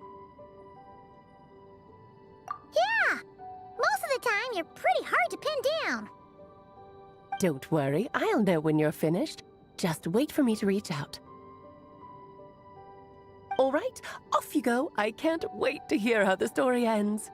Speaker 4: Yeah! Most of the time, you're pretty hard to pin down.
Speaker 22: Don't worry, I'll know when you're finished. Just wait for me to reach out. All right, off you go. I can't wait to hear how the story ends.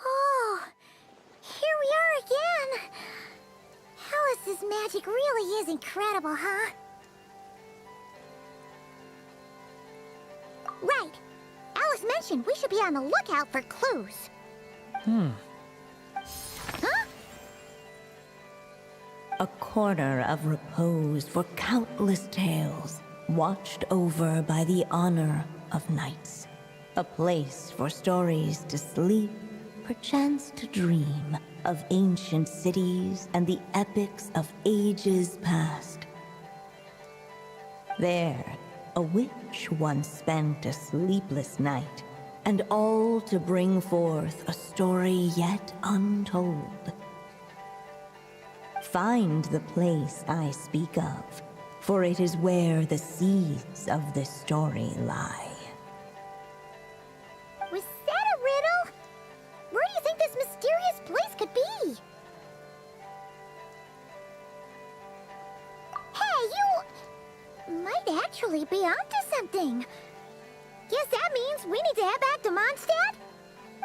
Speaker 4: Oh, here we are again. Alice's magic really is incredible, huh? Right. Alice mentioned we should be on the lookout for clues. Huh?
Speaker 11: A corner of repose for countless tales, watched over by the honor of knights. A place for stories to sleep, perchance to dream of ancient cities and the epics of ages past. There, a witch once spent a sleepless night, and all to bring forth a story yet untold. Find the place I speak of, for it is where the seeds of this story lie.
Speaker 4: Was that a riddle? Where do you think this mysterious place could be? Hey, you might actually be onto something. Guess that means we need to head back to Mondstadt?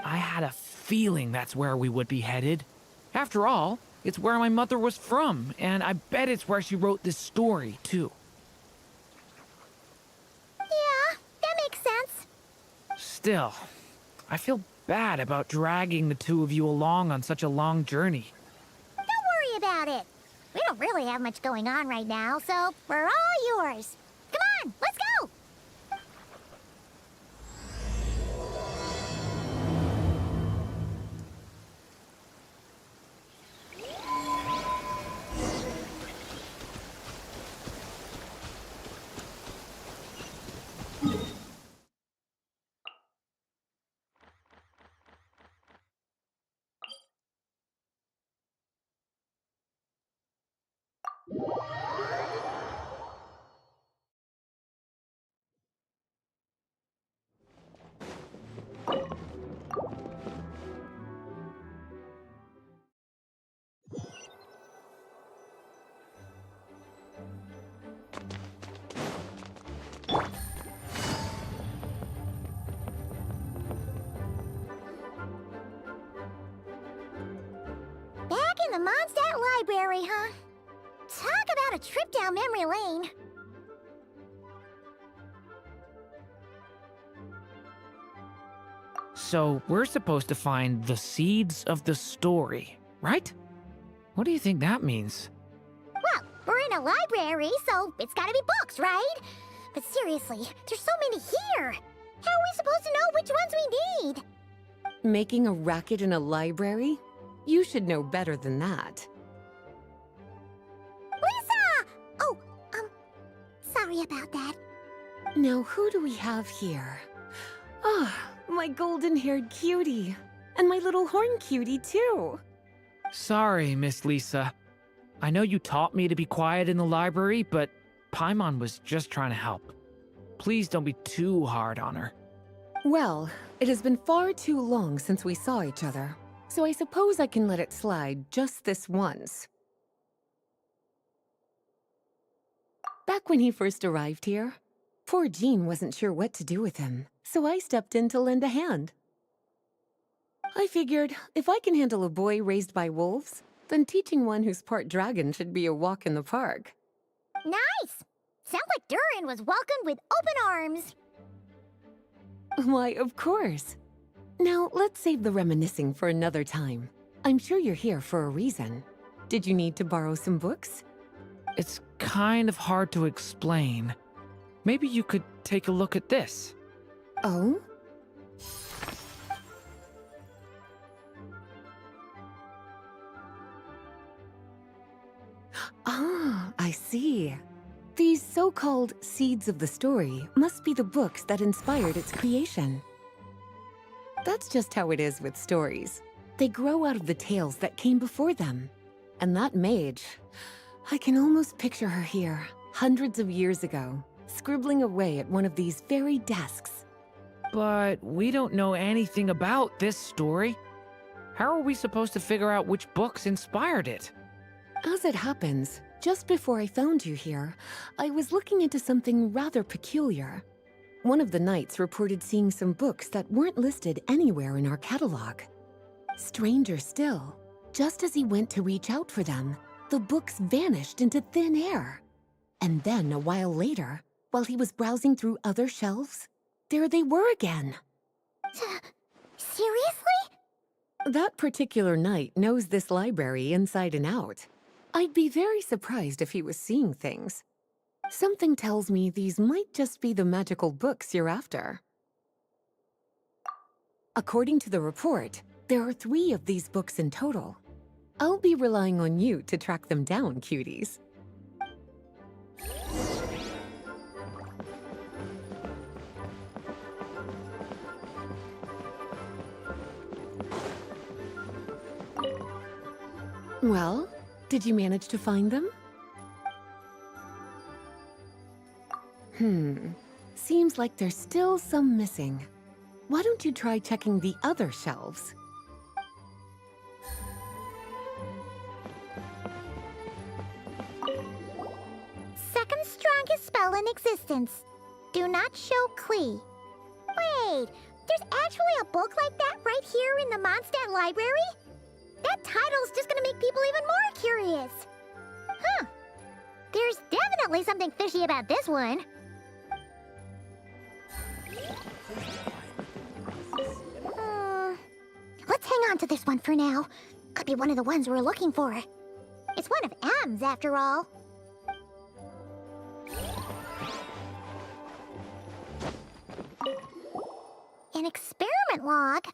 Speaker 17: I had a feeling that's where we would be headed. After all, it's where my mother was from, and I bet it's where she wrote this story, too.
Speaker 4: Yeah, that makes sense.
Speaker 17: Still, I feel bad about dragging the two of you along on such a long journey.
Speaker 4: Don't worry about it. We don't really have much going on right now, so we're all yours. Come on, let's go! Back in the Mondstadt Library, huh? Talk about a trip down memory lane.
Speaker 17: So, we're supposed to find the seeds of the story, right? What do you think that means?
Speaker 4: Well, we're in a library, so it's gotta be books, right? But seriously, there's so many here. How are we supposed to know which ones we need?
Speaker 5: Making a racket in a library? You should know better than that.
Speaker 4: Lisa! Oh, sorry about that.
Speaker 5: Now, who do we have here? Ah, my golden-haired cutie. And my little horn cutie, too.
Speaker 17: Sorry, Miss Lisa. I know you taught me to be quiet in the library, but Paimon was just trying to help. Please don't be too hard on her.
Speaker 5: Well, it has been far too long since we saw each other, so I suppose I can let it slide just this once. Back when he first arrived here, poor Jean wasn't sure what to do with him, so I stepped in to lend a hand. I figured, if I can handle a boy raised by wolves, then teaching one who's part dragon should be a walk in the park.
Speaker 4: Nice! Sounds like Durin was welcomed with open arms.
Speaker 5: Why, of course. Now, let's save the reminiscing for another time. I'm sure you're here for a reason. Did you need to borrow some books?
Speaker 17: It's kind of hard to explain. Maybe you could take a look at this.
Speaker 5: Oh? Ah, I see. These so-called seeds of the story must be the books that inspired its creation. That's just how it is with stories. They grow out of the tales that came before them. And that mage, I can almost picture her here, hundreds of years ago, scribbling away at one of these very desks.
Speaker 17: But we don't know anything about this story. How are we supposed to figure out which books inspired it?
Speaker 5: As it happens, just before I found you here, I was looking into something rather peculiar. One of the knights reported seeing some books that weren't listed anywhere in our catalog. Stranger still, just as he went to reach out for them, the books vanished into thin air. And then, a while later, while he was browsing through other shelves, there they were again.
Speaker 4: Seriously?
Speaker 5: That particular knight knows this library inside and out. I'd be very surprised if he was seeing things. Something tells me these might just be the magical books you're after. According to the report, There are 3 of these books in total. I'll be relying on you to track them down, cuties. Well, did you manage to find them? Seems like there's still some missing. Why don't you try checking the other shelves?
Speaker 4: Second strongest spell in existence. Do not show Klee. Wait, there's actually a book like that right here in the Mondstadt library? That title's just gonna make people even more curious. Huh. There's definitely something fishy about this one. Let's hang on to this one for now. Could be one of the ones we're looking for. It's one of M's, after all. An experiment log.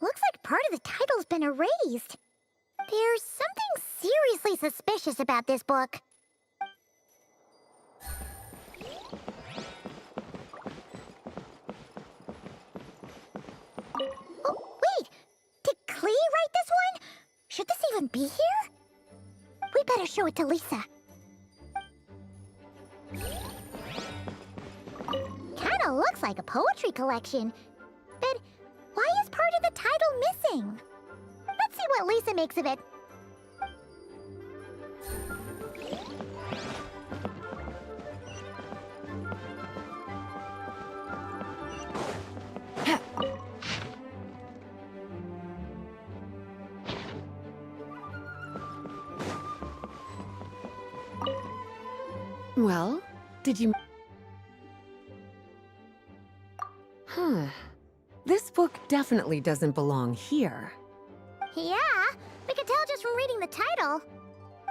Speaker 4: Looks like part of the title's been erased. There's something seriously suspicious about this book. Oh, wait! Did Klee write this one? Should this even be here? We better show it to Lisa. Kinda looks like a poetry collection. But why is part of the title missing? Let's see what Lisa makes of it.
Speaker 5: Well, did you... This book definitely doesn't belong here.
Speaker 4: Yeah, we could tell just from reading the title.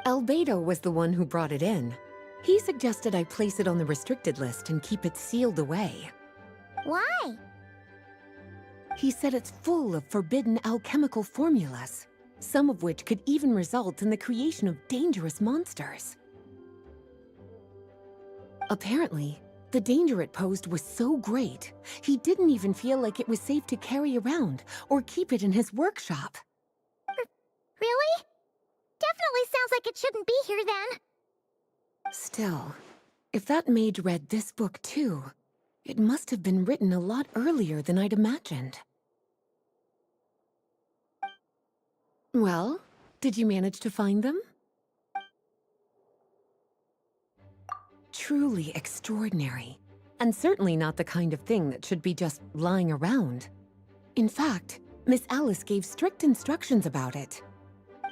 Speaker 5: Albedo was the one who brought it in. He suggested I place it on the restricted list and keep it sealed away.
Speaker 4: Why?
Speaker 5: He said it's full of forbidden alchemical formulas, some of which could even result in the creation of dangerous monsters. Apparently, the danger it posed was so great, he didn't even feel like it was safe to carry around or keep it in his workshop.
Speaker 4: Really? Definitely sounds like it shouldn't be here then.
Speaker 5: Still, if that mage read this book too, it must have been written a lot earlier than I'd imagined. Well, did you manage to find them? Truly extraordinary, and certainly not the kind of thing that should be just lying around. In fact, Miss Alice gave strict instructions about it.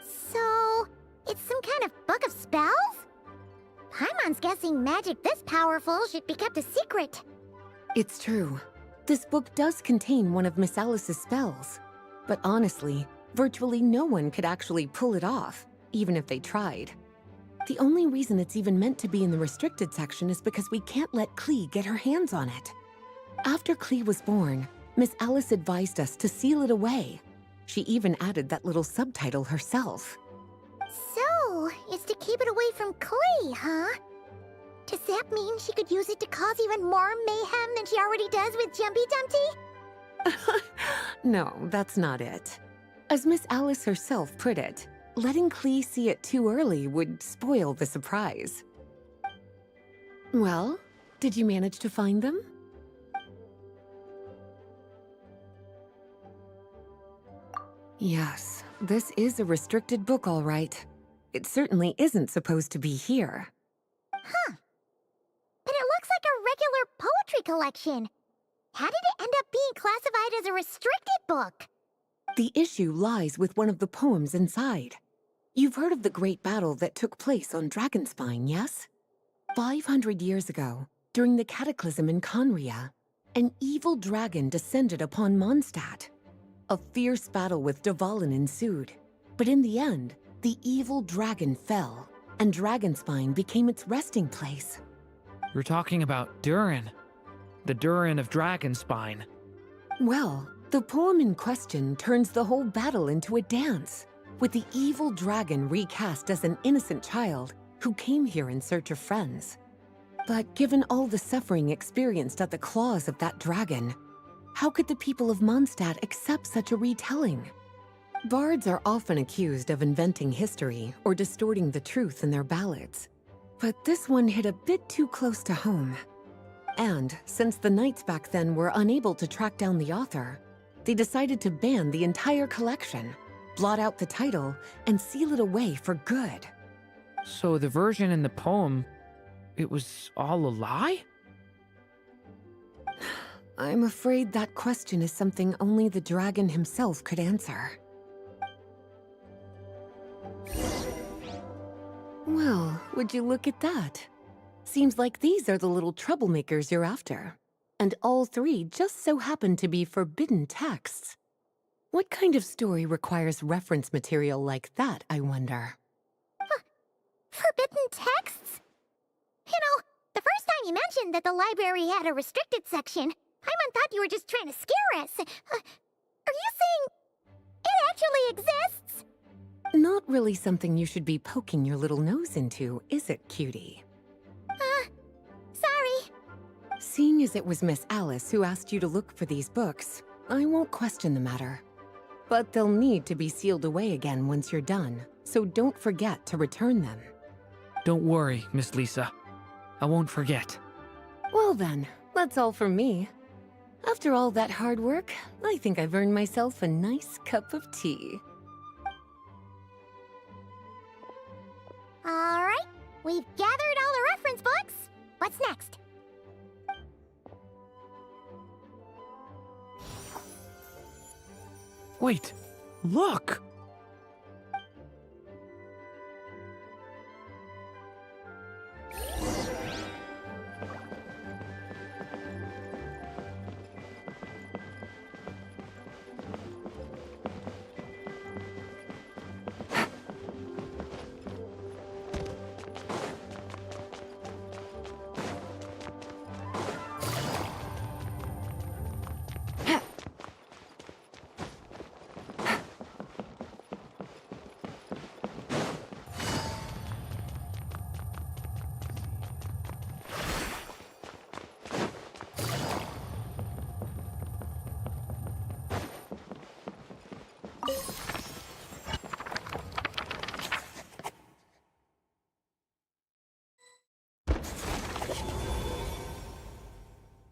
Speaker 4: So, it's some kind of book of spells? Paimon's guessing magic this powerful should be kept a secret.
Speaker 5: It's true. This book does contain one of Miss Alice's spells. But honestly, virtually no one could actually pull it off, even if they tried. The only reason it's even meant to be in the restricted section is because we can't let Klee get her hands on it. After Klee was born, Miss Alice advised us to seal it away. She even added that little subtitle herself.
Speaker 4: So, it's to keep it away from Klee, huh? Does that mean she could use it to cause even more mayhem than she already does with Jumpy Dumpty?
Speaker 5: No, that's not it. As Miss Alice herself put it, letting Klee see it too early would spoil the surprise. Well, did you manage to find them? Yes, this is a restricted book, all right. It certainly isn't supposed to be here.
Speaker 4: Huh. But it looks like a regular poetry collection. How did it end up being classified as a restricted book?
Speaker 5: The issue lies with one of the poems inside. You've heard of the great battle that took place on Dragonspine, yes? 500 years ago, during the cataclysm in Conria, an evil dragon descended upon Mondstadt. A fierce battle with Dvalin ensued, but in the end, the evil dragon fell, and Dragonspine became its resting place.
Speaker 17: You're talking about Durin. The Durin of Dragonspine.
Speaker 5: Well, The poem in question turns the whole battle into a dance, with the evil dragon recast as an innocent child who came here in search of friends. But given all the suffering experienced at the claws of that dragon, how could the people of Mondstadt accept such a retelling? Bards are often accused of inventing history or distorting the truth in their ballads. But this one hit a bit too close to home. And since the knights back then were unable to track down the author, they decided to ban the entire collection, blot out the title, and seal it away for good.
Speaker 17: So the version in the poem, it was all a lie?
Speaker 5: I'm afraid that question is something only the dragon himself could answer. Well, would you look at that? Seems like these are the little troublemakers you're after. And all three just so happen to be forbidden texts. What kind of story requires reference material like that, I wonder?
Speaker 4: Forbidden texts? You know, the first time you mentioned that the library had a restricted section, Paimon thought you were just trying to scare us. Are you saying it actually exists?
Speaker 5: Not really something you should be poking your little nose into, is it, cutie?
Speaker 4: Sorry.
Speaker 5: Seeing as it was Miss Alice who asked you to look for these books, I won't question the matter. But they'll need to be sealed away again once you're done, so don't forget to return them.
Speaker 17: Don't worry, Miss Lisa. I won't forget.
Speaker 5: Well then, that's all from me. After all that hard work, I think I've earned myself a nice cup of tea.
Speaker 4: Alright, we've gathered all the reference books. What's next?
Speaker 17: Wait, look!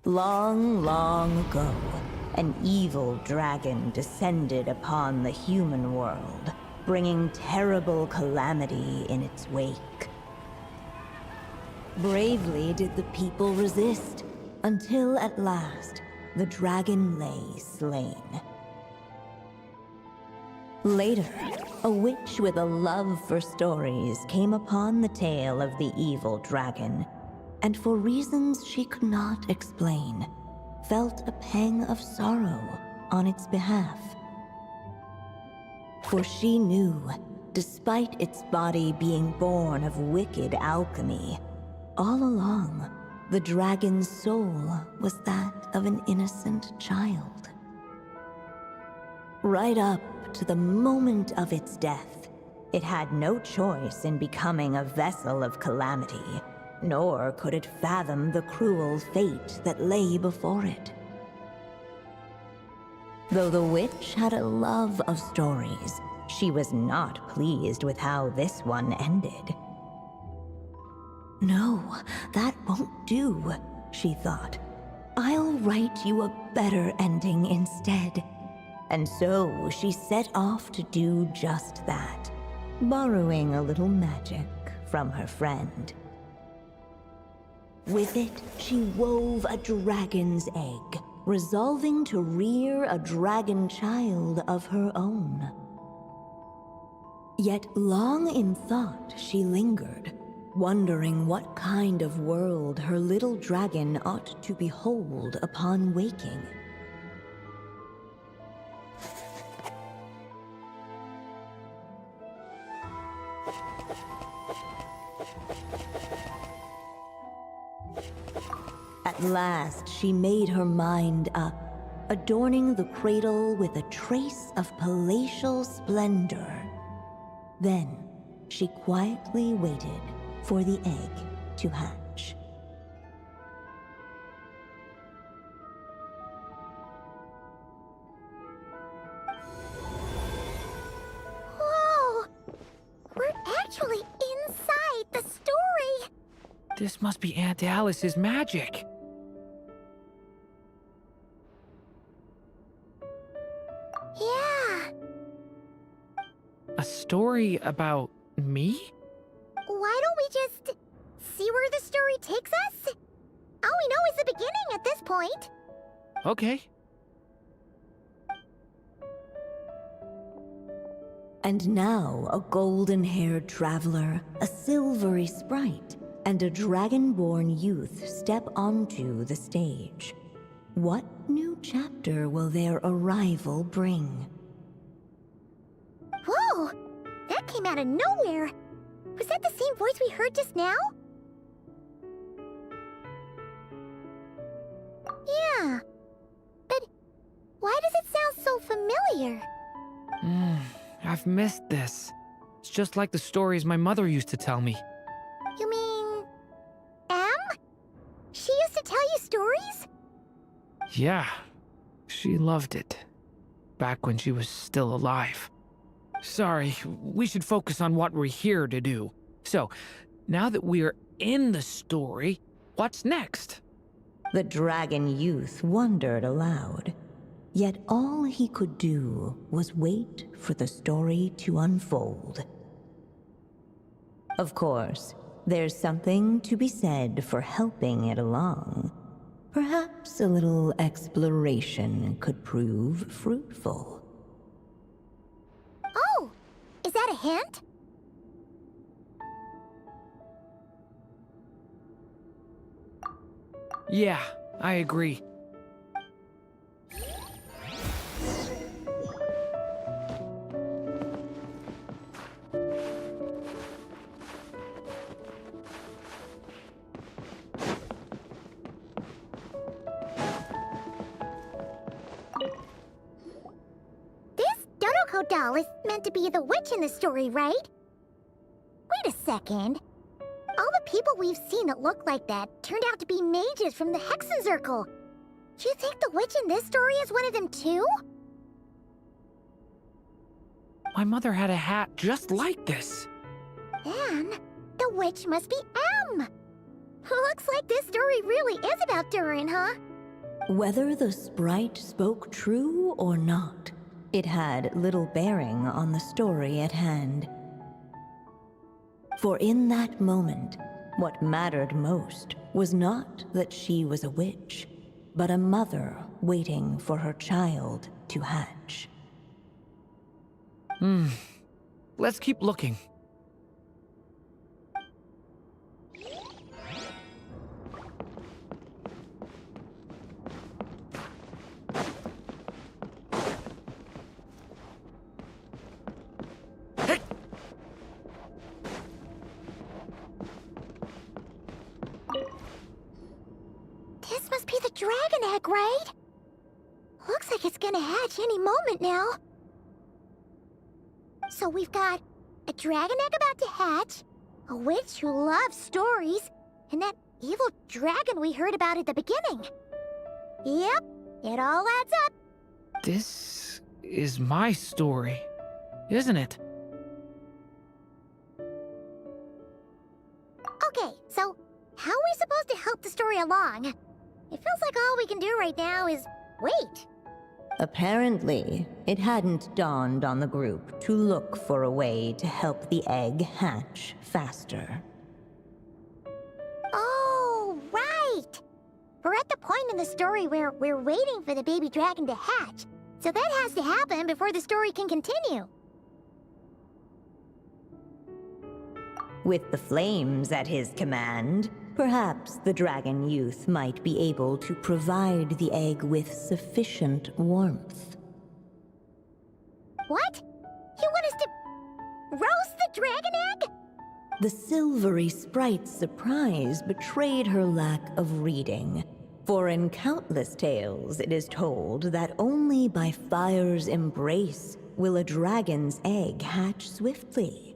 Speaker 11: Long, long ago, an evil dragon descended upon the human world, bringing terrible calamity in its wake. Bravely did the people resist, until at last, the dragon lay slain. Later, a witch with a love for stories came upon the tale of the evil dragon, and for reasons she could not explain, felt a pang of sorrow on its behalf. For she knew, despite its body being born of wicked alchemy, all along, the dragon's soul was that of an innocent child. Right up to the moment of its death, it had no choice in becoming a vessel of calamity, nor could it fathom the cruel fate that lay before it. Though the witch had a love of stories, she was not pleased with how this one ended. No, that won't do, she thought. I'll write you a better ending instead. And so she set off to do just that, borrowing a little magic from her friend. With it, she wove a dragon's egg, resolving to rear a dragon child of her own. Yet long in thought she lingered, wondering what kind of world her little dragon ought to behold upon waking. At last, she made her mind up, adorning the cradle with a trace of palatial splendor. Then, she quietly waited for the egg to hatch.
Speaker 4: Whoa! We're actually inside the story!
Speaker 17: This must be Aunt Alice's magic.
Speaker 4: Yeah.
Speaker 17: A story about me?
Speaker 4: Why don't we just see where the story takes us? All we know is the beginning at this point.
Speaker 17: Okay.
Speaker 11: And now a golden-haired traveler, a silvery sprite, and a dragon-born youth step onto the stage. What new chapter will their arrival bring?
Speaker 4: Whoa! That came out of nowhere! Was that the same voice we heard just now? Yeah. But why does it sound so familiar?
Speaker 17: I've missed this. It's just like the stories my mother used to tell me.
Speaker 4: You mean... Em? She used to tell you stories?
Speaker 17: Yeah, she loved it. Back when she was still alive. Sorry, we should focus on what we're here to do. So, now that we're in the story, what's next?
Speaker 11: The dragon youth wondered aloud. Yet all he could do was wait for the story to unfold. Of course, there's something to be said for helping it along. Perhaps a little exploration could prove fruitful.
Speaker 4: Oh! Is that a hint?
Speaker 17: Yeah, I agree.
Speaker 4: Doll is meant to be the witch in the story, right? Wait a second. All the people we've seen that look like that turned out to be mages from the Hexen Circle. Do you think the witch in this story is one of them too?
Speaker 17: My mother had a hat just like this.
Speaker 4: Then, the witch must be Em. Looks like this story really is about Durin, huh?
Speaker 11: Whether the sprite spoke true or not, it had little bearing on the story at hand. For in that moment, what mattered most was not that she was a witch, but a mother waiting for her child to hatch.
Speaker 17: Let's keep looking.
Speaker 4: This must be the dragon egg, right? Looks like it's gonna hatch any moment now. So we've got a dragon egg about to hatch, a witch who loves stories, and that evil dragon we heard about at the beginning. Yep, it all adds up.
Speaker 17: This is my story, isn't it?
Speaker 4: Okay, so how are we supposed to help the story along? It feels like all we can do right now is wait.
Speaker 11: Apparently, it hadn't dawned on the group to look for a way to help the egg hatch faster.
Speaker 4: Oh, right! We're at the point in the story where we're waiting for the baby dragon to hatch, so that has to happen before the story can continue.
Speaker 11: With the flames at his command, perhaps the dragon youth might be able to provide the egg with sufficient warmth.
Speaker 4: What? You want us to roast the dragon egg?
Speaker 11: The silvery sprite's surprise betrayed her lack of reading, For in countless tales it is told that only by fire's embrace will a dragon's egg hatch swiftly.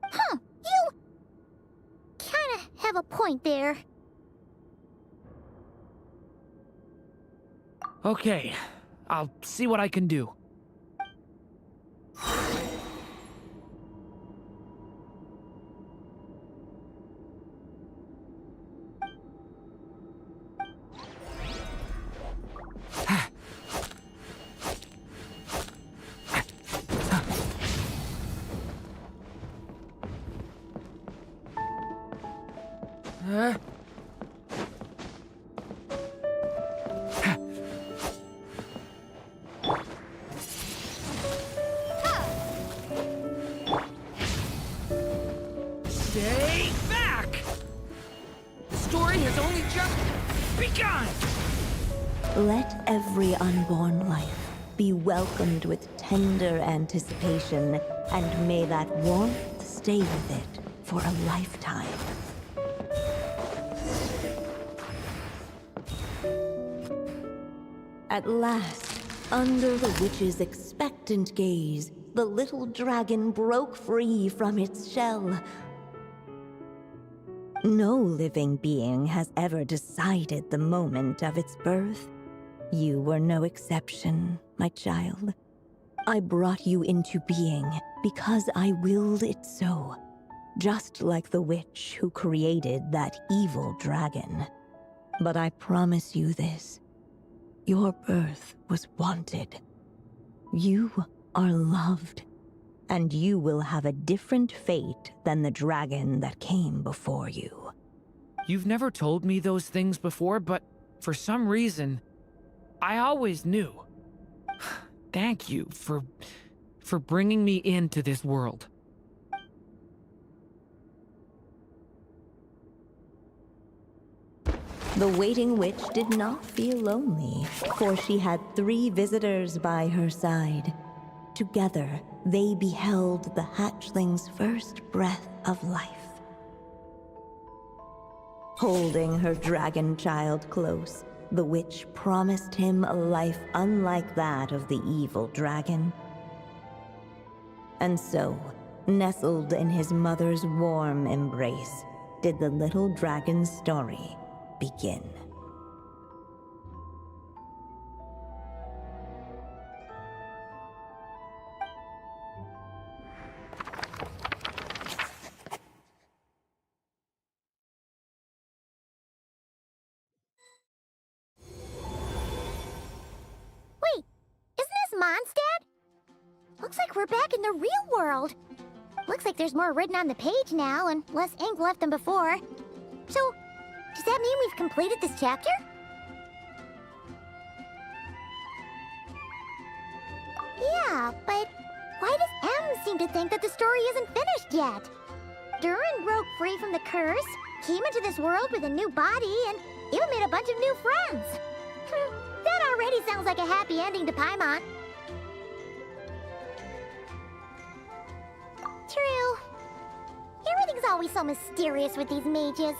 Speaker 4: Huh, you kinda have a point there.
Speaker 17: Okay, I'll see what I can do. Stay back! The story has only just begun!
Speaker 11: Let every unborn life be welcomed with tender anticipation, and may that warmth stay with it for a lifetime. At last, under the witch's expectant gaze, the little dragon broke free from its shell. No living being has ever decided the moment of its birth. You were no exception, my child. I brought you into being because I willed it so, just like the witch who created that evil dragon. But I promise you this. Your birth was wanted. You are loved, and you will have a different fate than the dragon that came before you.
Speaker 17: You've never told me those things before, but for some reason, I always knew. Thank you for bringing me into this world.
Speaker 11: The waiting witch did not feel lonely, for she had 3 visitors by her side. Together, they beheld the hatchling's first breath of life. Holding her dragon child close, the witch promised him a life unlike that of the evil dragon. And so, nestled in his mother's warm embrace, did the little dragon's story begin.
Speaker 4: Wait, isn't this Mondstadt? Looks like we're back in the real world. Looks like there's more written on the page now and less ink left than before. So, does that mean we've completed this chapter? Yeah, but why does M seem to think that the story isn't finished yet? Durin broke free from the curse, came into this world with a new body, and even made a bunch of new friends. That already sounds like a happy ending to Paimon. True. Everything's always so mysterious with these mages.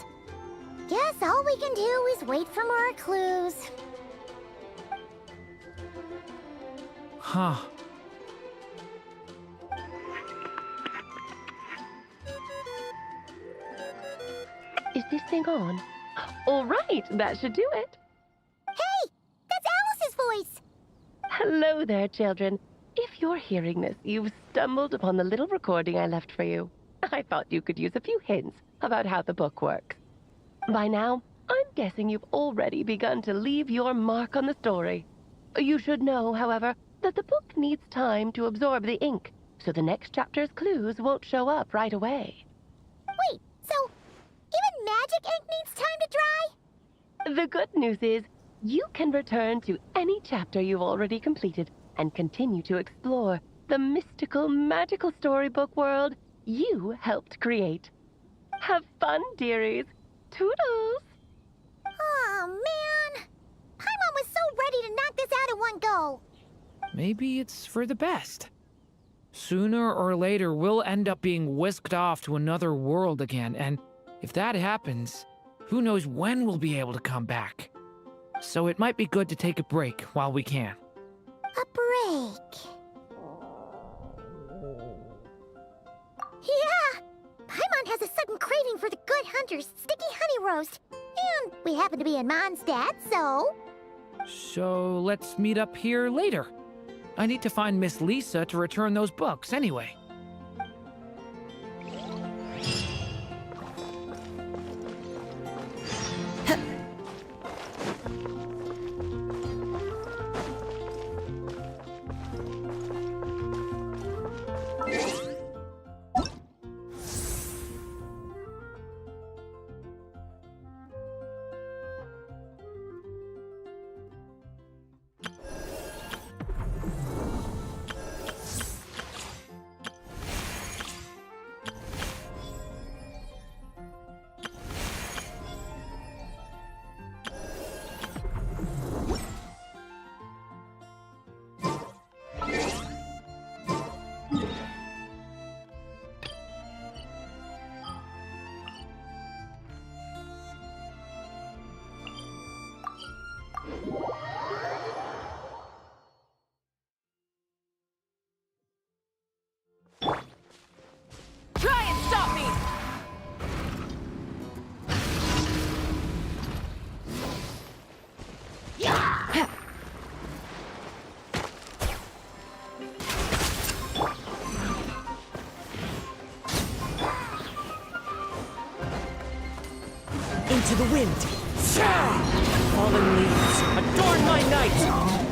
Speaker 4: Guess all we can do is wait for more clues.
Speaker 17: Huh.
Speaker 22: Is this thing on? All right, that should do it.
Speaker 4: Hey! That's Alice's voice!
Speaker 22: Hello there, children. If you're hearing this, you've stumbled upon the little recording I left for you. I thought you could use a few hints about how the book works. By now, I'm guessing you've already begun to leave your mark on the story. You should know, however, that the book needs time to absorb the ink, so the next chapter's clues won't show up right away.
Speaker 4: Wait, so even magic ink needs time to dry?
Speaker 22: The good news is, you can return to any chapter you've already completed and continue to explore the mystical, magical storybook world you helped create. Have fun, dearies. Toodles!
Speaker 4: Aw, man! Paimon was so ready to knock this out in one go!
Speaker 17: Maybe it's for the best. Sooner or later, we'll end up being whisked off to another world again, and if that happens, Who knows when we'll be able to come back? So it might be good to take a break while we can.
Speaker 4: A break. Yeah! Paimon has a sudden craving for the Good Hunter's sticky honey roast. And we happen to be in Mondstadt, so...
Speaker 17: So let's meet up here later. I need to find Miss Lisa to return those books anyway.
Speaker 18: Try and stop me!
Speaker 12: Into the wind! Fallen leaves, adorn my night!